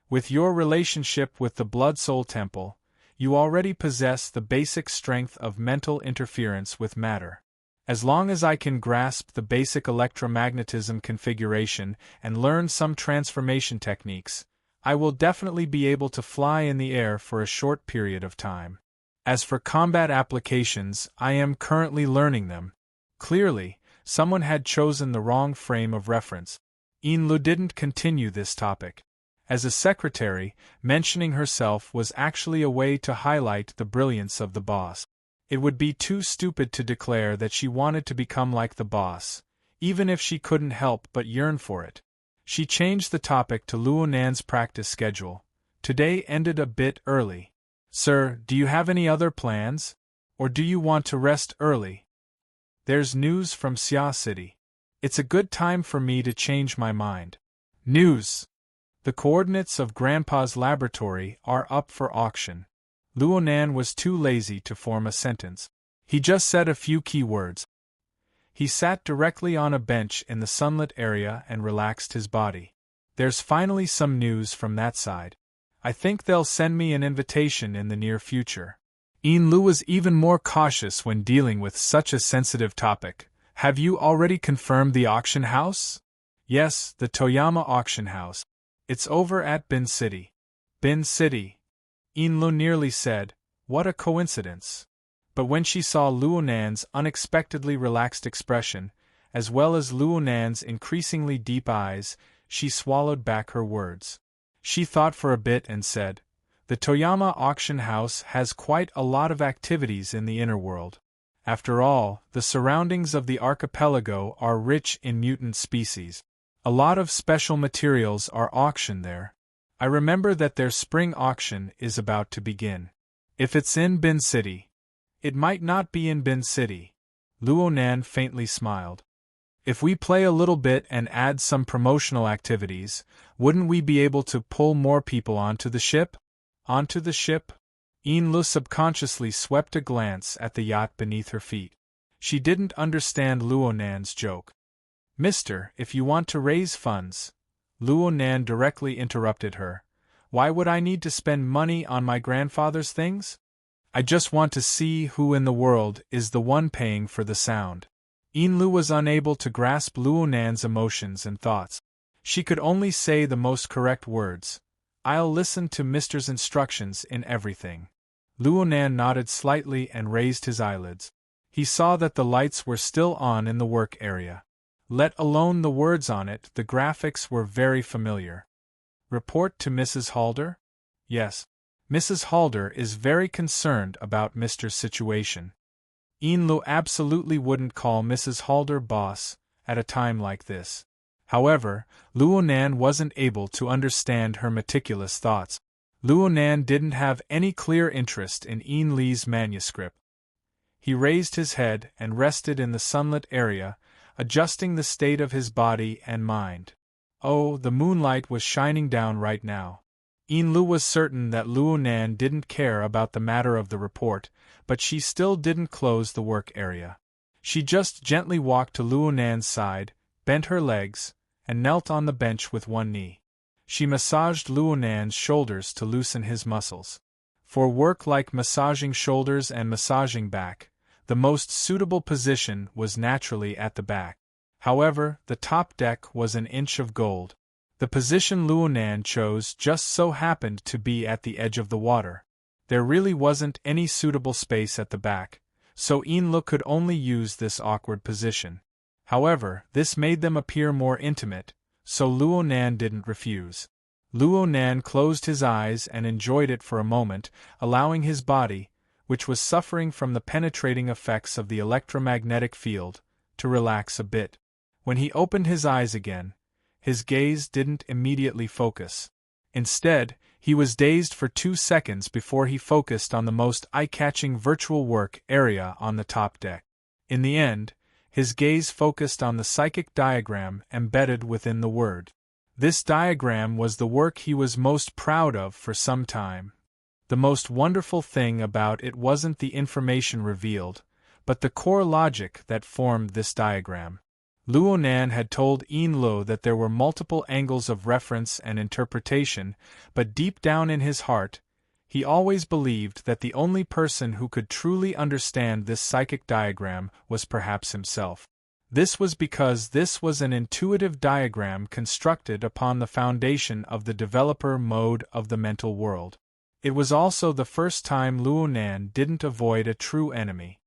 With your relationship with the Blood Soul Temple, you already possess the basic strength of mental interference with matter. As long as I can grasp the basic electromagnetism configuration and learn some transformation techniques, I will definitely be able to fly in the air for a short period of time. As for combat applications, I am currently learning them. Clearly, someone had chosen the wrong frame of reference. Yin Lu didn't continue this topic. As a secretary, mentioning herself was actually a way to highlight the brilliance of the boss. It would be too stupid to declare that she wanted to become like the boss, even if she couldn't help but yearn for it. She changed the topic to Luo Nan's practice schedule. Today ended a bit early. Sir, do you have any other plans? Or do you want to rest early? There's news from Xia City. It's a good time for me to change my mind. News! The coordinates of Grandpa's laboratory are up for auction. Luo Nan was too lazy to form a sentence. He just said a few key words. He sat directly on a bench in the sunlit area and relaxed his body. There's finally some news from that side. I think they'll send me an invitation in the near future. Yin Lu was even more cautious when dealing with such a sensitive topic. Have you already confirmed the auction house? Yes, the Toyama auction house. It's over at Bin City. Bin City. Yin Lu nearly said, what a coincidence. But when she saw Luo Nan's unexpectedly relaxed expression, as well as Luo Nan's increasingly deep eyes, she swallowed back her words. She thought for a bit and said, the Toyama auction house has quite a lot of activities in the inner world. After all, the surroundings of the archipelago are rich in mutant species. A lot of special materials are auctioned there. I remember that their spring auction is about to begin. If it's in Bin City. It might not be in Bin City. Luo Nan faintly smiled. If we play a little bit and add some promotional activities, wouldn't we be able to pull more people onto the ship? Onto the ship? Yin Lu subconsciously swept a glance at the yacht beneath her feet. She didn't understand Luo Nan's joke. Mister, if you want to raise funds, Luo Nan directly interrupted her. Why would I need to spend money on my grandfather's things? I just want to see who in the world is the one paying for the sound. Yin Lu was unable to grasp Luo Nan's emotions and thoughts. She could only say the most correct words. I'll listen to Mister's instructions in everything. Luo Nan nodded slightly and raised his eyelids. He saw that the lights were still on in the work area. Let alone the words on it, the graphics were very familiar. Report to Mrs. Halder? Yes. Mrs. Halder is very concerned about Mister's situation. Yin Lu absolutely wouldn't call Mrs. Halder boss at a time like this. However, Luo Nan wasn't able to understand her meticulous thoughts. Luo Nan didn't have any clear interest in Yin Li's manuscript. He raised his head and rested in the sunlit area, adjusting the state of his body and mind. Oh, the moonlight was shining down right now. Lu was certain that Luo Nan didn't care about the matter of the report, but she still didn't close the work area. She just gently walked to Luo Nan's side, bent her legs, and knelt on the bench with one knee. She massaged Luo Nan's shoulders to loosen his muscles. For work like massaging shoulders and massaging back, the most suitable position was naturally at the back. However, the top deck was an inch of gold. The position Luo Nan chose just so happened to be at the edge of the water. There really wasn't any suitable space at the back, so Lu could only use this awkward position. However, this made them appear more intimate, so Luo Nan didn't refuse. Luo Nan closed his eyes and enjoyed it for a moment, allowing his body, which was suffering from the penetrating effects of the electromagnetic field, to relax a bit. When he opened his eyes again, his gaze didn't immediately focus. Instead, he was dazed for 2 seconds before he focused on the most eye-catching virtual work area on the top deck. In the end, his gaze focused on the psychic diagram embedded within the word. This diagram was the work he was most proud of for some time. The most wonderful thing about it wasn't the information revealed, but the core logic that formed this diagram. Luo Nan had told Lu that there were multiple angles of reference and interpretation, but deep down in his heart, he always believed that the only person who could truly understand this psychic diagram was perhaps himself. This was because this was an intuitive diagram constructed upon the foundation of the developer mode of the mental world. It was also the first time Luo Nan didn't avoid a true enemy.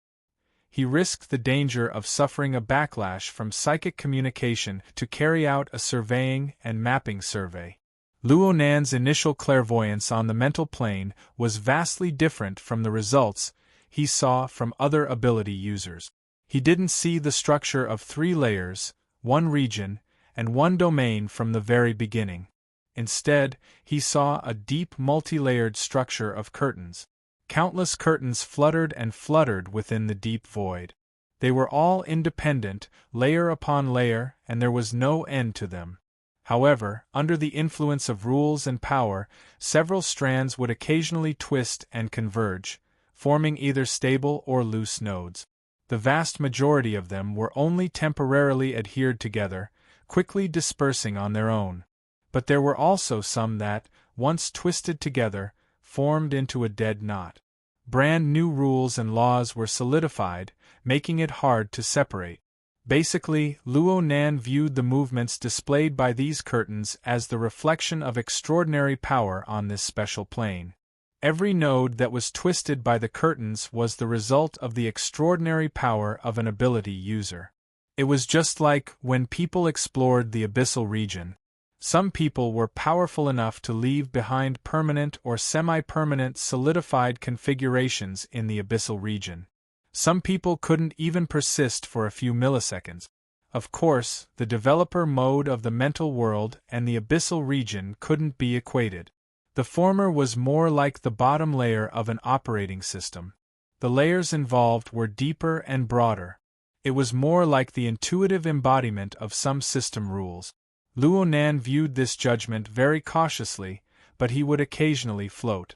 He risked the danger of suffering a backlash from psychic communication to carry out a surveying and mapping survey. Luo Nan's initial clairvoyance on the mental plane was vastly different from the results he saw from other ability users. He didn't see the structure of 3 layers, 1 region, and 1 domain from the very beginning. Instead, he saw a deep multi-layered structure of curtains. Countless curtains fluttered and fluttered within the deep void. They were all independent, layer upon layer, and there was no end to them. However, under the influence of rules and power, several strands would occasionally twist and converge, forming either stable or loose nodes. The vast majority of them were only temporarily adhered together, quickly dispersing on their own. But there were also some that, once twisted together, formed into a dead knot. Brand new rules and laws were solidified, making it hard to separate. Basically, Luo Nan viewed the movements displayed by these curtains as the reflection of extraordinary power on this special plane. Every node that was twisted by the curtains was the result of the extraordinary power of an ability user. It was just like when people explored the abyssal region. Some people were powerful enough to leave behind permanent or semi-permanent solidified configurations in the abyssal region. Some people couldn't even persist for a few milliseconds. Of course, the developer mode of the mental world and the abyssal region couldn't be equated. The former was more like the bottom layer of an operating system. The layers involved were deeper and broader. It was more like the intuitive embodiment of some system rules. Luo Nan viewed this judgment very cautiously, but he would occasionally float.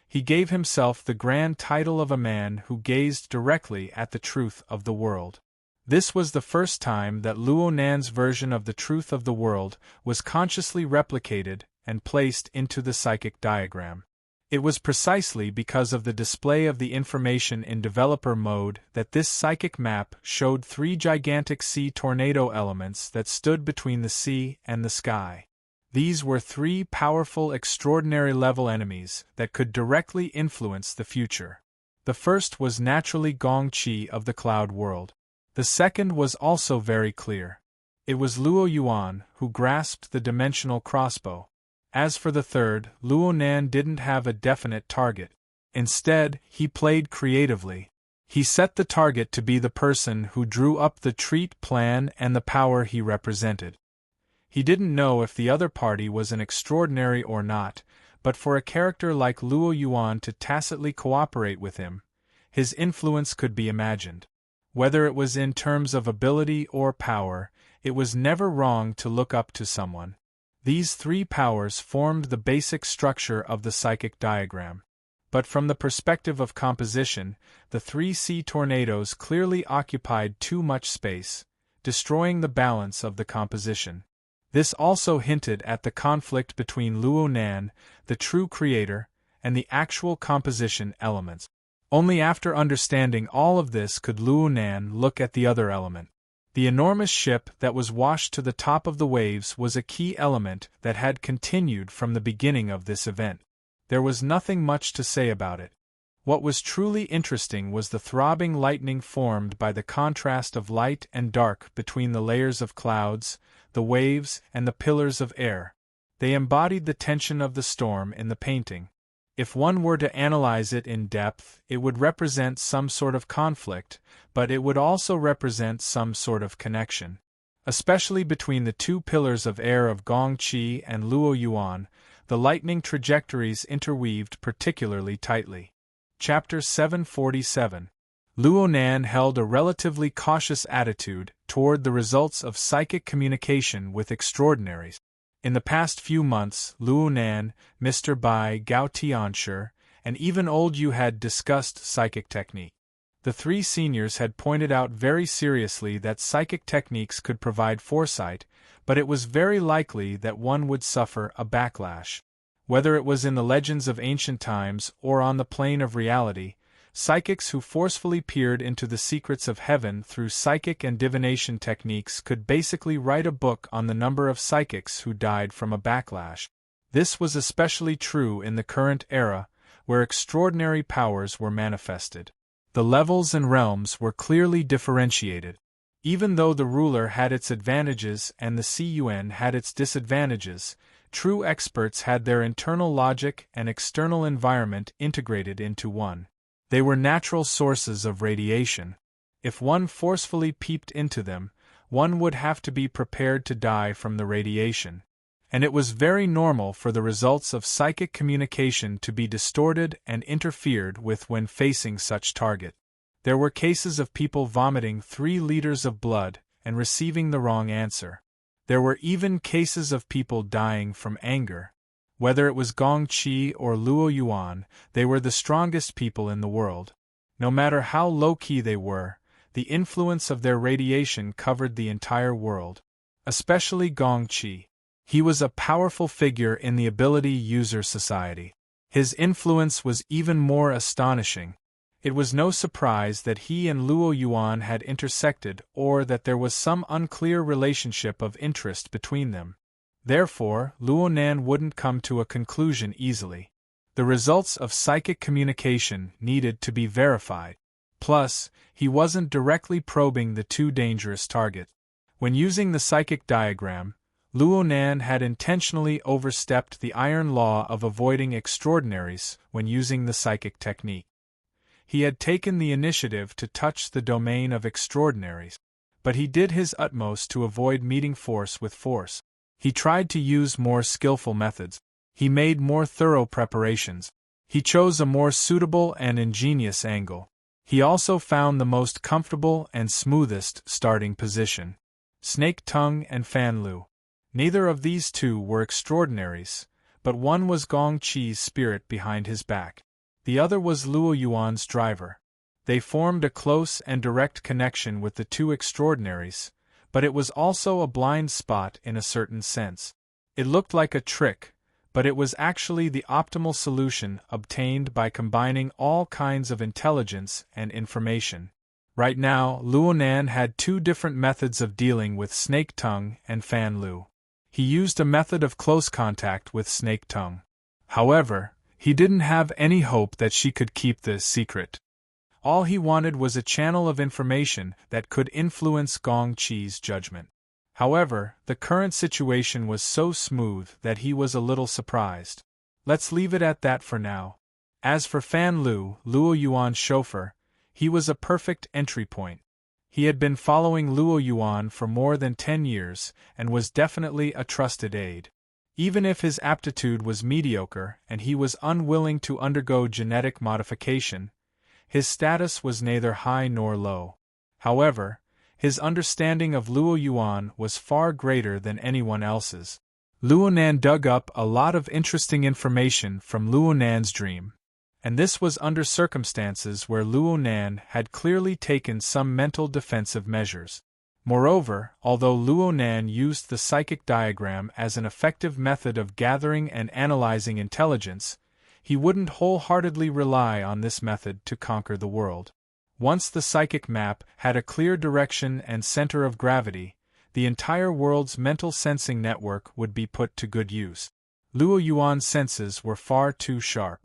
He gave himself the grand title of a man who gazed directly at the truth of the world. This was the first time that Luo Nan's version of the truth of the world was consciously replicated and placed into the psychic diagram. It was precisely because of the display of the information in developer mode that this psychic map showed 3 gigantic sea tornado elements that stood between the sea and the sky. These were 3 powerful extraordinary level enemies that could directly influence the future. The first was naturally Gong Qi of the cloud world. The second was also very clear. It was Luo Yuan who grasped the dimensional crossbow. As for the third, Luo Nan didn't have a definite target. Instead, he played creatively. He set the target to be the person who drew up the treat plan and the power he represented. He didn't know if the other party was an extraordinary or not, but for a character like Luo Yuan to tacitly cooperate with him, his influence could be imagined. Whether it was in terms of ability or power, it was never wrong to look up to someone. These three powers formed the basic structure of the psychic diagram. But from the perspective of composition, the three sea tornadoes clearly occupied too much space, destroying the balance of the composition. This also hinted at the conflict between Luo Nan, the true creator, and the actual composition elements. Only after understanding all of this could Luo Nan look at the other element. The enormous ship that was washed to the top of the waves was a key element that had continued from the beginning of this event. There was nothing much to say about it. What was truly interesting was the throbbing lightning formed by the contrast of light and dark between the layers of clouds, the waves, and the pillars of air. They embodied the tension of the storm in the painting. If one were to analyze it in depth, it would represent some sort of conflict, but it would also represent some sort of connection. Especially between the two pillars of air of Gongqi and Luo Yuan, the lightning trajectories interweaved particularly tightly. Chapter 747. Luo Nan held a relatively cautious attitude toward the results of psychic communication with extraordinaries. In the past few months, Luo Nan, Mr. Bai, Gao Tianshi, and even old Yu had discussed psychic technique. The three seniors had pointed out very seriously that psychic techniques could provide foresight, but it was very likely that one would suffer a backlash. Whether it was in the legends of ancient times or on the plane of reality, psychics who forcefully peered into the secrets of heaven through psychic and divination techniques could basically write a book on the number of psychics who died from a backlash. This was especially true in the current era, where extraordinary powers were manifested. The levels and realms were clearly differentiated. Even though the ruler had its advantages and the CUN had its disadvantages, true experts had their internal logic and external environment integrated into one. They were natural sources of radiation. If one forcefully peeped into them, one would have to be prepared to die from the radiation. And it was very normal for the results of psychic communication to be distorted and interfered with when facing such target. There were cases of people vomiting 3 liters of blood and receiving the wrong answer. There were even cases of people dying from anger. Whether it was Gongqi or Luo Yuan, they were the strongest people in the world. No matter how low-key they were, the influence of their radiation covered the entire world. Especially Gongqi. He was a powerful figure in the ability user society. His influence was even more astonishing. It was no surprise that he and Luo Yuan had intersected or that there was some unclear relationship of interest between them. Therefore, Luo Nan wouldn't come to a conclusion easily. The results of psychic communication needed to be verified. Plus, he wasn't directly probing the too dangerous target. When using the psychic diagram, Luo Nan had intentionally overstepped the iron law of avoiding extraordinaries when using the psychic technique. He had taken the initiative to touch the domain of extraordinaries, but he did his utmost to avoid meeting force with force. He tried to use more skillful methods. He made more thorough preparations. He chose a more suitable and ingenious angle. He also found the most comfortable and smoothest starting position. Snake Tongue and Fan Lu. Neither of these two were extraordinaries, but one was Gongqi's spirit behind his back. The other was Luo Yuan's driver. They formed a close and direct connection with the two extraordinaries, but it was also a blind spot in a certain sense. It looked like a trick, but it was actually the optimal solution obtained by combining all kinds of intelligence and information. Right now, Luo Nan had 2 different methods of dealing with Snake Tongue and Fan Lu. He used a method of close contact with Snake Tongue. However, he didn't have any hope that she could keep this secret. All he wanted was a channel of information that could influence Gongqi's judgment. However, the current situation was so smooth that he was a little surprised. Let's leave it at that for now. As for Fan Lu, Luo Yuan's chauffeur, he was a perfect entry point. He had been following Luo Yuan for more than 10 years and was definitely a trusted aide. Even if his aptitude was mediocre and he was unwilling to undergo genetic modification, his status was neither high nor low. However, his understanding of Luo Yuan was far greater than anyone else's. Luonan dug up a lot of interesting information from Luonan's dream, and this was under circumstances where Luonan had clearly taken some mental defensive measures. Moreover, although Luonan used the psychic diagram as an effective method of gathering and analyzing intelligence, he wouldn't wholeheartedly rely on this method to conquer the world. Once the psychic map had a clear direction and center of gravity, the entire world's mental sensing network would be put to good use. Luo Yuan's senses were far too sharp.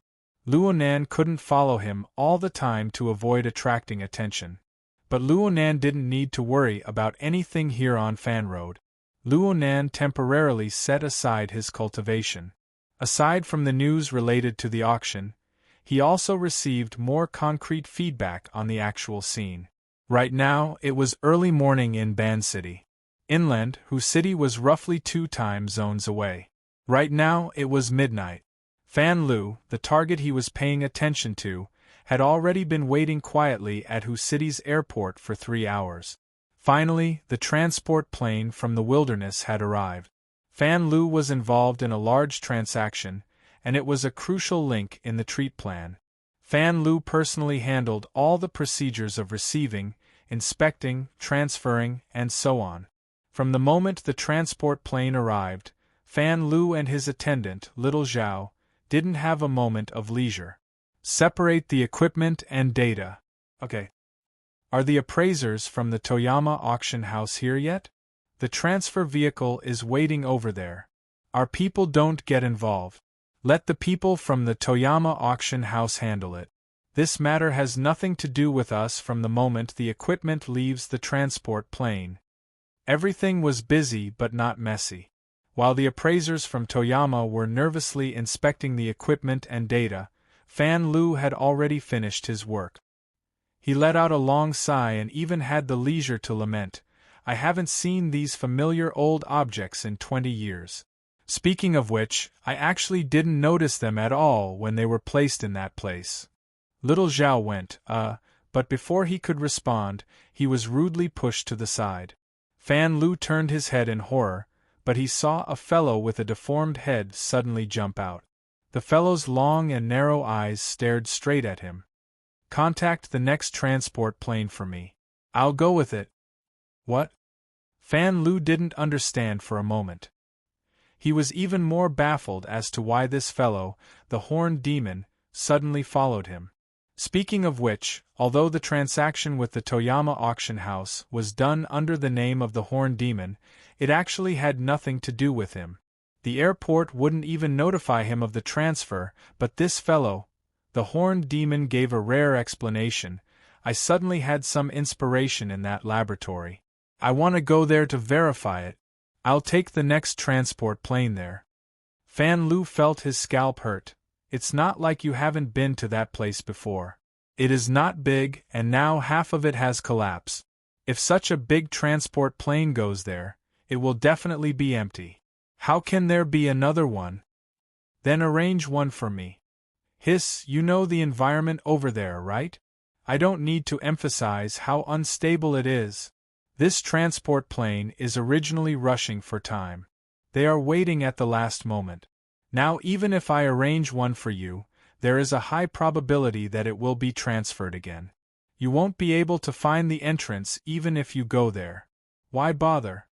Luonan couldn't follow him all the time to avoid attracting attention. But Luonan didn't need to worry about anything here on Fan Road. Luonan temporarily set aside his cultivation. Aside from the news related to the auction, he also received more concrete feedback on the actual scene. Right now, it was early morning in Ban City. Inland, whose city was roughly 2 time zones away. Right now, it was midnight. Fan Lu, the target he was paying attention to, had already been waiting quietly at Hu City's airport for 3 hours. Finally, the transport plane from the wilderness had arrived. Fan Lu was involved in a large transaction, and it was a crucial link in the treat plan. Fan Lu personally handled all the procedures of receiving, inspecting, transferring, and so on. From the moment the transport plane arrived, Fan Lu and his attendant, Little Zhao, didn't have a moment of leisure. Separate the equipment and data. Okay. Are the appraisers from the Toyama auction house here yet? The transfer vehicle is waiting over there. Our people don't get involved. Let the people from the Toyama auction house handle it. This matter has nothing to do with us from the moment the equipment leaves the transport plane. Everything was busy but not messy. While the appraisers from Toyama were nervously inspecting the equipment and data, Fan Lu had already finished his work. He let out a long sigh and even had the leisure to lament, "I haven't seen these familiar old objects in 20 years. Speaking of which, I actually didn't notice them at all when they were placed in that place." Little Zhao went, but before he could respond, he was rudely pushed to the side. Fan Lu turned his head in horror, but he saw a fellow with a deformed head suddenly jump out. The fellow's long and narrow eyes stared straight at him. "Contact the next transport plane for me. I'll go with it." "What?" Fan Lu didn't understand for a moment. He was even more baffled as to why this fellow, the horned demon, suddenly followed him. Speaking of which, although the transaction with the Toyama auction house was done under the name of the horned demon, it actually had nothing to do with him. The airport wouldn't even notify him of the transfer, but this fellow, the horned demon, gave a rare explanation. "I suddenly had some inspiration in that laboratory. I want to go there to verify it. I'll take the next transport plane there." Fan Lu felt his scalp hurt. "It's not like you haven't been to that place before. It is not big, and now half of it has collapsed. If such a big transport plane goes there, it will definitely be empty. How can there be another one?" "Then arrange one for me." "Hiss, you know the environment over there, right? I don't need to emphasize how unstable it is. This transport plane is originally rushing for time. They are waiting at the last moment. Now even if I arrange one for you, there is a high probability that it will be transferred again. You won't be able to find the entrance even if you go there. Why bother?"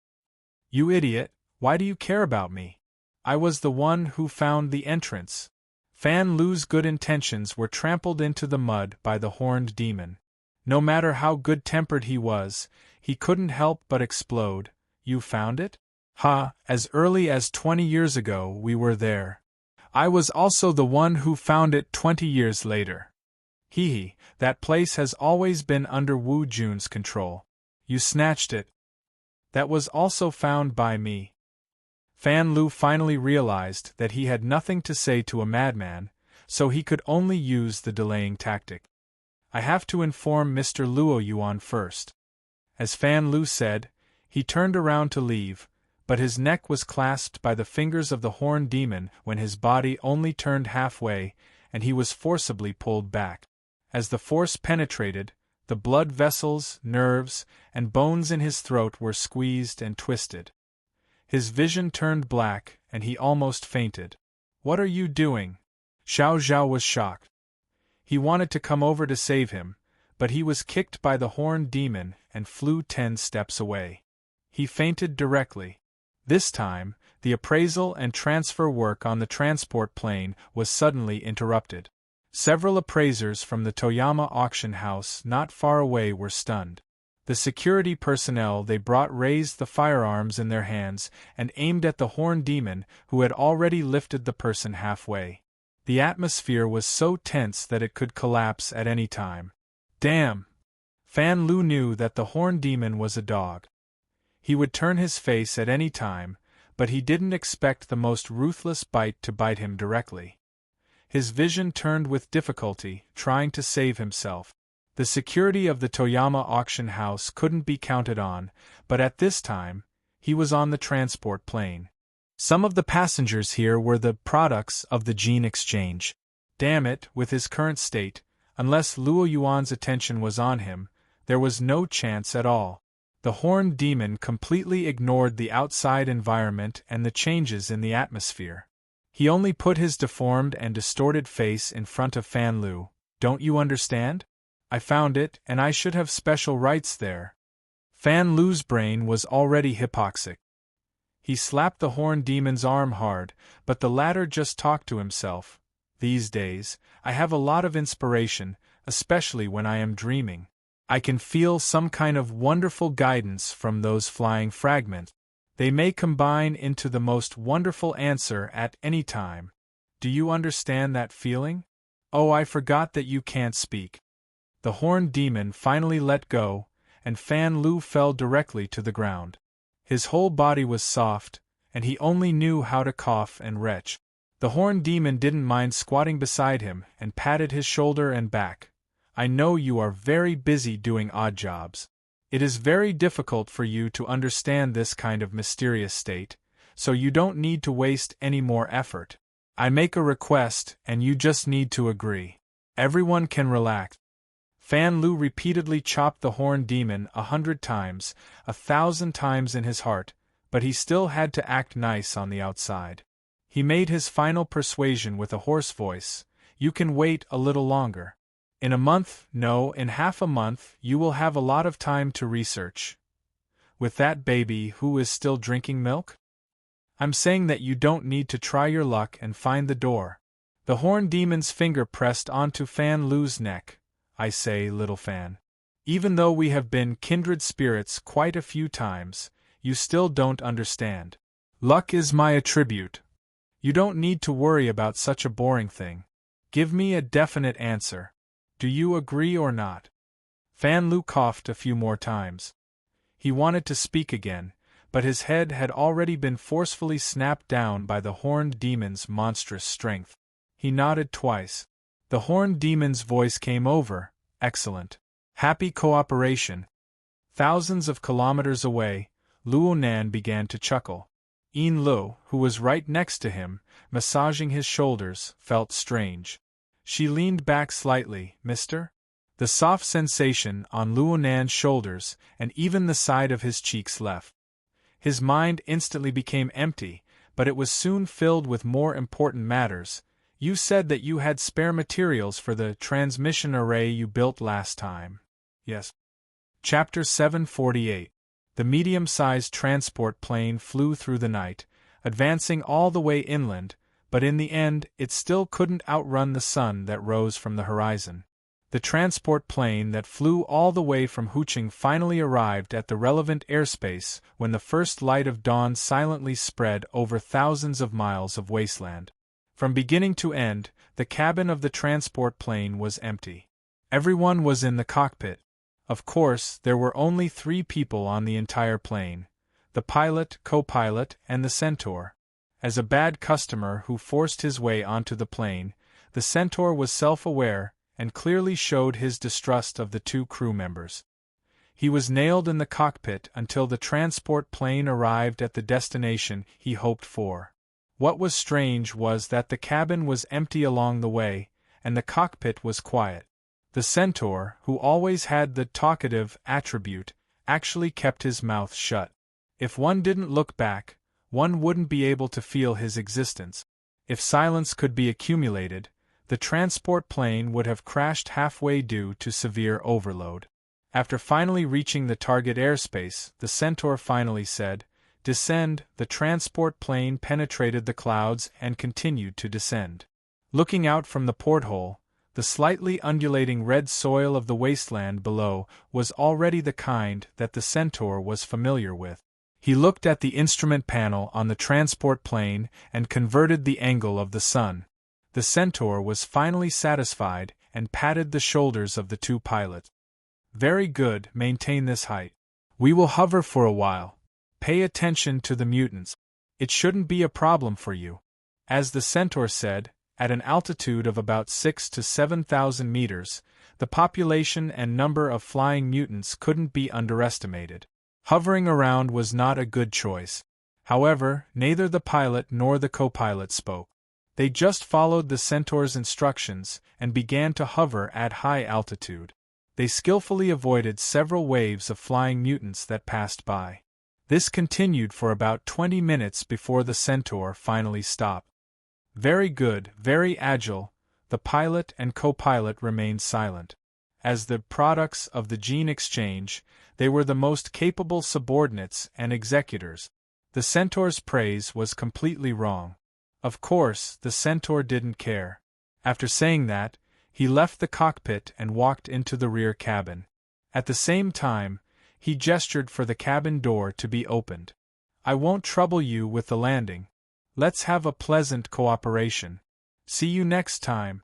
"You idiot, why do you care about me? I was the one who found the entrance." Fan Lu's good intentions were trampled into the mud by the horned demon. No matter how good-tempered he was, he couldn't help but explode. "You found it? Ha, as early as 20 years ago we were there. I was also the one who found it 20 years later. Hee, that place has always been under Wu Jun's control. You snatched it. That was also found by me." Fan Lu finally realized that he had nothing to say to a madman, so he could only use the delaying tactic. "I have to inform Mr. Luo Yuan first." As Fan Lu said, he turned around to leave, but his neck was clasped by the fingers of the horned demon when his body only turned halfway, and he was forcibly pulled back. As the force penetrated, the blood vessels, nerves, and bones in his throat were squeezed and twisted. His vision turned black, and he almost fainted. "What are you doing?" Xiao Zhao was shocked. He wanted to come over to save him, but he was kicked by the horned demon and flew 10 steps away. He fainted directly. This time, the appraisal and transfer work on the transport plane was suddenly interrupted. Several appraisers from the Toyama auction house not far away were stunned. The security personnel they brought raised the firearms in their hands and aimed at the horned demon, who had already lifted the person halfway. The atmosphere was so tense that it could collapse at any time. Damn! Fan Lu knew that the horned demon was a dog. He would turn his face at any time, but he didn't expect the most ruthless bite to bite him directly. His vision turned with difficulty, trying to save himself. The security of the Toyama auction house couldn't be counted on, but at this time, he was on the transport plane. Some of the passengers here were the products of the gene exchange. Damn it, with his current state, unless Luo Yuan's attention was on him, there was no chance at all. The horned demon completely ignored the outside environment and the changes in the atmosphere. He only put his deformed and distorted face in front of Fan Lu. "Don't you understand? I found it, and I should have special rights there." Fan Lu's brain was already hypoxic. He slapped the horned demon's arm hard, but the latter just talked to himself. "These days, I have a lot of inspiration, especially when I am dreaming. I can feel some kind of wonderful guidance from those flying fragments. They may combine into the most wonderful answer at any time. Do you understand that feeling? Oh, I forgot that you can't speak." The horned demon finally let go, and Fan Lu fell directly to the ground. His whole body was soft, and he only knew how to cough and retch. The horned demon didn't mind squatting beside him and patted his shoulder and back. "I know you are very busy doing odd jobs. It is very difficult for you to understand this kind of mysterious state, so you don't need to waste any more effort. I make a request, and you just need to agree. Everyone can relax." Fan Lu repeatedly chopped the horned demon 100 times, 1,000 times in his heart, but he still had to act nice on the outside. He made his final persuasion with a hoarse voice. "You can wait a little longer. In a month, no, in half a month, you will have a lot of time to research. With that baby who is still drinking milk? I'm saying that you don't need to try your luck and find the door." The horned demon's finger pressed onto Fan Lu's neck. "I say, little Fan, even though we have been kindred spirits quite a few times, you still don't understand. Luck is my attribute. You don't need to worry about such a boring thing. Give me a definite answer. Do you agree or not?" Fan Lu coughed a few more times. He wanted to speak again, but his head had already been forcefully snapped down by the horned demon's monstrous strength. He nodded twice. The horned demon's voice came over. "Excellent. Happy cooperation." Thousands of kilometers away, Luo Nan began to chuckle. Yin Lu, who was right next to him, massaging his shoulders, felt strange. She leaned back slightly. "Mister?" The soft sensation on Luo Nan's shoulders and even the side of his cheeks left. His mind instantly became empty, but it was soon filled with more important matters. "You said that you had spare materials for the transmission array you built last time." "Yes." Chapter 748. The medium-sized transport plane flew through the night, advancing all the way inland, but in the end it still couldn't outrun the sun that rose from the horizon. The transport plane that flew all the way from Huqing finally arrived at the relevant airspace when the first light of dawn silently spread over thousands of miles of wasteland. From beginning to end, the cabin of the transport plane was empty. Everyone was in the cockpit. Of course, there were only 3 people on the entire plane: the pilot, co-pilot, and the centaur. As a bad customer who forced his way onto the plane, the centaur was self-aware and clearly showed his distrust of the 2 crew members. He was nailed in the cockpit until the transport plane arrived at the destination he hoped for. What was strange was that the cabin was empty along the way, and the cockpit was quiet. The centaur, who always had the talkative attribute, actually kept his mouth shut. If one didn't look back, one wouldn't be able to feel his existence. If silence could be accumulated, the transport plane would have crashed halfway due to severe overload. After finally reaching the target airspace, the Centaur finally said, "Descend." The transport plane penetrated the clouds and continued to descend. Looking out from the porthole, the slightly undulating red soil of the wasteland below was already the kind that the Centaur was familiar with. He looked at the instrument panel on the transport plane and converted the angle of the sun. The Centaur was finally satisfied and patted the shoulders of the two pilots. "Very good, maintain this height. We will hover for a while. Pay attention to the mutants. It shouldn't be a problem for you." As the Centaur said, at an altitude of about 6,000 to 7,000 meters, the population and number of flying mutants couldn't be underestimated. Hovering around was not a good choice. However, neither the pilot nor the co-pilot spoke. They just followed the Centaur's instructions and began to hover at high altitude. They skillfully avoided several waves of flying mutants that passed by. This continued for about 20 minutes before the Centaur finally stopped. "Very good, very agile." The pilot and co-pilot remained silent. As the products of the gene exchange, they were the most capable subordinates and executors. The Centaur's praise was completely wrong. Of course, the Centaur didn't care. After saying that, he left the cockpit and walked into the rear cabin. At the same time, he gestured for the cabin door to be opened. "I won't trouble you with the landing. Let's have a pleasant cooperation. See you next time."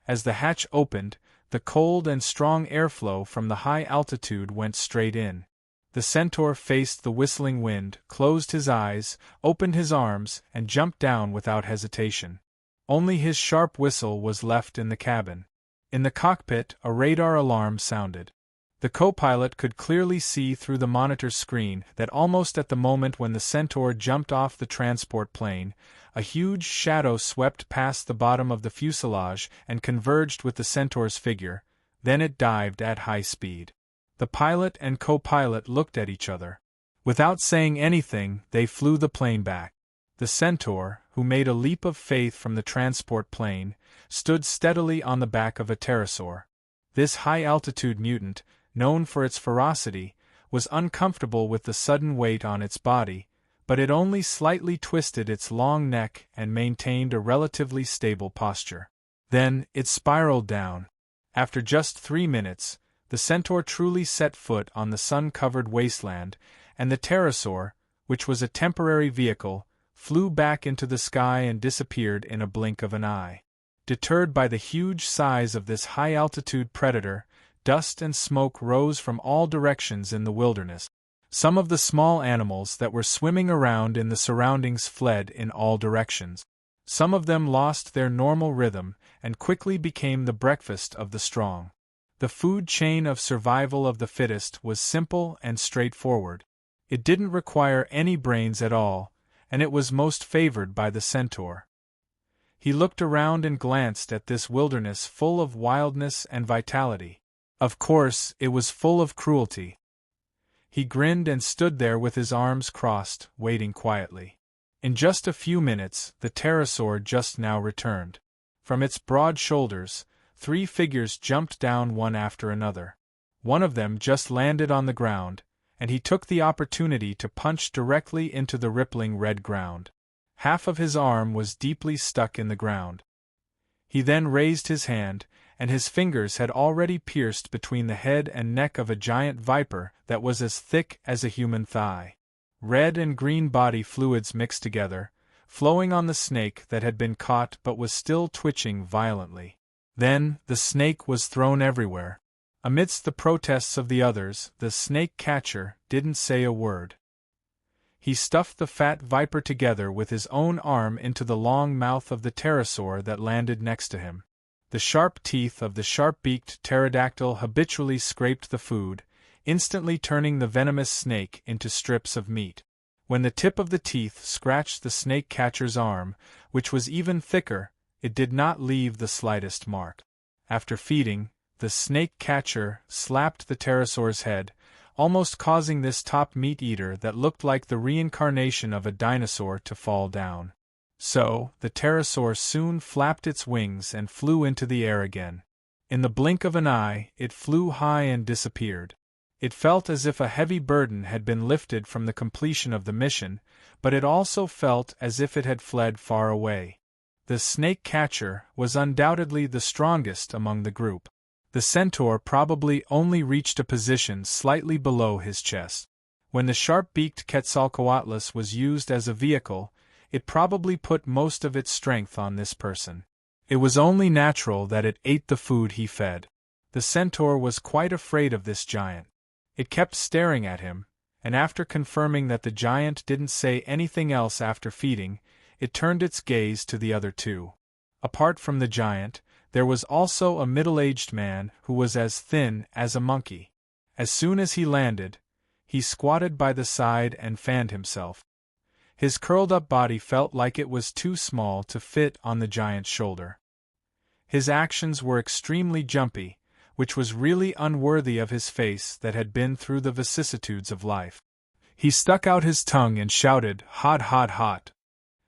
As the hatch opened, the cold and strong airflow from the high altitude went straight in. The Centaur faced the whistling wind, closed his eyes, opened his arms, and jumped down without hesitation. Only his sharp whistle was left in the cabin. In the cockpit, a radar alarm sounded. The co-pilot could clearly see through the monitor screen that almost at the moment when the Centaur jumped off the transport plane, a huge shadow swept past the bottom of the fuselage and converged with the Centaur's figure, then it dived at high speed. The pilot and co-pilot looked at each other. Without saying anything, they flew the plane back. The Centaur, who made a leap of faith from the transport plane, stood steadily on the back of a pterosaur. This high-altitude mutant, known for its ferocity, was uncomfortable with the sudden weight on its body, but it only slightly twisted its long neck and maintained a relatively stable posture. Then, it spiraled down. After just 3 minutes, the Centaur truly set foot on the sun-covered wasteland, and the pterosaur, which was a temporary vehicle, flew back into the sky and disappeared in a blink of an eye. Deterred by the huge size of this high-altitude predator, dust and smoke rose from all directions in the wilderness. Some of the small animals that were swimming around in the surroundings fled in all directions. Some of them lost their normal rhythm and quickly became the breakfast of the strong. The food chain of survival of the fittest was simple and straightforward. It didn't require any brains at all, and it was most favored by the Centaur. He looked around and glanced at this wilderness full of wildness and vitality. Of course, it was full of cruelty. He grinned and stood there with his arms crossed, waiting quietly. In just a few minutes, the pterosaur just now returned. From its broad shoulders, 3 figures jumped down one after another. One of them just landed on the ground, and he took the opportunity to punch directly into the rippling red ground. Half of his arm was deeply stuck in the ground. He then raised his hand, and his fingers had already pierced between the head and neck of a giant viper that was as thick as a human thigh. Red and green body fluids mixed together, flowing on the snake that had been caught but was still twitching violently. Then, the snake was thrown everywhere. Amidst the protests of the others, the snake catcher didn't say a word. He stuffed the fat viper together with his own arm into the long mouth of the pterosaur that landed next to him. The sharp teeth of the sharp-beaked pterodactyl habitually scraped the food, instantly turning the venomous snake into strips of meat. When the tip of the teeth scratched the snake catcher's arm, which was even thicker, it did not leave the slightest mark. After feeding, the snake catcher slapped the pterosaur's head, almost causing this top meat-eater that looked like the reincarnation of a dinosaur to fall down. So, the pterosaur soon flapped its wings and flew into the air again. In the blink of an eye, it flew high and disappeared. It felt as if a heavy burden had been lifted from the completion of the mission, but it also felt as if it had fled far away. The snake catcher was undoubtedly the strongest among the group. The centaur probably only reached a position slightly below his chest. When the sharp-beaked Quetzalcoatlus was used as a vehicle, it probably put most of its strength on this person. It was only natural that it ate the food he fed. The centaur was quite afraid of this giant. It kept staring at him, and after confirming that the giant didn't say anything else after feeding, it turned its gaze to the other two. Apart from the giant, there was also a middle-aged man who was as thin as a monkey. As soon as he landed, he squatted by the side and fanned himself. His curled-up body felt like it was too small to fit on the giant's shoulder. His actions were extremely jumpy, which was really unworthy of his face that had been through the vicissitudes of life. He stuck out his tongue and shouted, "Hot, hot, hot!"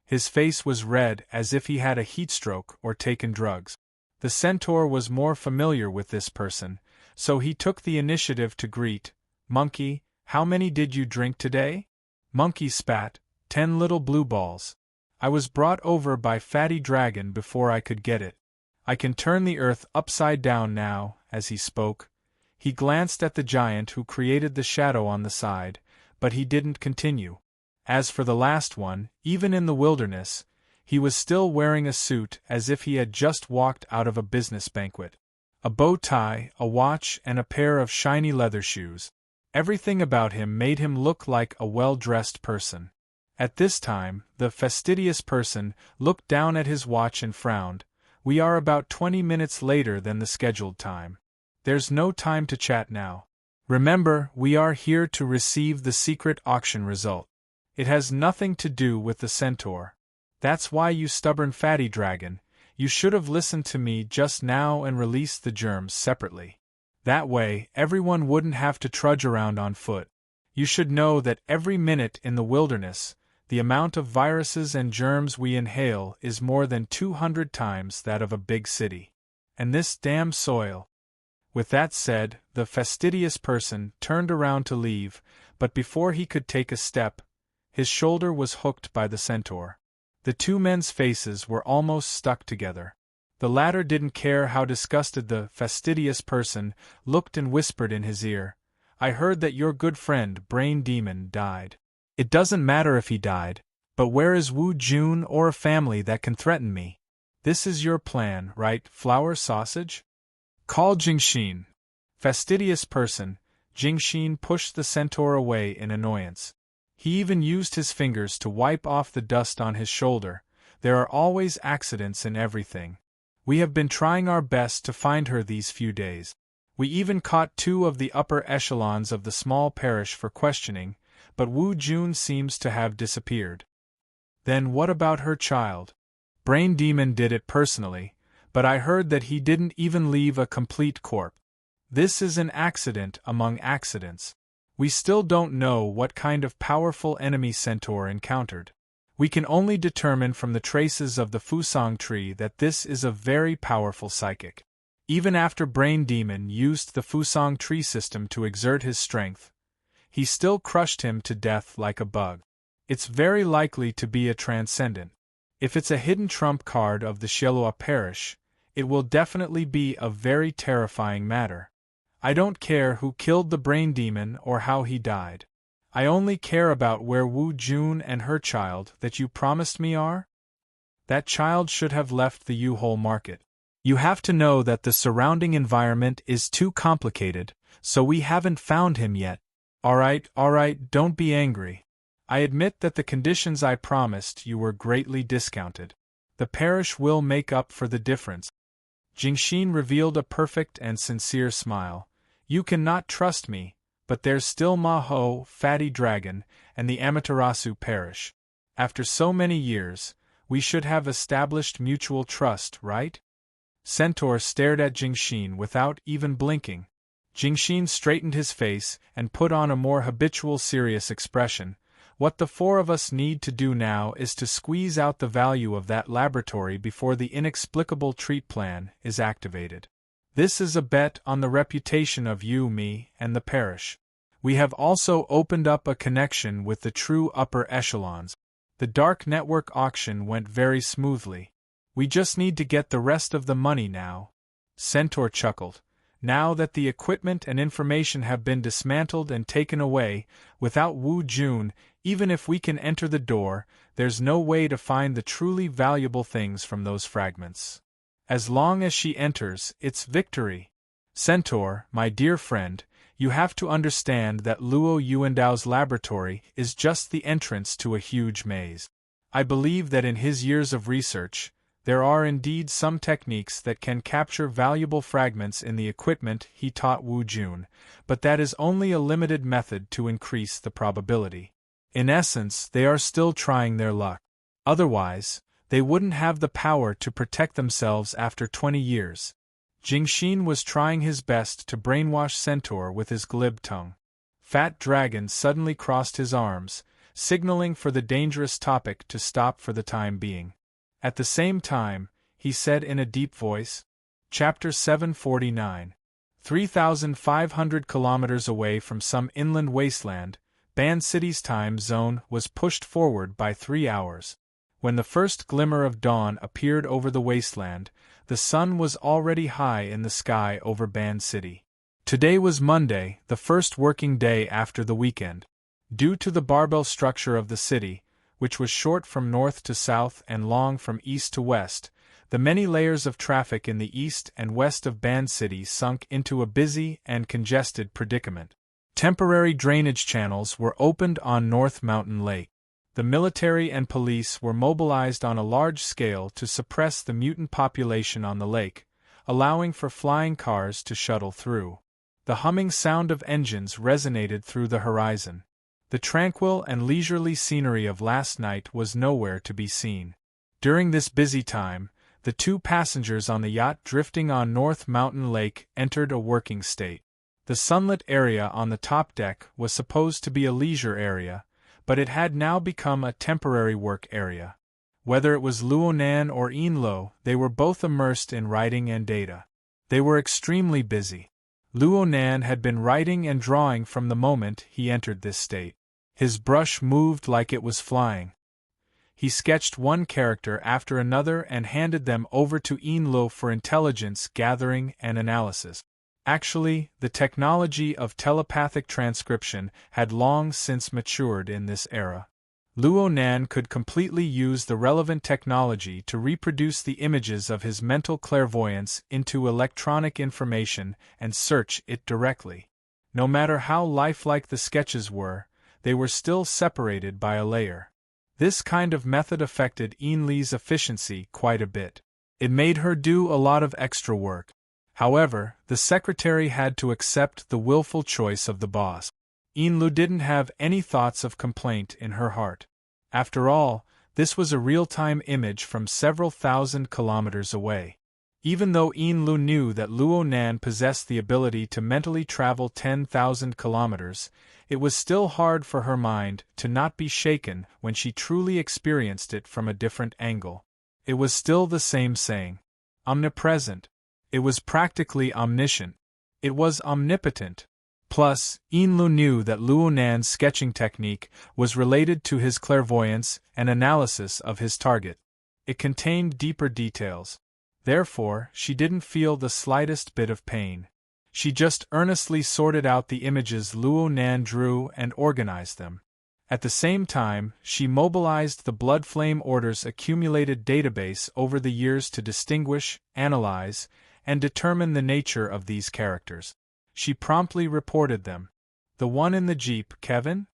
His face was red as if he had a heatstroke or taken drugs. The centaur was more familiar with this person, so he took the initiative to greet, "Monkey, how many did you drink today?" Monkey spat, 10 little blue balls. I was brought over by Fatty Dragon before I could get it. I can turn the earth upside down now." As he spoke, he glanced at the giant who created the shadow on the side, but he didn't continue. As for the last one, even in the wilderness, he was still wearing a suit as if he had just walked out of a business banquet. A bow tie, a watch, and a pair of shiny leather shoes. Everything about him made him look like a well-dressed person. At this time, the fastidious person looked down at his watch and frowned. "We are about 20 minutes later than the scheduled time. There's no time to chat now. Remember, we are here to receive the secret auction result. It has nothing to do with the centaur. That's why, you stubborn fatty dragon, you should have listened to me just now and released the germs separately. That way, everyone wouldn't have to trudge around on foot. You should know that every minute in the wilderness, the amount of viruses and germs we inhale is more than 200 times that of a big city. And this damn soil." With that said, the fastidious person turned around to leave, but before he could take a step, his shoulder was hooked by the centaur. The two men's faces were almost stuck together. The latter didn't care how disgusted the fastidious person looked and whispered in his ear, "I heard that your good friend Brain Demon died. It doesn't matter if he died, but where is Wu Jun or a family that can threaten me? This is your plan, right, flour sausage? Call Jingxin." Fastidious person, Jingxin pushed the centaur away in annoyance. He even used his fingers to wipe off the dust on his shoulder. There are always accidents in everything. We have been trying our best to find her these few days. We even caught 2 of the upper echelons of the small parish for questioning, but Wu Jun seems to have disappeared. Then what about her child? Brain Demon did it personally, but I heard that he didn't even leave a complete corpse. This is an accident among accidents. We still don't know what kind of powerful enemy centaur encountered. We can only determine from the traces of the Fusang tree that this is a very powerful psychic. Even after Brain Demon used the Fusang tree system to exert his strength, he still crushed him to death like a bug. It's very likely to be a transcendent. If it's a hidden trump card of the Shelua parish, it will definitely be a very terrifying matter. I don't care who killed the Brain Demon or how he died. I only care about where Wu Jun and her child that you promised me are. That child should have left the U-Hole market. You have to know that the surrounding environment is too complicated, so we haven't found him yet. Alright, don't be angry. I admit that the conditions I promised you were greatly discounted. The parish will make up for the difference. Jingxin revealed a perfect and sincere smile. You cannot trust me, but there's still Maho, Fatty Dragon, and the Amaterasu parish. After so many years, we should have established mutual trust, right? Centaur stared at Jingxin without even blinking. Jingxin straightened his face and put on a more habitual serious expression. What the four of us need to do now is to squeeze out the value of that laboratory before the inexplicable treat plan is activated. This is a bet on the reputation of you, me, and the parish. We have also opened up a connection with the true upper echelons. The dark network auction went very smoothly. We just need to get the rest of the money now. Centaur chuckled. Now that the equipment and information have been dismantled and taken away, without Wu Jun, even if we can enter the door, there's no way to find the truly valuable things from those fragments. As long as she enters, it's victory. Centaur, my dear friend, you have to understand that Luo Yuandao's laboratory is just the entrance to a huge maze. I believe that in his years of research, there are indeed some techniques that can capture valuable fragments in the equipment he taught Wu Jun, but that is only a limited method to increase the probability. In essence, they are still trying their luck. Otherwise, they wouldn't have the power to protect themselves after 20 years. Jingxin was trying his best to brainwash Centaur with his glib tongue. Fat Dragon suddenly crossed his arms, signaling for the dangerous topic to stop for the time being. At the same time, he said in a deep voice, Chapter 749. 3,500 kilometers away from some inland wasteland, Ban City's time zone was pushed forward by 3 hours. When the first glimmer of dawn appeared over the wasteland, the sun was already high in the sky over Ban City. Today was Monday, the first working day after the weekend. Due to the barbell structure of the city, which was short from north to south and long from east to west, the many layers of traffic in the east and west of Ban City sunk into a busy and congested predicament. Temporary drainage channels were opened on North Mountain Lake. The military and police were mobilized on a large scale to suppress the mutant population on the lake, allowing for flying cars to shuttle through. The humming sound of engines resonated through the horizon. The tranquil and leisurely scenery of last night was nowhere to be seen. During this busy time, the 2 passengers on the yacht drifting on North Mountain Lake entered a working state. The sunlit area on the top deck was supposed to be a leisure area, but it had now become a temporary work area. Whether it was Luonan or Yinluo, they were both immersed in writing and data. They were extremely busy. Luonan had been writing and drawing from the moment he entered this state. His brush moved like it was flying. He sketched one character after another and handed them over to Yinluo for intelligence gathering and analysis. Actually, the technology of telepathic transcription had long since matured in this era. Luonan could completely use the relevant technology to reproduce the images of his mental clairvoyance into electronic information and search it directly. No matter how lifelike the sketches were, they were still separated by a layer. This kind of method affected Yinli's efficiency quite a bit. It made her do a lot of extra work. However, the secretary had to accept the willful choice of the boss. Yinlu didn't have any thoughts of complaint in her heart. After all, this was a real-time image from several thousand kilometers away. Even though Yinlu knew that Luonan possessed the ability to mentally travel 10,000 kilometers, it was still hard for her mind to not be shaken when she truly experienced it from a different angle. It was still the same saying. Omnipresent. It was practically omniscient. It was omnipotent. Plus, Yinlu knew that Luonan's sketching technique was related to his clairvoyance and analysis of his target. It contained deeper details. Therefore, she didn't feel the slightest bit of pain. She just earnestly sorted out the images Luonan drew and organized them. At the same time, she mobilized the Blood Flame Order's accumulated database over the years to distinguish, analyze, and determine the nature of these characters. She promptly reported them. The one in the jeep, Kevin?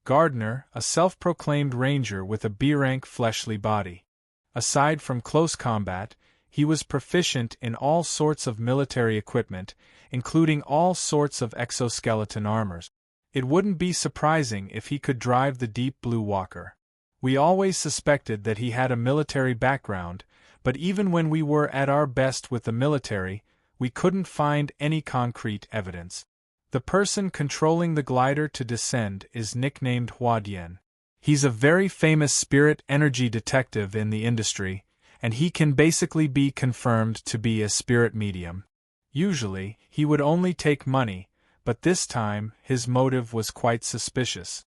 Gardner, a self-proclaimed ranger with a B-rank fleshly body. Aside from close combat, he was proficient in all sorts of military equipment, including all sorts of exoskeleton armors. It wouldn't be surprising if he could drive the Deep Blue Walker. We always suspected that he had a military background, but even when we were at our best with the military, we couldn't find any concrete evidence. The person controlling the glider to descend is nicknamed Huadian. He's a very famous spirit energy detective in the industry, and he can basically be confirmed to be a spirit medium. Usually, he would only take money, but this time his motive was quite suspicious.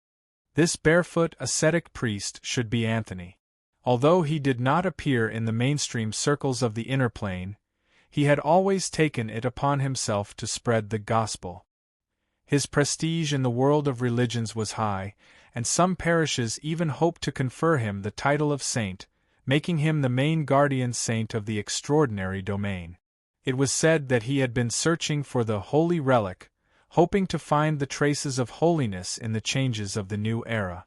This barefoot ascetic priest should be Anthony. Although he did not appear in the mainstream circles of the inner plane, he had always taken it upon himself to spread the gospel. His prestige in the world of religions was high, and some parishes even hoped to confer him the title of saint, making him the main guardian saint of the extraordinary domain. It was said that he had been searching for the holy relic, hoping to find the traces of holiness in the changes of the new era.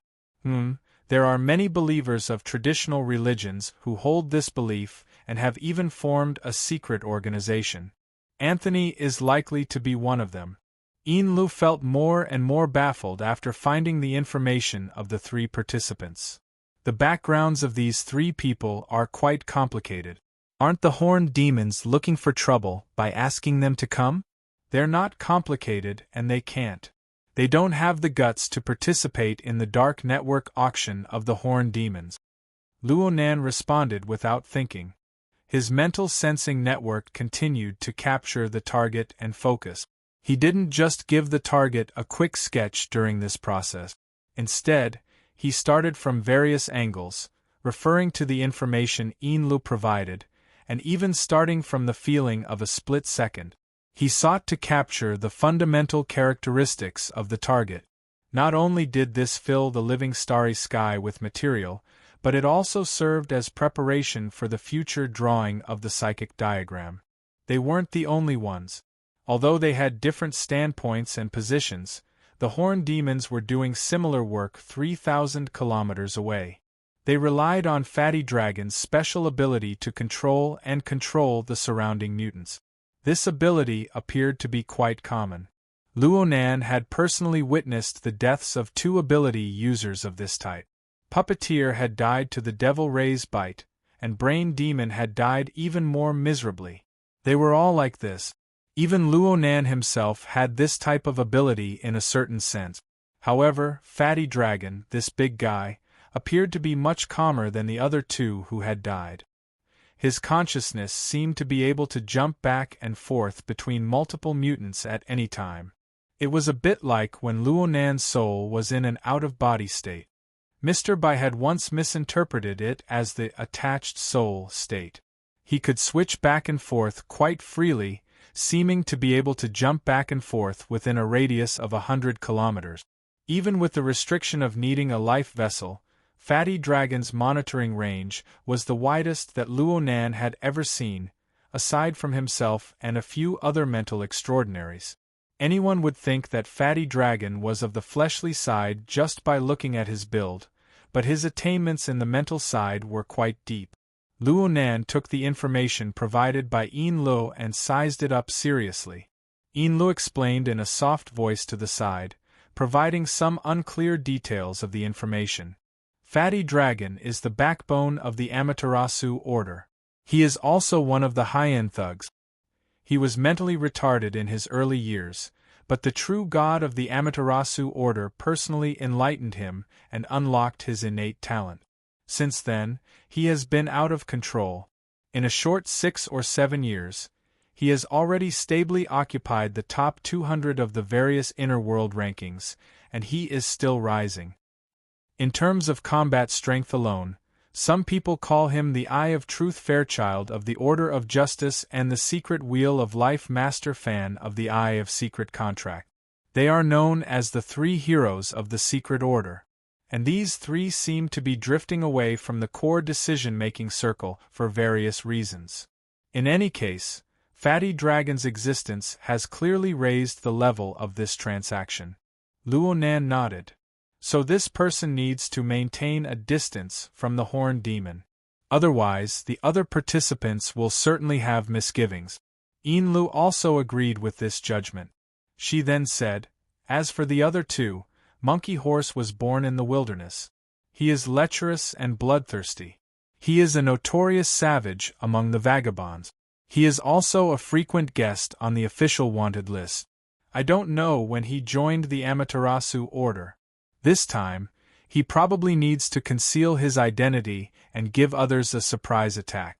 There are many believers of traditional religions who hold this belief and have even formed a secret organization. Anthony is likely to be one of them. Lu felt more and more baffled after finding the information of the three participants. The backgrounds of these three people are quite complicated. Aren't the horned demons looking for trouble by asking them to come? They're not complicated and they can't. They don't have the guts to participate in the dark network auction of the horned demons. Luonan responded without thinking. His mental sensing network continued to capture the target and focus. He didn't just give the target a quick sketch during this process. Instead, he started from various angles, referring to the information Lu provided, and even starting from the feeling of a split second. He sought to capture the fundamental characteristics of the target. Not only did this fill the living starry sky with material, but it also served as preparation for the future drawing of the psychic diagram. They weren't the only ones. Although they had different standpoints and positions, the horned demons were doing similar work 3,000 kilometers away. They relied on Fatty Dragon's special ability to control the surrounding mutants. This ability appeared to be quite common. Luonan had personally witnessed the deaths of two ability users of this type. Puppeteer had died to the Devil Ray's bite, and Brain Demon had died even more miserably. They were all like this. Even Luonan himself had this type of ability in a certain sense. However, Fatty Dragon, this big guy, appeared to be much calmer than the other two who had died. His consciousness seemed to be able to jump back and forth between multiple mutants at any time. It was a bit like when Luonan's soul was in an out-of-body state. Mr. Bai had once misinterpreted it as the attached soul state. He could switch back and forth quite freely, seeming to be able to jump back and forth within a radius of 100 kilometers. Even with the restriction of needing a life vessel, Fatty Dragon's monitoring range was the widest that Luonan had ever seen, aside from himself and a few other mental extraordinaries. Anyone would think that Fatty Dragon was of the fleshly side just by looking at his build, but his attainments in the mental side were quite deep. Luonan took the information provided by Lu and sized it up seriously. Lu explained in a soft voice to the side, providing some unclear details of the information. Fatty Dragon is the backbone of the Amaterasu order. He is also one of the high-end thugs. He was mentally retarded in his early years, but the true god of the Amaterasu order personally enlightened him and unlocked his innate talent. Since then, he has been out of control. In a short 6 or 7 years, he has already stably occupied the top 200 of the various inner world rankings, and he is still rising. In terms of combat strength alone, some people call him the Eye of Truth Fairchild of the Order of Justice and the Secret Wheel of Life Master Fan of the Eye of Secret Contract. They are known as the three heroes of the Secret Order, and these three seem to be drifting away from the core decision-making circle for various reasons. In any case, Fatty Dragon's existence has clearly raised the level of this transaction. Luonan nodded. So this person needs to maintain a distance from the horned demon. Otherwise, the other participants will certainly have misgivings. Lu also agreed with this judgment. She then said, "As for the other two, Monkey Horse was born in the wilderness. He is lecherous and bloodthirsty. He is a notorious savage among the vagabonds. He is also a frequent guest on the official wanted list. I don't know when he joined the Amaterasu order. This time, he probably needs to conceal his identity and give others a surprise attack.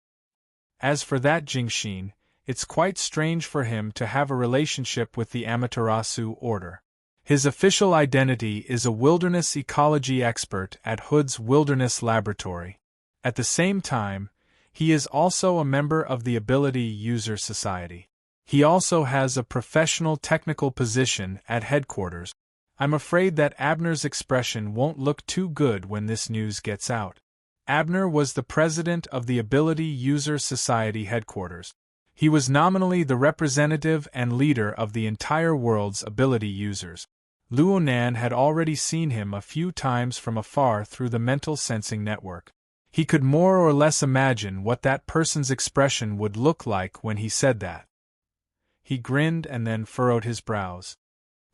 As for that Jingxin, it's quite strange for him to have a relationship with the Amaterasu order. His official identity is a wilderness ecology expert at Hood's Wilderness Laboratory. At the same time, he is also a member of the Ability User Society. He also has a professional technical position at headquarters. I'm afraid that Abner's expression won't look too good when this news gets out. Abner was the president of the Ability User Society headquarters. He was nominally the representative and leader of the entire world's ability users. Luonan had already seen him a few times from afar through the mental sensing network. He could more or less imagine what that person's expression would look like when he said that. He grinned and then furrowed his brows.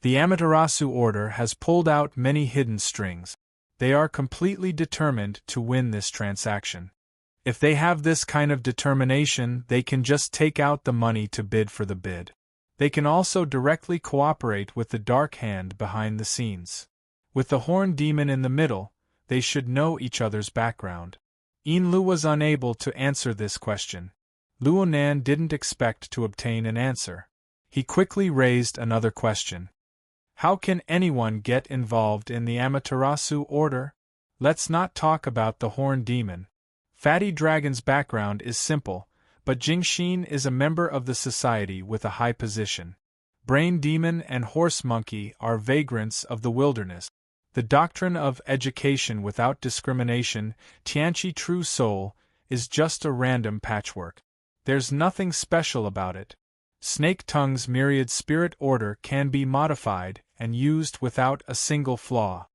The Amaterasu order has pulled out many hidden strings. They are completely determined to win this transaction. If they have this kind of determination, they can just take out the money to bid for the bid. They can also directly cooperate with the dark hand behind the scenes. With the horned demon in the middle, they should know each other's background. Enlu was unable to answer this question. Luonan didn't expect to obtain an answer. He quickly raised another question. How can anyone get involved in the Amaterasu order? Let's not talk about the horned demon. Fatty Dragon's background is simple, but Jingxin is a member of the society with a high position. Brain Demon and Horse Monkey are vagrants of the wilderness. The doctrine of education without discrimination, Tianqi True Soul, is just a random patchwork. There's nothing special about it. Snake Tongue's myriad spirit order can be modified and used without a single flaw.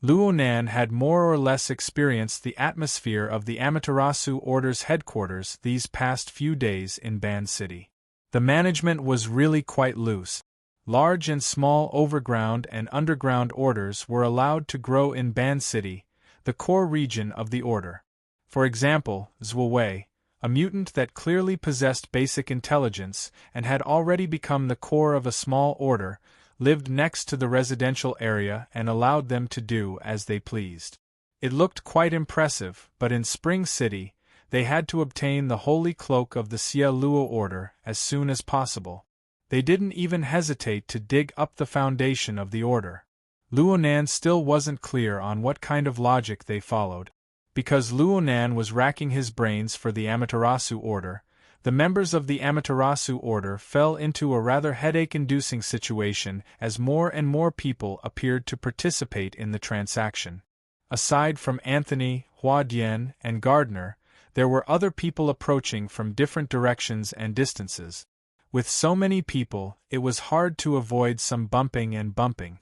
Luonan had more or less experienced the atmosphere of the Amaterasu Order's headquarters these past few days in Ban City. The management was really quite loose. Large and small overground and underground orders were allowed to grow in Ban City, the core region of the order. For example, Zhuowei, a mutant that clearly possessed basic intelligence and had already become the core of a small order, lived next to the residential area and allowed them to do as they pleased. It looked quite impressive, but in Spring City, they had to obtain the holy cloak of the Xia Luo order as soon as possible. They didn't even hesitate to dig up the foundation of the order. Luonan still wasn't clear on what kind of logic they followed. Because Luonan was racking his brains for the Amaterasu order, the members of the Amaterasu order fell into a rather headache-inducing situation as more and more people appeared to participate in the transaction. Aside from Anthony, Huadian, and Gardner, there were other people approaching from different directions and distances. With so many people, it was hard to avoid some bumping and bumping.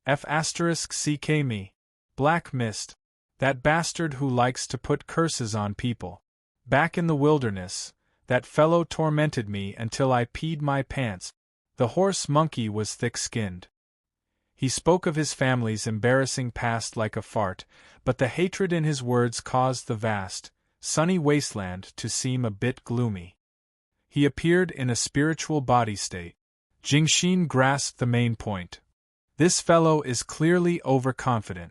F*ck me. Black Mist. That bastard who likes to put curses on people. Back in the wilderness, that fellow tormented me until I peed my pants. The horse monkey was thick-skinned. He spoke of his family's embarrassing past like a fart, but the hatred in his words caused the vast, sunny wasteland to seem a bit gloomy. He appeared in a spiritual body state. Jingxin grasped the main point. This fellow is clearly overconfident.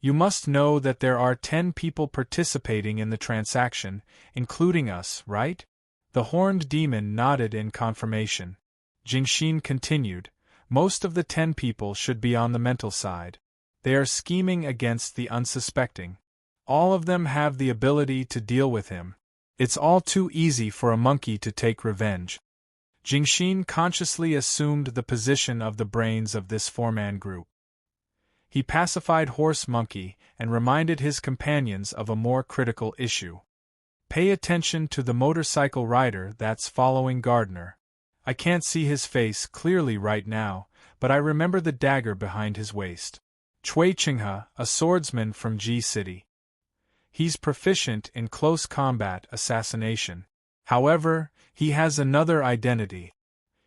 You must know that there are 10 people participating in the transaction, including us, right? The horned demon nodded in confirmation. Jingxin continued, most of the 10 people should be on the mental side. They are scheming against the unsuspecting. All of them have the ability to deal with him. It's all too easy for a monkey to take revenge. Jingxin consciously assumed the position of the brains of this four-man group. He pacified Horse Monkey and reminded his companions of a more critical issue. Pay attention to the motorcycle rider that's following Gardner. I can't see his face clearly right now, but I remember the dagger behind his waist. Cui Qinghe, a swordsman from G City. He's proficient in close combat assassination. However, he has another identity.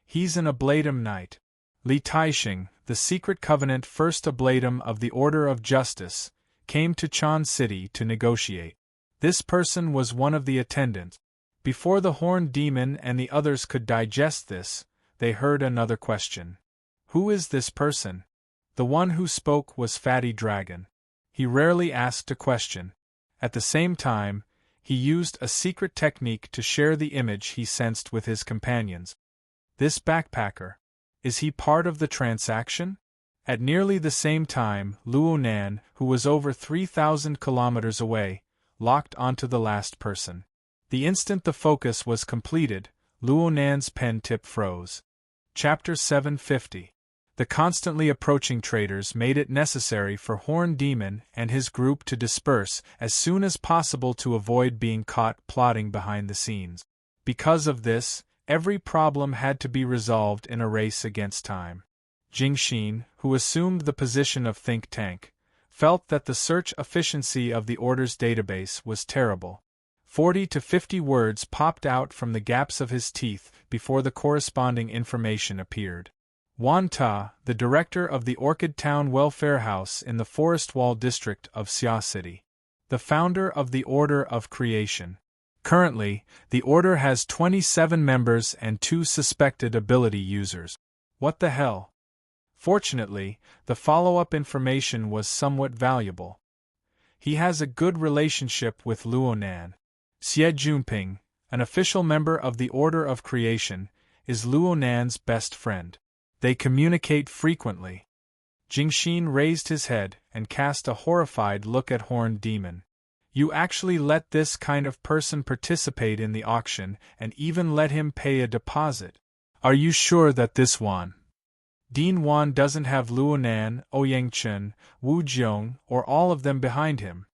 He's an Ablatum Knight. Li Taixing, the Secret Covenant First Ablatum of the Order of Justice, came to Chan City to negotiate. This person was one of the attendants. Before the Horned Demon and the others could digest this, they heard another question. Who is this person? The one who spoke was Fatty Dragon. He rarely asked a question. At the same time, he used a secret technique to share the image he sensed with his companions. This backpacker. Is he part of the transaction? At nearly the same time, Luo Nan, who was over 3,000 kilometers away, locked onto the last person. The instant the focus was completed, Luo Nan's pen tip froze. Chapter 750. The constantly approaching traders made it necessary for Horned Demon and his group to disperse as soon as possible to avoid being caught plotting behind the scenes. Because of this, every problem had to be resolved in a race against time. Jingxin, who assumed the position of think tank, felt that the search efficiency of the Order's database was terrible. 40 to 50 words popped out from the gaps of his teeth before the corresponding information appeared. Wan Ta, the director of the Orchid Town Welfare House in the Forest Wall district of Xia City. The founder of the Order of Creation. Currently, the Order has 27 members and 2 suspected ability users. What the hell? Fortunately, the follow-up information was somewhat valuable. He has a good relationship with Luo Nan. Xie Junping, an official member of the Order of Creation, is Luo Nan's best friend. They communicate frequently. Jingxin raised his head and cast a horrified look at Horned Demon. You actually let this kind of person participate in the auction and even let him pay a deposit. Are you sure that this Dean Wan doesn't have Luo Nan, Ouyang Chen, Wu Jiong, or all of them behind him?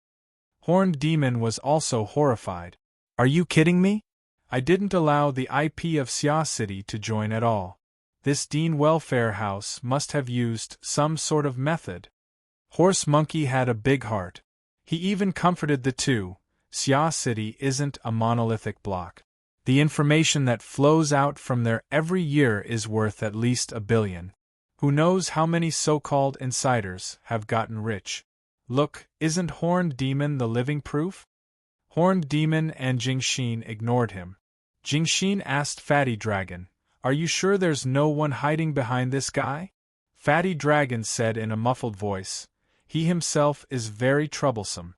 Horned Demon was also horrified. Are you kidding me? I didn't allow the IP of Xia City to join at all. This Dean Welfare House must have used some sort of method. Horse Monkey had a big heart. He even comforted the two. Xia City isn't a monolithic block. The information that flows out from there every year is worth at least $1 billion. Who knows how many so-called insiders have gotten rich? Look, isn't Horned Demon the living proof? Horned Demon and Jingxin ignored him. Jingxin asked Fatty Dragon, "Are you sure there's no one hiding behind this guy?" Fatty Dragon said in a muffled voice, "He himself is very troublesome.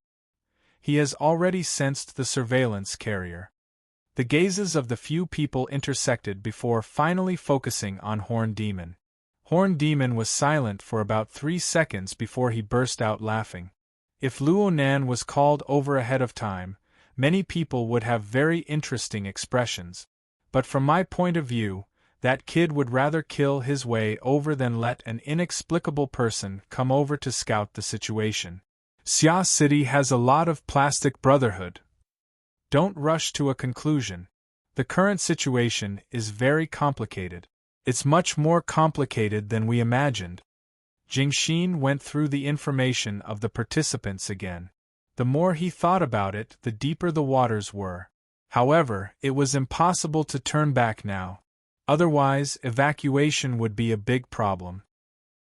He has already sensed the surveillance carrier." The gazes of the few people intersected before finally focusing on Horned Demon. Horned Demon was silent for about 3 seconds before he burst out laughing. If Luo Nan was called over ahead of time, many people would have very interesting expressions. But from my point of view, that kid would rather kill his way over than let an inexplicable person come over to scout the situation. Xia City has a lot of plastic brotherhood. Don't rush to a conclusion. The current situation is very complicated. It's much more complicated than we imagined. Jingxin went through the information of the participants again. The more he thought about it, the deeper the waters were. However, it was impossible to turn back now. Otherwise, evacuation would be a big problem.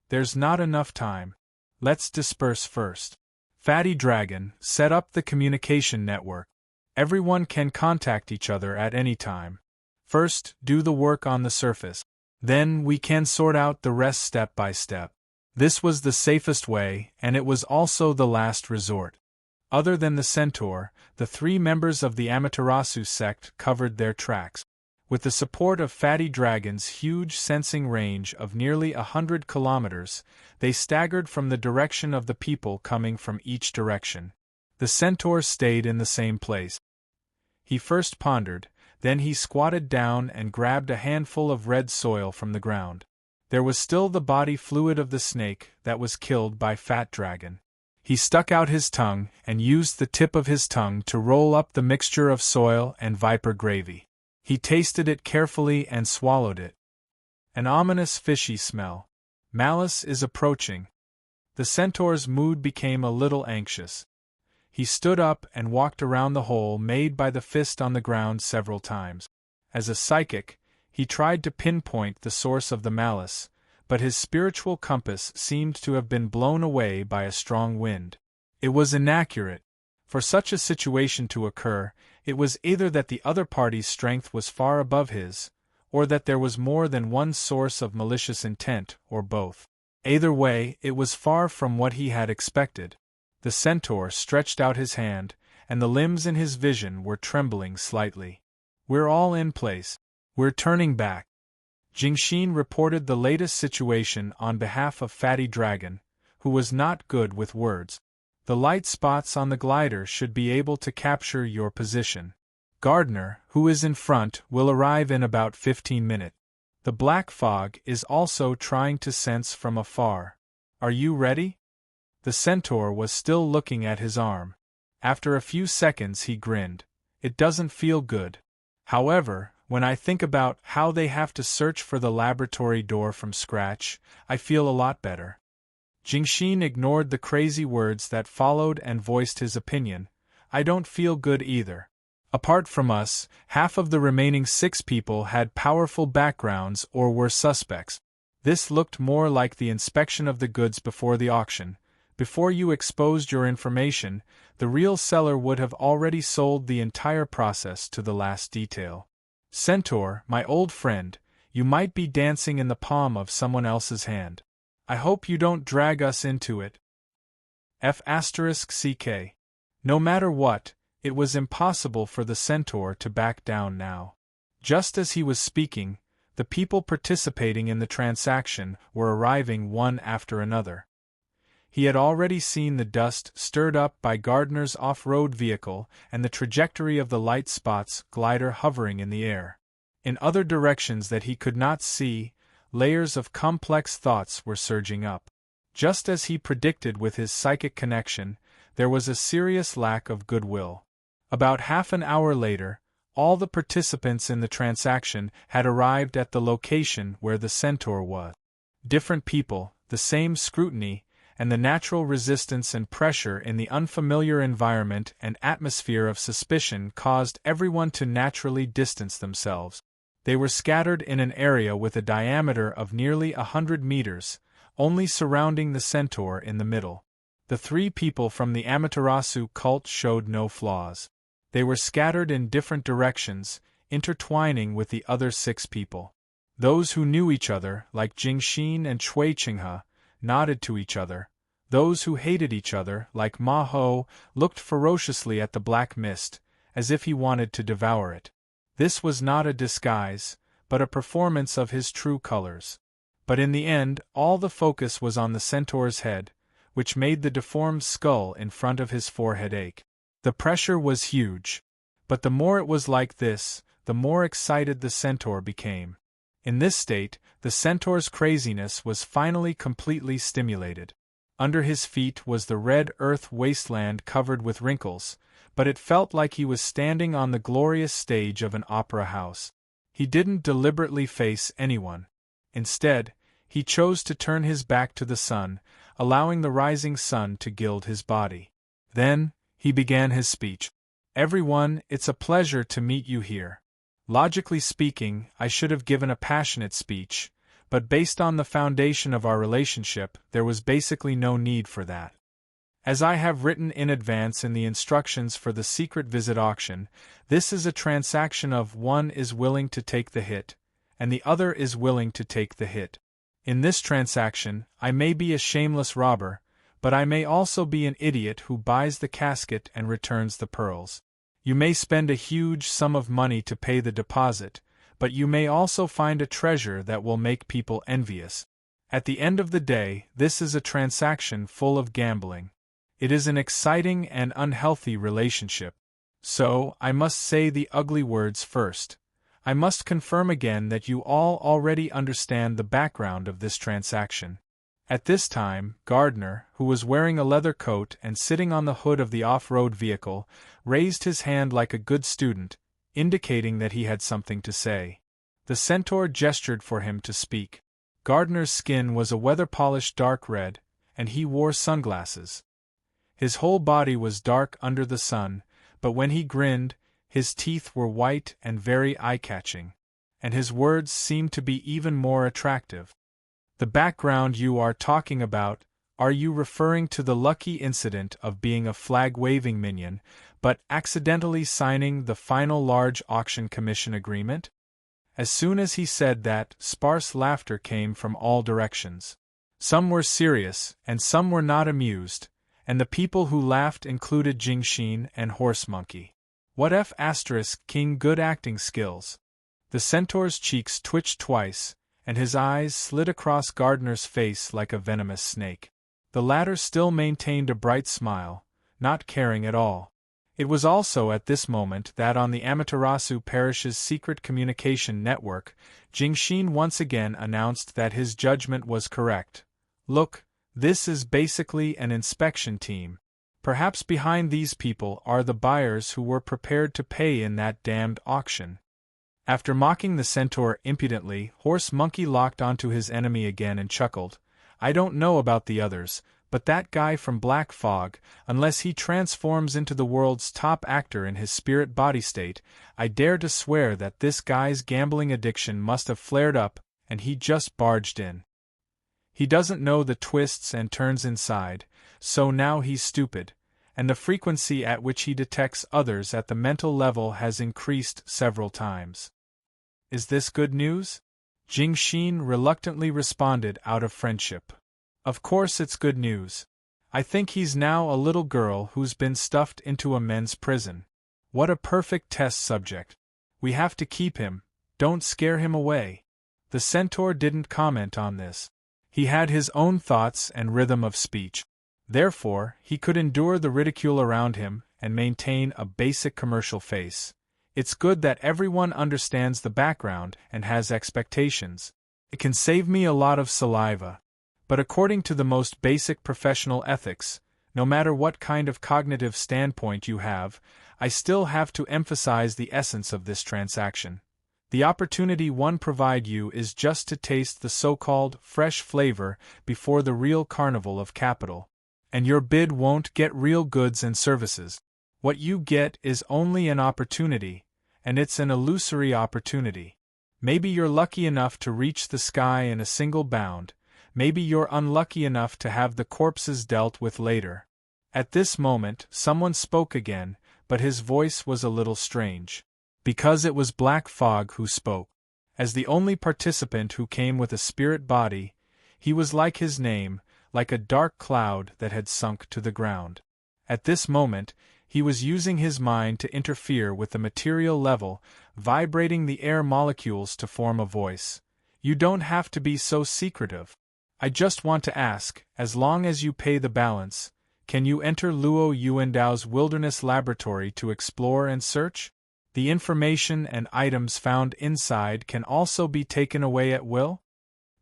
There's not enough time. Let's disperse first. Fatty Dragon, set up the communication network. Everyone can contact each other at any time. First, do the work on the surface. Then we can sort out the rest step by step. This was the safest way, and it was also the last resort. Other than the Centaur, the 3 members of the Amaterasu sect covered their tracks. With the support of Fatty Dragon's huge sensing range of nearly 100 kilometers, they staggered from the direction of the people coming from each direction. The Centaur stayed in the same place. He first pondered, then he squatted down and grabbed a handful of red soil from the ground. There was still the body fluid of the snake that was killed by Fat Dragon. He stuck out his tongue and used the tip of his tongue to roll up the mixture of soil and viper gravy. He tasted it carefully and swallowed it. An ominous fishy smell. Malice is approaching. The Centaur's mood became a little anxious. He stood up and walked around the hole made by the fist on the ground several times. As a psychic, he tried to pinpoint the source of the malice, but his spiritual compass seemed to have been blown away by a strong wind. It was inaccurate. For such a situation to occur, it was either that the other party's strength was far above his, or that there was more than one source of malicious intent, or both. Either way, it was far from what he had expected. The centaur stretched out his hand, and the limbs in his vision were trembling slightly. "We're all in place. We're turning back." Jingxin reported the latest situation on behalf of Fatty Dragon, who was not good with words. "The light spots on the glider should be able to capture your position. Gardner, who is in front, will arrive in about 15 minutes. The black fog is also trying to sense from afar. Are you ready?" The centaur was still looking at his arm. After a few seconds he grinned. "It doesn't feel good. However, when I think about how they have to search for the laboratory door from scratch, I feel a lot better." Jingxin ignored the crazy words that followed and voiced his opinion. "I don't feel good either. Apart from us, half of the remaining 6 people had powerful backgrounds or were suspects. This looked more like the inspection of the goods before the auction. Before you exposed your information, the real seller would have already sold the entire process to the last detail. Centaur, my old friend, you might be dancing in the palm of someone else's hand. I hope you don't drag us into it." F***ck. No matter what, it was impossible for the centaur to back down now. Just as he was speaking, the people participating in the transaction were arriving one after another. He had already seen the dust stirred up by Gardner's off-road vehicle and the trajectory of the light spots glider hovering in the air. In other directions that he could not see, layers of complex thoughts were surging up. Just as he predicted with his psychic connection, there was a serious lack of goodwill. About half an hour later, all the participants in the transaction had arrived at the location where the centaur was. Different people, the same scrutiny, and the natural resistance and pressure in the unfamiliar environment and atmosphere of suspicion caused everyone to naturally distance themselves. They were scattered in an area with a diameter of nearly 100 meters, only surrounding the centaur in the middle. The 3 people from the Amaterasu cult showed no flaws. They were scattered in different directions, intertwining with the other 6 people. Those who knew each other, like Jingxin and Cui Qinghe, nodded to each other. Those who hated each other, like Ma Ho, looked ferociously at the black mist, as if he wanted to devour it. This was not a disguise, but a performance of his true colors. But in the end, all the focus was on the centaur's head, which made the deformed skull in front of his forehead ache. The pressure was huge. But the more it was like this, the more excited the centaur became. In this state, the centaur's craziness was finally completely stimulated. Under his feet was the red earth wasteland covered with wrinkles, but it felt like he was standing on the glorious stage of an opera house. He didn't deliberately face anyone. Instead, he chose to turn his back to the sun, allowing the rising sun to gild his body. Then, he began his speech. "Everyone, it's a pleasure to meet you here. Logically speaking, I should have given a passionate speech, but based on the foundation of our relationship, there was basically no need for that. As I have written in advance in the instructions for the secret visit auction, this is a transaction of one is willing to take the hit, and the other is willing to take the hit. In this transaction, I may be a shameless robber, but I may also be an idiot who buys the casket and returns the pearls. You may spend a huge sum of money to pay the deposit, but you may also find a treasure that will make people envious. At the end of the day, this is a transaction full of gambling. It is an exciting and unhealthy relationship. So, I must say the ugly words first. I must confirm again that you all already understand the background of this transaction." At this time, Gardner, who was wearing a leather coat and sitting on the hood of the off-road vehicle, raised his hand like a good student, indicating that he had something to say. The centaur gestured for him to speak. Gardner's skin was a weather-polished dark red, and he wore sunglasses. His whole body was dark under the sun, but when he grinned, his teeth were white and very eye-catching, and his words seemed to be even more attractive. "The background you are talking about, are you referring to the lucky incident of being a flag-waving minion, but accidentally signing the final large auction commission agreement?" As soon as he said that, sparse laughter came from all directions. Some were serious, and some were not amused, and the people who laughed included Jingxin and Horse Monkey. What F*** King good acting skills. The centaur's cheeks twitched twice, and his eyes slid across Gardner's face like a venomous snake. The latter still maintained a bright smile, not caring at all. It was also at this moment that on the Amaterasu Parish's secret communication network, Jingxin once again announced that his judgment was correct. Look, this is basically an inspection team. Perhaps behind these people are the buyers who were prepared to pay in that damned auction. After mocking the centaur impudently, Horse Monkey locked onto his enemy again and chuckled. I don't know about the others, but that guy from Black Fog, unless he transforms into the world's top actor in his spirit body state, I dare to swear that this guy's gambling addiction must have flared up, and he just barged in. He doesn't know the twists and turns inside, so now he's stupid, and the frequency at which he detects others at the mental level has increased several times. Is this good news? Jingxin reluctantly responded out of friendship. Of course it's good news. I think he's now a little girl who's been stuffed into a men's prison. What a perfect test subject. We have to keep him, don't scare him away. The centaur didn't comment on this. He had his own thoughts and rhythm of speech. Therefore, he could endure the ridicule around him and maintain a basic commercial face. It's good that everyone understands the background and has expectations. It can save me a lot of saliva. But according to the most basic professional ethics, no matter what kind of cognitive standpoint you have, I still have to emphasize the essence of this transaction. The opportunity one provide you is just to taste the so-called fresh flavor before the real carnival of capital. And your bid won't get real goods and services. What you get is only an opportunity, and it's an illusory opportunity. Maybe you're lucky enough to reach the sky in a single bound, maybe you're unlucky enough to have the corpses dealt with later. At this moment, someone spoke again, but his voice was a little strange. Because it was Black Fog who spoke. As the only participant who came with a spirit body, he was like his name, like a dark cloud that had sunk to the ground. At this moment, he was using his mind to interfere with the material level, vibrating the air molecules to form a voice. You don't have to be so secretive. I just want to ask, as long as you pay the balance, can you enter Luo Yuandao's wilderness laboratory to explore and search? The information and items found inside can also be taken away at will?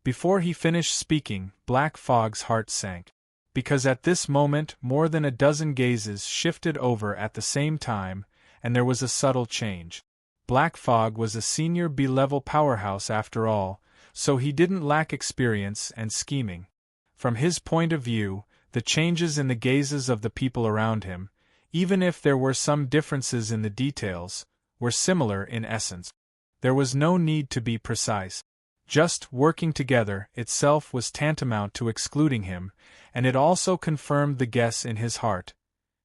Before he finished speaking, Black Fog's heart sank. Because at this moment more than a dozen gazes shifted over at the same time, and there was a subtle change. Black Fog was a senior B-level powerhouse after all, so he didn't lack experience and scheming. From his point of view, the changes in the gazes of the people around him, even if there were some differences in the details, were similar in essence. There was no need to be precise. Just working together itself was tantamount to excluding him, and it also confirmed the guess in his heart.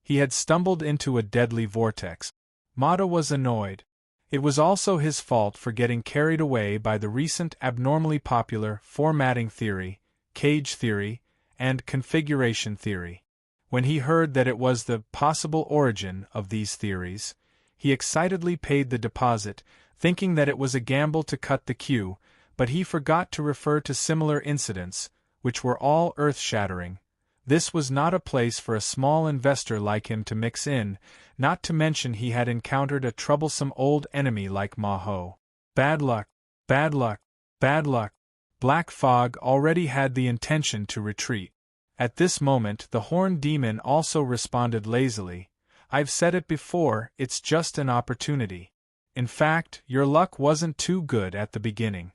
He had stumbled into a deadly vortex. Mata was annoyed. It was also his fault for getting carried away by the recent abnormally popular formatting theory, cage theory, and configuration theory. When he heard that it was the possible origin of these theories, he excitedly paid the deposit, thinking that it was a gamble to cut the queue, but he forgot to refer to similar incidents, which were all earth-shattering. This was not a place for a small investor like him to mix in, not to mention he had encountered a troublesome old enemy like Maho. Bad luck, bad luck, bad luck. Black Fog already had the intention to retreat. At this moment the Horned Demon also responded lazily. I've said it before, it's just an opportunity. In fact, your luck wasn't too good at the beginning.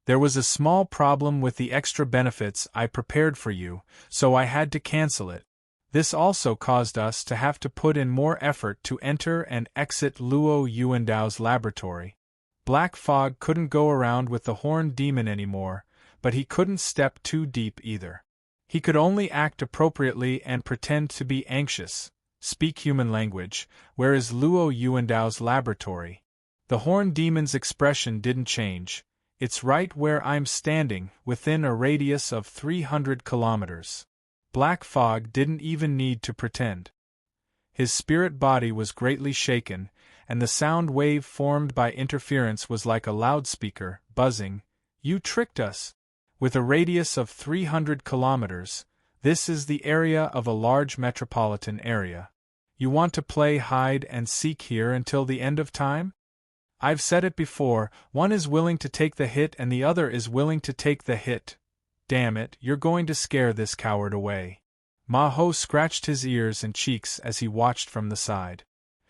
There was a small problem with the extra benefits I prepared for you, so I had to cancel it. This also caused us to have to put in more effort to enter and exit Luo Yuandao's laboratory. Black Fog couldn't go around with the Horned Demon anymore, but he couldn't step too deep either. He could only act appropriately and pretend to be anxious, speak human language. Where is Luo Yuandao's laboratory? The horned demon's expression didn't change. It's right where I'm standing, within a radius of 300 kilometers. Black Fog didn't even need to pretend. His spirit body was greatly shaken, and the sound wave formed by interference was like a loudspeaker, buzzing. You tricked us. With a radius of 300 kilometers, this is the area of a large metropolitan area. You want to play hide and seek here until the end of time? I've said it before, one is willing to take the hit and the other is willing to take the hit. Damn it, you're going to scare this coward away. Ma-Ho scratched his ears and cheeks as he watched from the side.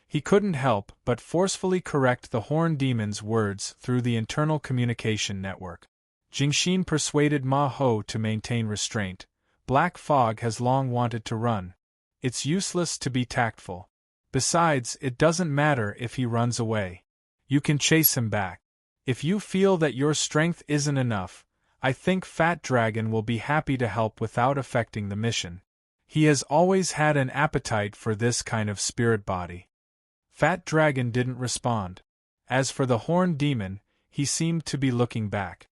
He couldn't help but forcefully correct the horned demon's words through the internal communication network. Jingxin persuaded Ma-Ho to maintain restraint. Black Fog has long wanted to run. It's useless to be tactful. Besides, it doesn't matter if he runs away. You can chase him back. If you feel that your strength isn't enough, I think Fat Dragon will be happy to help without affecting the mission. He has always had an appetite for this kind of spirit body. Fat Dragon didn't respond. As for the horned demon, he seemed to be looking back.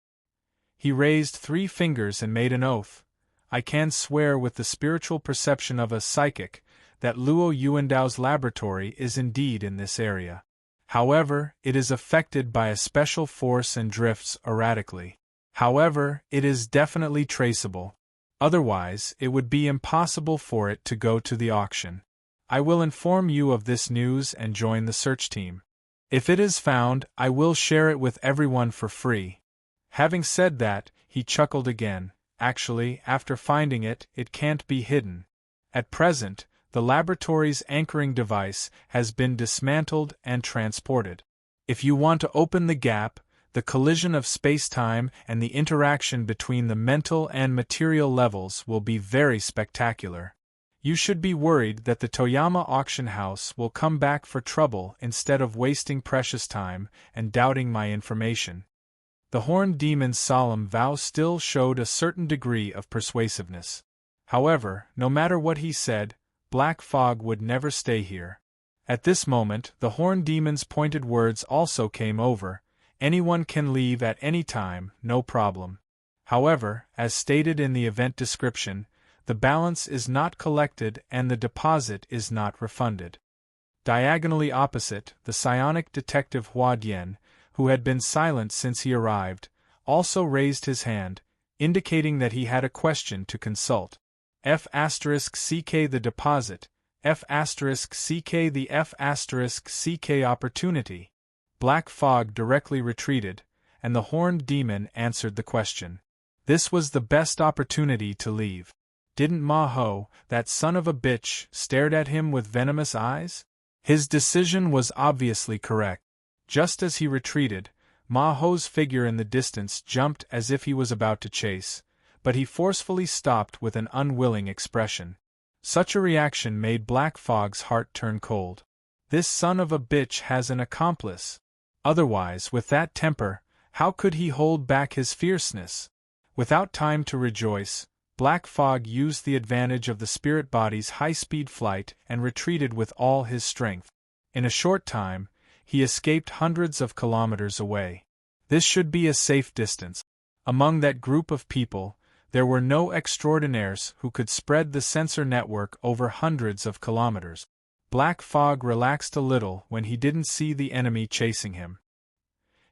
He raised 3 fingers and made an oath. I can swear with the spiritual perception of a psychic that Luo Yuandao's laboratory is indeed in this area. However, it is affected by a special force and drifts erratically. However, it is definitely traceable. Otherwise, it would be impossible for it to go to the auction. I will inform you of this news and join the search team. If it is found, I will share it with everyone for free. Having said that, he chuckled again. Actually, after finding it, it can't be hidden. At present, the laboratory's anchoring device has been dismantled and transported. If you want to open the gap, the collision of space-time and the interaction between the mental and material levels will be very spectacular. You should be worried that the Toyama auction house will come back for trouble instead of wasting precious time and doubting my information. The horned demon's solemn vow still showed a certain degree of persuasiveness. However, no matter what he said, Black Fog would never stay here. At this moment, the horned demon's pointed words also came over. Anyone can leave at any time, no problem. However, as stated in the event description, the balance is not collected and the deposit is not refunded. Diagonally opposite, the psionic detective Hua Dian, who had been silent since he arrived, also raised his hand, indicating that he had a question to consult. F***CK the deposit, F***CK the F***CK opportunity. Black Fog directly retreated, and the horned demon answered the question. This was the best opportunity to leave. Didn't Ma-Ho, that son of a bitch, stared at him with venomous eyes? His decision was obviously correct. Just as he retreated, Ma-Ho's figure in the distance jumped as if he was about to chase, but he forcefully stopped with an unwilling expression. Such a reaction made Black Fog's heart turn cold. This son of a bitch has an accomplice. Otherwise, with that temper, how could he hold back his fierceness? Without time to rejoice, Black Fog used the advantage of the spirit body's high-speed flight and retreated with all his strength. In a short time, he escaped hundreds of kilometers away. This should be a safe distance. Among that group of people, there were no extraordinaires who could spread the sensor network over hundreds of kilometers. Black Fog relaxed a little when he didn't see the enemy chasing him.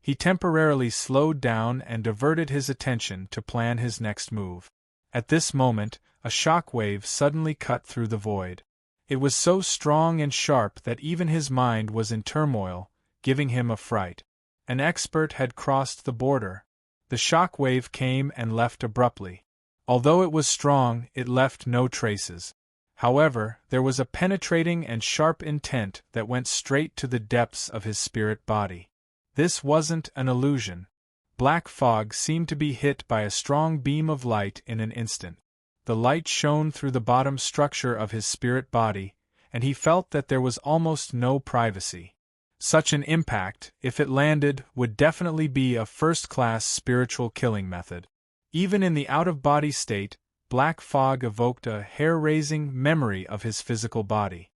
He temporarily slowed down and diverted his attention to plan his next move. At this moment, a shock wave suddenly cut through the void. It was so strong and sharp that even his mind was in turmoil, giving him a fright. An expert had crossed the border. The shock wave came and left abruptly. Although it was strong, it left no traces. However, there was a penetrating and sharp intent that went straight to the depths of his spirit body. This wasn't an illusion. Black Fog seemed to be hit by a strong beam of light in an instant. The light shone through the bottom structure of his spirit body, and he felt that there was almost no privacy. Such an impact, if it landed, would definitely be a first-class spiritual killing method. Even in the out-of-body state, Black Fog evoked a hair-raising memory of his physical body.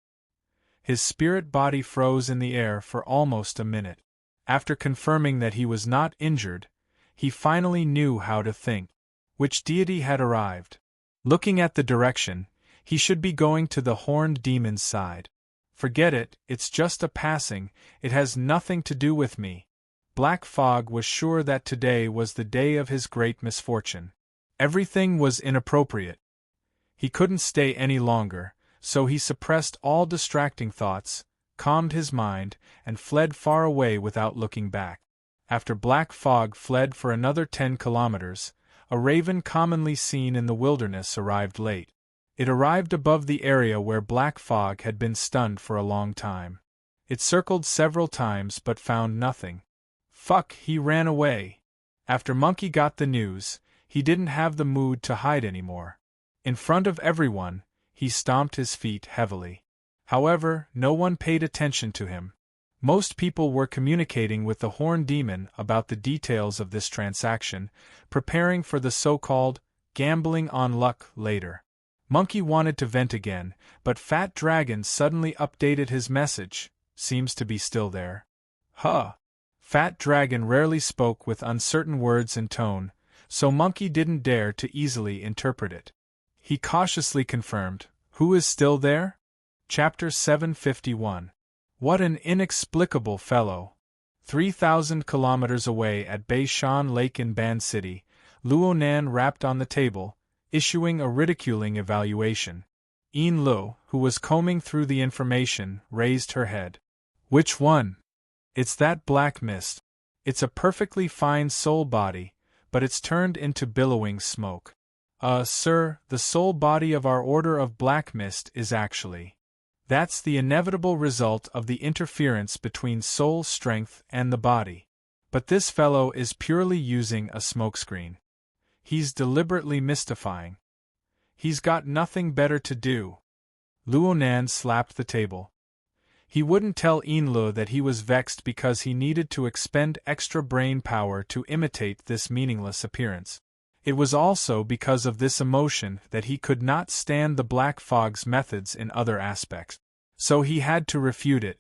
His spirit body froze in the air for almost a minute. After confirming that he was not injured, he finally knew how to think. Which deity had arrived? Looking at the direction, he should be going to the horned demon's side. Forget it, it's just a passing, it has nothing to do with me. Black Fog was sure that today was the day of his great misfortune. Everything was inappropriate. He couldn't stay any longer, so he suppressed all distracting thoughts, calmed his mind, and fled far away without looking back. After Black Fog fled for another 10 kilometers, a raven commonly seen in the wilderness arrived late. It arrived above the area where Black Fog had been stunned for a long time. It circled several times but found nothing. Fuck, he ran away. After Monkey got the news, he didn't have the mood to hide anymore. In front of everyone, he stomped his feet heavily. However, no one paid attention to him. Most people were communicating with the horned demon about the details of this transaction, preparing for the so-called gambling on luck later. Monkey wanted to vent again, but Fat Dragon suddenly updated his message, seems to be still there. Huh. Fat Dragon rarely spoke with uncertain words and tone, so Monkey didn't dare to easily interpret it. He cautiously confirmed, "Who is still there?" Chapter 751. What an inexplicable fellow. 3,000 kilometers away at Beishan Lake in Ban City, Luonan rapped on the table, issuing a ridiculing evaluation. Yin Lu, who was combing through the information, raised her head. Which one? It's that black mist. It's a perfectly fine soul body, but it's turned into billowing smoke. Sir, the soul body of our order of black mist is actually. That's the inevitable result of the interference between soul strength and the body. But this fellow is purely using a smokescreen. He's deliberately mystifying. He's got nothing better to do. Luonan slapped the table. He wouldn't tell Yinlu that he was vexed because he needed to expend extra brain power to imitate this meaningless appearance. It was also because of this emotion that he could not stand the Black Fog's methods in other aspects. So he had to refute it.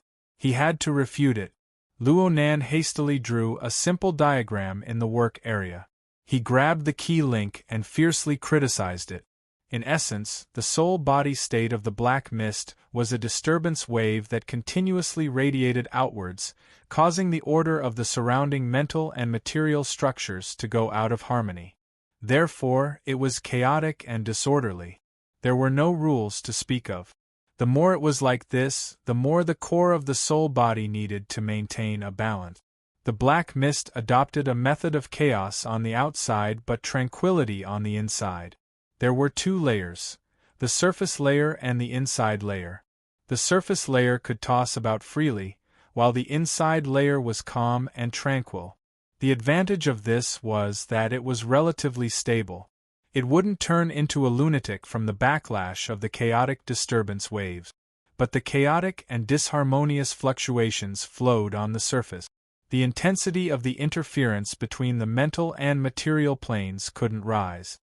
Luonan hastily drew a simple diagram in the work area. He grabbed the key link and fiercely criticized it. In essence, the soul-body state of the black mist was a disturbance wave that continuously radiated outwards, causing the order of the surrounding mental and material structures to go out of harmony. Therefore, it was chaotic and disorderly. There were no rules to speak of. The more it was like this, the more the core of the soul-body needed to maintain a balance. The black mist adopted a method of chaos on the outside but tranquility on the inside. There were two layers, the surface layer and the inside layer. The surface layer could toss about freely, while the inside layer was calm and tranquil. The advantage of this was that it was relatively stable. It wouldn't turn into a lunatic from the backlash of the chaotic disturbance waves. But the chaotic and disharmonious fluctuations flowed on the surface. The intensity of the interference between the mental and material planes couldn't rise.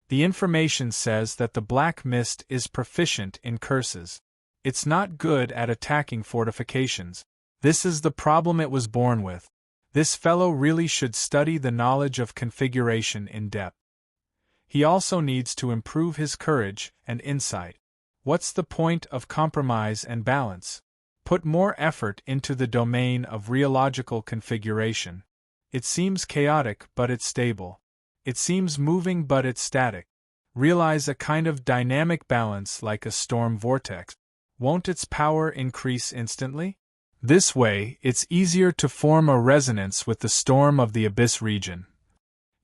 The information says that the black mist is proficient in curses. It's not good at attacking fortifications. This is the problem it was born with. This fellow really should study the knowledge of configuration in depth. He also needs to improve his courage and insight. What's the point of compromise and balance? Put more effort into the domain of rheological configuration. It seems chaotic but it's stable. It seems moving but it's static. Realize a kind of dynamic balance like a storm vortex. Won't its power increase instantly? This way, it's easier to form a resonance with the storm of the abyss region.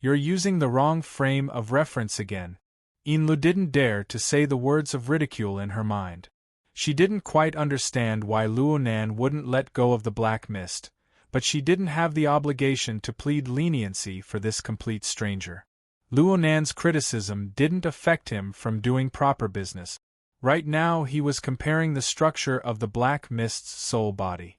You're using the wrong frame of reference again. Yinlu didn't dare to say the words of ridicule in her mind. She didn't quite understand why Luonan wouldn't let go of the black mist, but she didn't have the obligation to plead leniency for this complete stranger. Luonan's criticism didn't affect him from doing proper business. Right now he was comparing the structure of the black mist's soul body.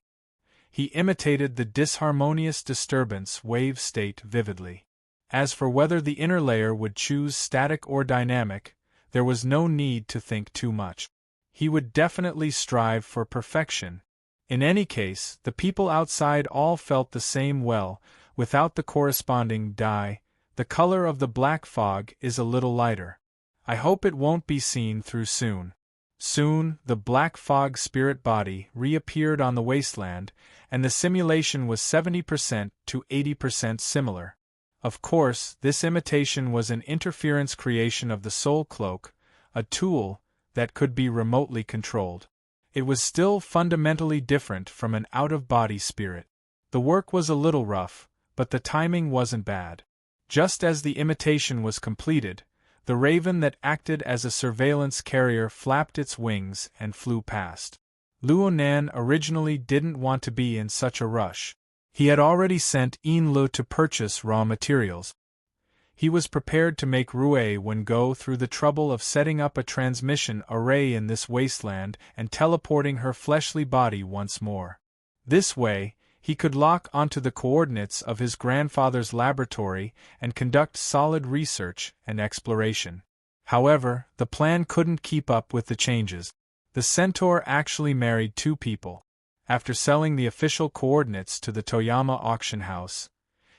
He imitated the disharmonious disturbance wave state vividly. As for whether the inner layer would choose static or dynamic, there was no need to think too much. He would definitely strive for perfection. In any case, the people outside all felt the same well, without the corresponding dye. The color of the black fog is a little lighter. I hope it won't be seen through soon. Soon, the black fog spirit body reappeared on the wasteland, and the simulation was 70% to 80% similar. Of course, this imitation was an interference creation of the soul cloak, a tool that could be remotely controlled. It was still fundamentally different from an out-of-body spirit. The work was a little rough, but the timing wasn't bad. Just as the imitation was completed, the raven that acted as a surveillance carrier flapped its wings and flew past. Luo Nan originally didn't want to be in such a rush. He had already sent Yin Lu to purchase raw materials. He was prepared to make Rue Wen go through the trouble of setting up a transmission array in this wasteland and teleporting her fleshly body once more. This way, he could lock onto the coordinates of his grandfather's laboratory and conduct solid research and exploration. However, the plan couldn't keep up with the changes. The centaur actually married 2 people. After selling the official coordinates to the Toyama auction house,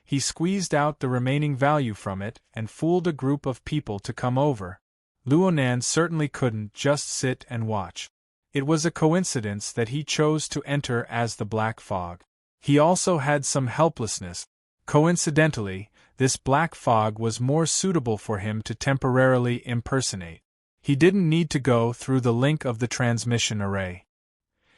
he squeezed out the remaining value from it and fooled a group of people to come over. Luo Nan certainly couldn't just sit and watch. It was a coincidence that he chose to enter as the Black Fog. He also had some helplessness. Coincidentally, this black fog was more suitable for him to temporarily impersonate. He didn't need to go through the link of the transmission array.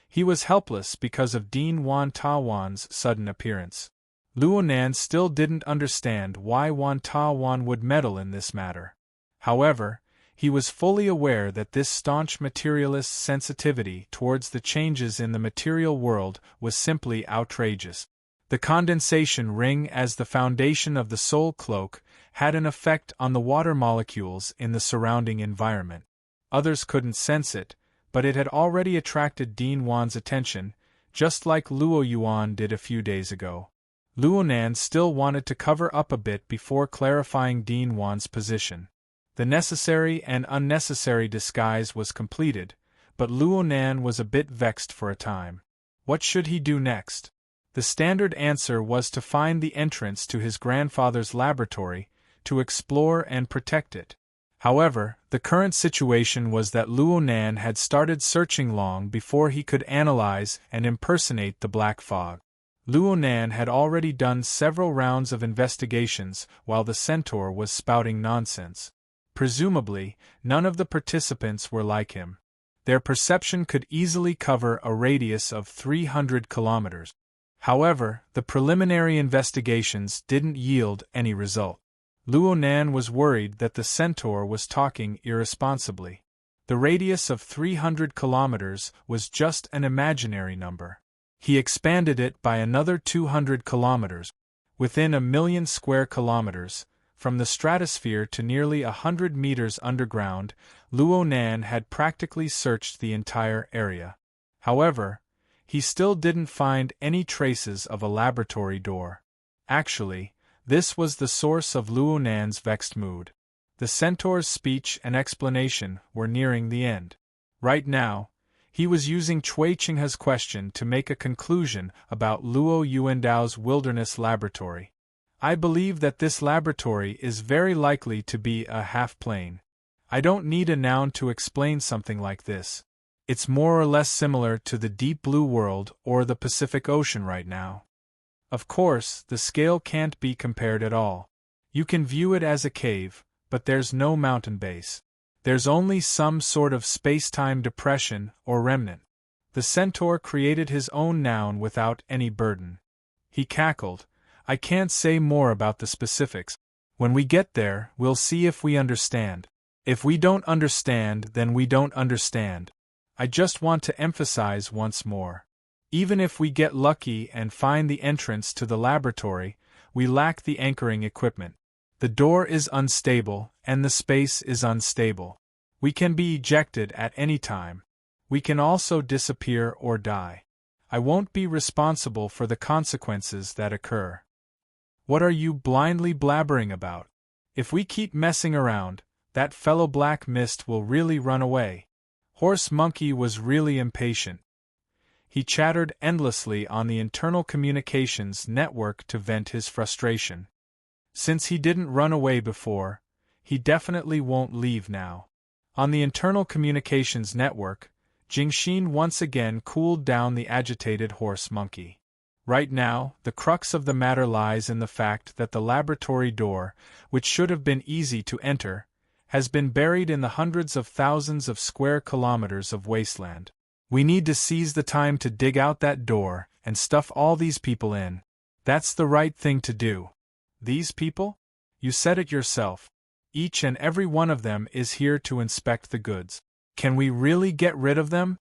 He was helpless because of Dean Wan Ta Wan's sudden appearance. Luo Nan still didn't understand why Wan Ta Wan would meddle in this matter. However, he was fully aware that this staunch materialist's sensitivity towards the changes in the material world was simply outrageous. The condensation ring as the foundation of the soul cloak had an effect on the water molecules in the surrounding environment. Others couldn't sense it, but it had already attracted Dean Wan's attention, just like Luo Yuan did a few days ago. Luo Nan still wanted to cover up a bit before clarifying Dean Wan's position. The necessary and unnecessary disguise was completed, but Luo Nan was a bit vexed for a time. What should he do next? The standard answer was to find the entrance to his grandfather's laboratory, to explore and protect it. However, the current situation was that Luo Nan had started searching long before he could analyze and impersonate the black fog. Luo Nan had already done several rounds of investigations while the centaur was spouting nonsense. Presumably, none of the participants were like him. Their perception could easily cover a radius of 300 kilometers. However, the preliminary investigations didn't yield any result. Luo Nan was worried that the centaur was talking irresponsibly. The radius of 300 kilometers was just an imaginary number. He expanded it by another 200 kilometers. Within 1,000,000 square kilometers, from the stratosphere to nearly 100 meters underground, Luo Nan had practically searched the entire area. However, he still didn't find any traces of a laboratory door. Actually, this was the source of Luo Nan's vexed mood. The centaur's speech and explanation were nearing the end. Right now, he was using Cui Qinghe's question to make a conclusion about Luo Yuandao's wilderness laboratory. I believe that this laboratory is very likely to be a half-plane. I don't need a noun to explain something like this. It's more or less similar to the deep blue world or the Pacific Ocean right now. Of course, the scale can't be compared at all. You can view it as a cave, but there's no mountain base. There's only some sort of space-time depression or remnant. The centaur created his own noun without any burden. He cackled. I can't say more about the specifics. When we get there, we'll see if we understand. If we don't understand, then we don't understand. I just want to emphasize once more. Even if we get lucky and find the entrance to the laboratory, we lack the anchoring equipment. The door is unstable, and the space is unstable. We can be ejected at any time. We can also disappear or die. I won't be responsible for the consequences that occur. What are you blindly blabbering about? If we keep messing around, that fellow Black Mist will really run away. Horse Monkey was really impatient. He chattered endlessly on the internal communications network to vent his frustration. Since he didn't run away before, he definitely won't leave now. On the internal communications network, Jingxin once again cooled down the agitated horse monkey. Right now, the crux of the matter lies in the fact that the laboratory door, which should have been easy to enter, has been buried in the hundreds of thousands of square kilometers of wasteland. We need to seize the time to dig out that door and stuff all these people in. That's the right thing to do. These people? You said it yourself. Each and every one of them is here to inspect the goods. Can we really get rid of them?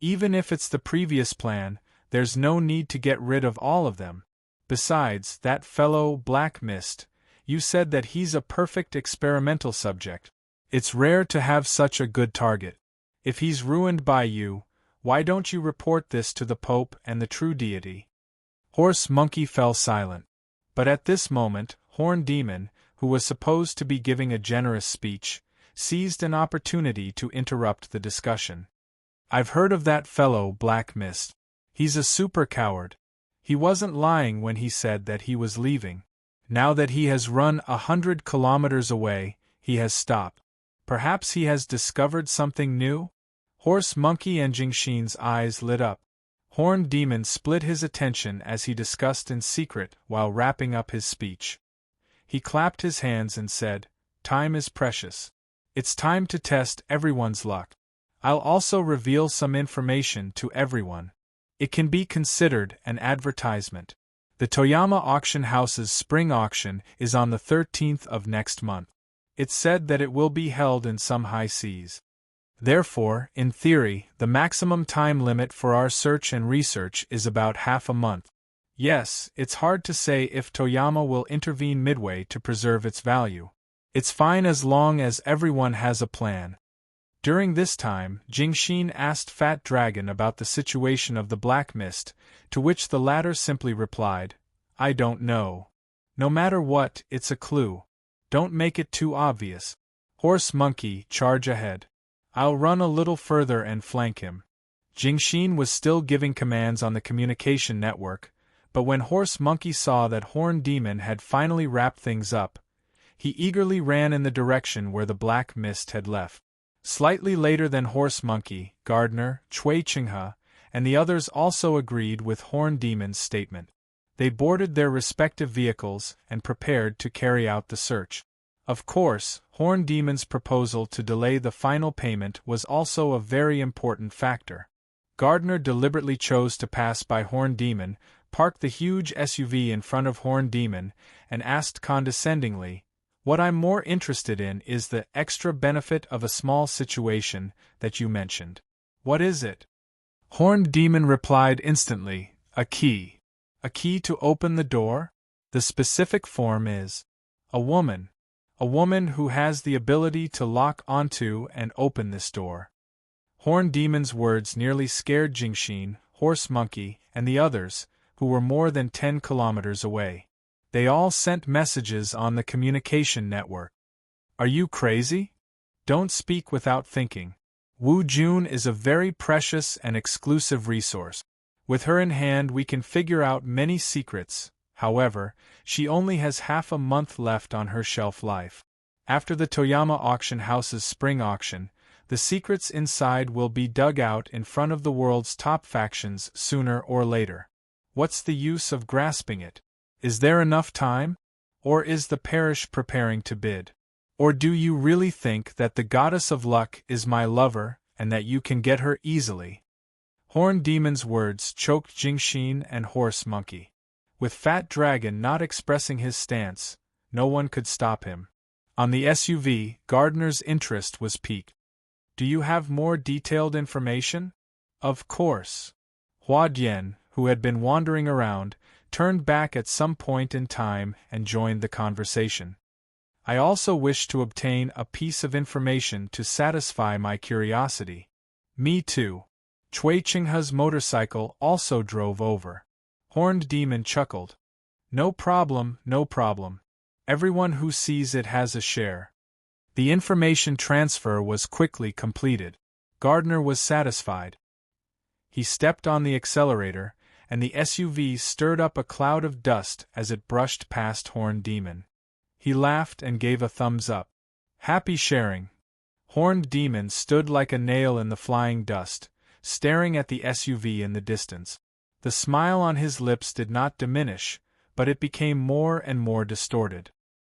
Even if it's the previous plan, there's no need to get rid of all of them. Besides, that fellow Black Mist, you said that he's a perfect experimental subject. It's rare to have such a good target. If he's ruined by you, why don't you report this to the Pope and the true deity? Horse Monkey fell silent. But at this moment, Horn Demon, who was supposed to be giving a generous speech, seized an opportunity to interrupt the discussion. I've heard of that fellow Black Mist. He's a super coward. He wasn't lying when he said that he was leaving. Now that he has run 100 kilometers away, he has stopped. Perhaps he has discovered something new? Horse Monkey and Jingxin's eyes lit up. Horned Demon split his attention as he discussed in secret while wrapping up his speech. He clapped his hands and said, "Time is precious. It's time to test everyone's luck. I'll also reveal some information to everyone. It can be considered an advertisement. The Toyama Auction House's spring auction is on the 13th of next month. It's said that it will be held in some high seas. Therefore, in theory, the maximum time limit for our search and research is about half a month. Yes, it's hard to say if Toyama will intervene midway to preserve its value. It's fine as long as everyone has a plan." During this time, Jingxin asked Fat Dragon about the situation of the Black Mist, to which the latter simply replied, "I don't know. No matter what, it's a clue. Don't make it too obvious. Horse Monkey, charge ahead. I'll run a little further and flank him." Jingxin was still giving commands on the communication network, but when Horse Monkey saw that Horn Demon had finally wrapped things up, he eagerly ran in the direction where the Black Mist had left. Slightly later than Horse Monkey, Gardner, Cui Chinghe, and the others also agreed with Horn Demon's statement. They boarded their respective vehicles and prepared to carry out the search. Of course, Horn Demon's proposal to delay the final payment was also a very important factor. Gardner deliberately chose to pass by Horn Demon, parked the huge SUV in front of Horn Demon, and asked condescendingly, "What I'm more interested in is the extra benefit of a small situation that you mentioned. What is it?" Horn Demon replied instantly, "A key. A key to open the door? The specific form is a woman. A woman who has the ability to lock onto and open this door." Horn Demon's words nearly scared Jingxin, Horse Monkey, and the others, who were more than 10 kilometers away. They all sent messages on the communication network. "Are you crazy? Don't speak without thinking. Wu Jun is a very precious and exclusive resource. With her in hand we can figure out many secrets. However, she only has half a month left on her shelf life. After the Toyama Auction House's spring auction, the secrets inside will be dug out in front of the world's top factions sooner or later. What's the use of grasping it? Is there enough time? Or is the parish preparing to bid? Or do you really think that the goddess of luck is my lover, and that you can get her easily?" Horn Demon's words choked Jingxin and Horse Monkey. With Fat Dragon not expressing his stance, no one could stop him. On the SUV, Gardner's interest was piqued. "Do you have more detailed information?" "Of course." Hua Dian, who had been wandering around, turned back at some point in time and joined the conversation. "I also wish to obtain a piece of information to satisfy my curiosity." "Me too." Cui Chinghe's motorcycle also drove over. Horned Demon chuckled. "No problem, no problem. Everyone who sees it has a share." The information transfer was quickly completed. Gardner was satisfied. He stepped on the accelerator, and the SUV stirred up a cloud of dust as it brushed past Horned Demon. He laughed and gave a thumbs up. Happy sharing. Horned Demon stood like a nail in the flying dust, staring at the SUV in the distance. The smile on his lips did not diminish, but it became more and more distorted.